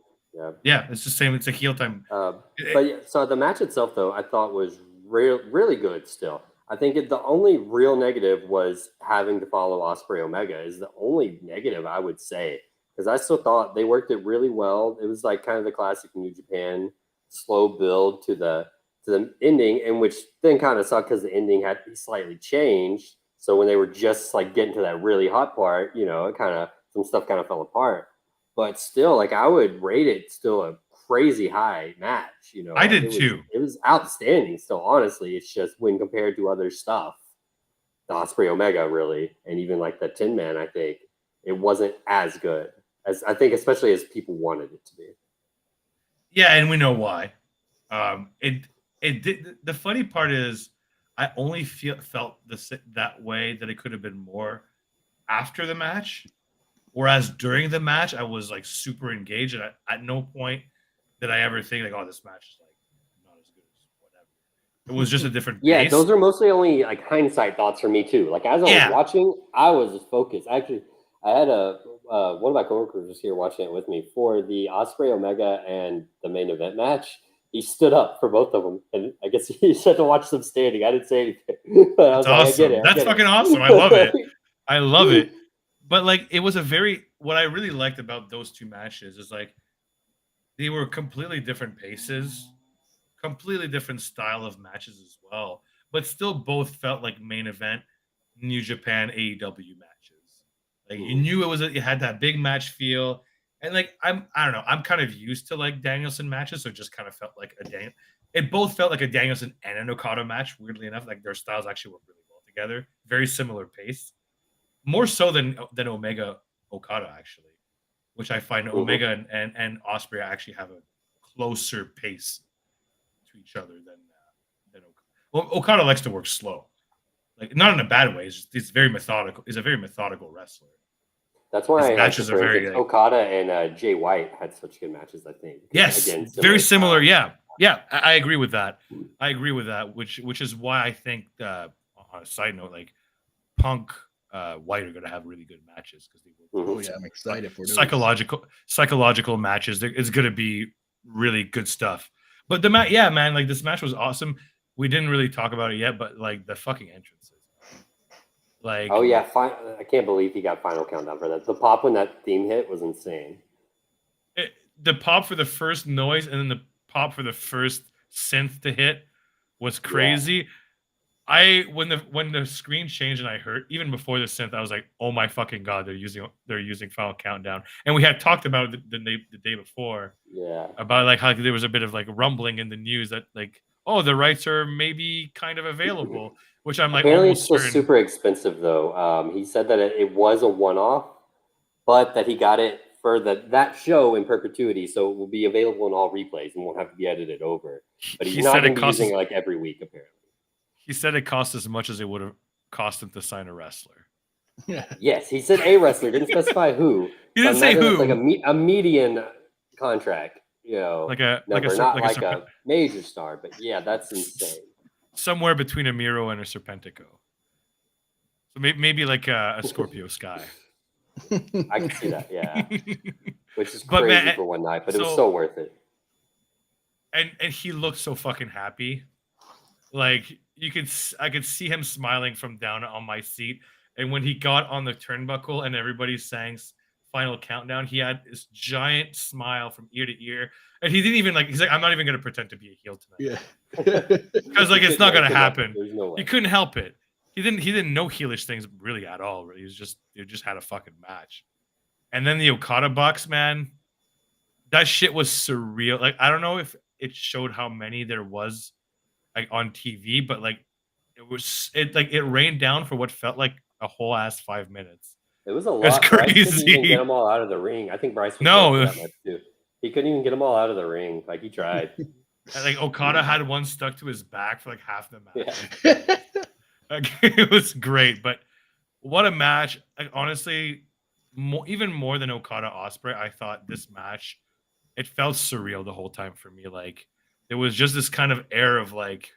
Yeah, it's the same. It's a heel time. So the match itself, though, I thought was really good still. I think the only real negative was having to follow Ospreay Omega is the only negative I would say, because I still thought they worked it really well. It was like kind of the classic New Japan slow build to the ending, and which then kind of sucked because the ending had to be slightly changed. So when they were just like getting to that really hot part, you know, some stuff kind of fell apart. But still, like, I would rate it still a crazy high match. You know, I did too. It was outstanding. Still, honestly, it's just when compared to other stuff, the Ospreay Omega really, and even like the Tin Man, I think it wasn't as good as I think, especially as people wanted it to be. Yeah, and we know why. It did. The funny part is, I only felt that way that it could have been more after the match. Whereas during the match, I was like super engaged, and at no point did I ever think like, "Oh, this match is like not as good as whatever." It was just a different. Yeah, those are mostly only like hindsight thoughts for me too. Like as I was watching, I was just focused. Actually, I had one of my coworkers was here watching it with me for the Ospreay Omega and the main event match. He stood up for both of them, and I guess he had to watch them standing. I didn't say anything. That's awesome. That's fucking awesome. I love it. I love it. But like, it was what I really liked about those two matches is like they were completely different paces, completely different style of matches as well, but still both felt like main event New Japan AEW matches. Like you knew it had that big match feel, and like I don't know, I'm kind of used to like Danielson matches, so it just kind of felt like it both felt like a Danielson and an Okada match. Weirdly enough, like their styles actually work really well together, very similar pace, more so than Omega Okada actually, which I find Omega and Osprey actually have a closer pace to each other than Okada. Well, Okada likes to work slow, like not in a bad way. It's very methodical. He's a very methodical wrestler. That's why his matches are very like, Okada and Jay White had such good matches. I think. Yes, again, very similar. Yeah, I agree with that. I agree with that. Which is why I think on a side note, like Punk, White are going to have really good matches because they oh yeah, I'm excited for those. Psychological matches. It's going to be really good stuff. But man, like this match was awesome. We didn't really talk about it yet, but like the fucking entrances. Like, oh yeah, I can't believe he got Final Countdown for that. The pop when that theme hit was insane. The pop for the first noise and then the pop for the first synth to hit was crazy. Yeah. When the screen changed and I heard even before the synth, I was like, oh my fucking god, they're using Final Countdown. And we had talked about it the day before. Yeah. About like how there was a bit of like rumbling in the news that like, oh, the rights are maybe kind of available, which I'm like, apparently it's still super expensive though. He said that it was a one-off, but that he got it for that show in perpetuity, so it will be available in all replays and won't have to be edited over. But he's not going to be using it like every week, apparently. He said it cost as much as it would have cost him to sign a wrestler. Yes, he said a wrestler, didn't specify who. He didn't say who. Like a median contract. You know, not like a major star, but yeah, that's insane. Somewhere between a Miro and a Serpentico. So maybe like a Scorpio Sky. I can see that, yeah. Which is crazy for one night, but it was so worth it. And he looked so fucking happy. Like I could see him smiling from down on my seat. And when he got on the turnbuckle and everybody sang Final Countdown, he had this giant smile from ear to ear, and he didn't even he's like, I'm not even going to pretend to be a heel tonight. Yeah. Because like it's not going to happen. No, he couldn't help it. He didn't know heelish things really at all. Really. He just had a fucking match. And then the Okada box, man, that shit was surreal. Like I don't know if it showed how many there was like on TV, but like it rained down for what felt like a whole ass 5 minutes. It was a lot. It's crazy. Bryce couldn't even get them all out of the ring. I think Bryce was that much too. He couldn't even get them all out of the ring. Like he tried. And, like Okada had one stuck to his back for like half the match. Yeah. Like, it was great, but what a match! Like, honestly, even more than Okada Osprey, I thought this match it felt surreal the whole time for me. Like there was just this kind of air of like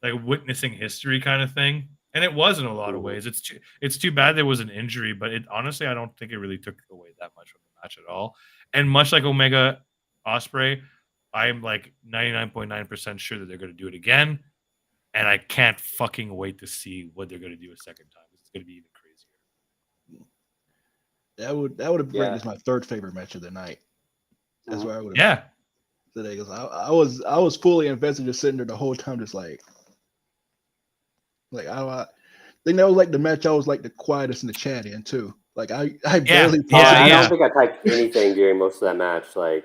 witnessing history kind of thing. And it was in a lot of ways. It's too bad there was an injury, but honestly, I don't think it really took away that much from the match at all. And much like Omega Osprey, I'm like 99.9% sure that they're going to do it again. And I can't fucking wait to see what they're going to do a second time. It's going to be even crazier. That would have ranked as my third favorite match of the night. That's where I would have. Yeah. Today, because I was fully invested, just sitting there the whole time, just like I think that was like the match I was like the quietest in the chat in too. Like I barely. I don't think I typed anything during most of that match. Like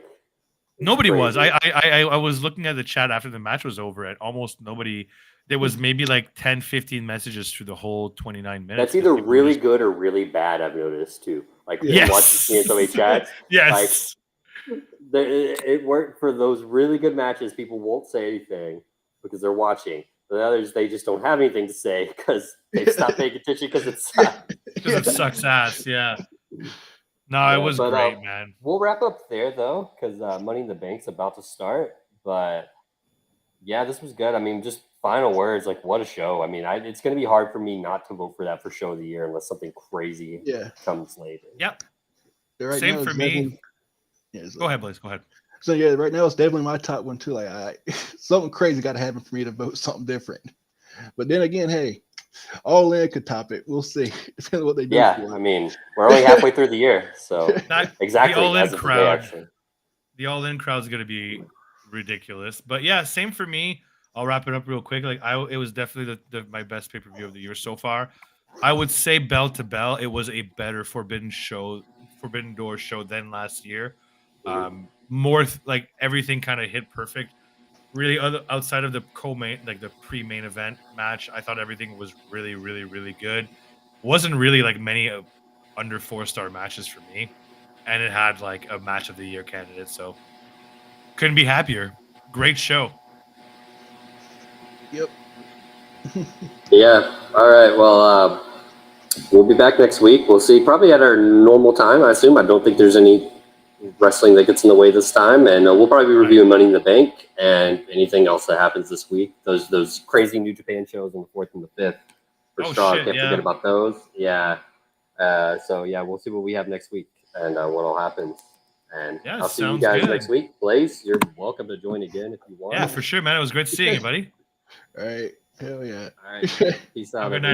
nobody was. I was looking at the chat after the match was over. At almost nobody. There was maybe like 10, 15 messages through the whole 29 minutes. That's either really good or really bad. I've noticed too. Like watching CSOA chats. Yes. Like it worked for those really good matches. People won't say anything because they're watching. The others, they just don't have anything to say because they've stopped paying attention because it sucks. Because it sucks ass, yeah. No, it was great, man. We'll wrap up there, though, because Money in the Bank's about to start. But, yeah, this was good. I mean, just final words, like, what a show. I mean, it's going to be hard for me not to vote for that for Show of the Year unless something crazy comes later. Yep. Right. Same for me. Go ahead, Blaze. Go ahead. So yeah, right now it's definitely my top one too. Like something crazy got to happen for me to vote something different. But then again, hey, All In could top it. We'll see. Depending on what they do. Yeah, for I it. mean, we're only halfway through the year, so exactly The All In as of today, crowd. actually. The All In crowd is going to be ridiculous. But yeah, same for me. I'll wrap it up real quick. Like it was definitely my best pay-per-view of the year so far. I would say bell to bell, it was a better Forbidden Door show than last year. More like everything kind of hit perfect. Really, outside of the co-main, like the pre-main event match, I thought everything was really, really, really good. Wasn't really like many under 4-star matches for me, and it had like a match of the year candidate. So couldn't be happier. Great show. Yep. Yeah. All right. Well, we'll be back next week. We'll see. Probably at our normal time, I assume. I don't think there's any wrestling that gets in the way this time, and we'll probably be reviewing Money in the Bank and anything else that happens this week. Those crazy New Japan shows on the 4th and the 5th for sure. Can't forget about those. Yeah. So yeah, we'll see what we have next week and what all happens. And I'll see you guys next week. Blaze, you're welcome to join again if you want. Yeah, for sure, man. It was great seeing you, buddy. All right. Hell yeah. All right. Peace out. Good night.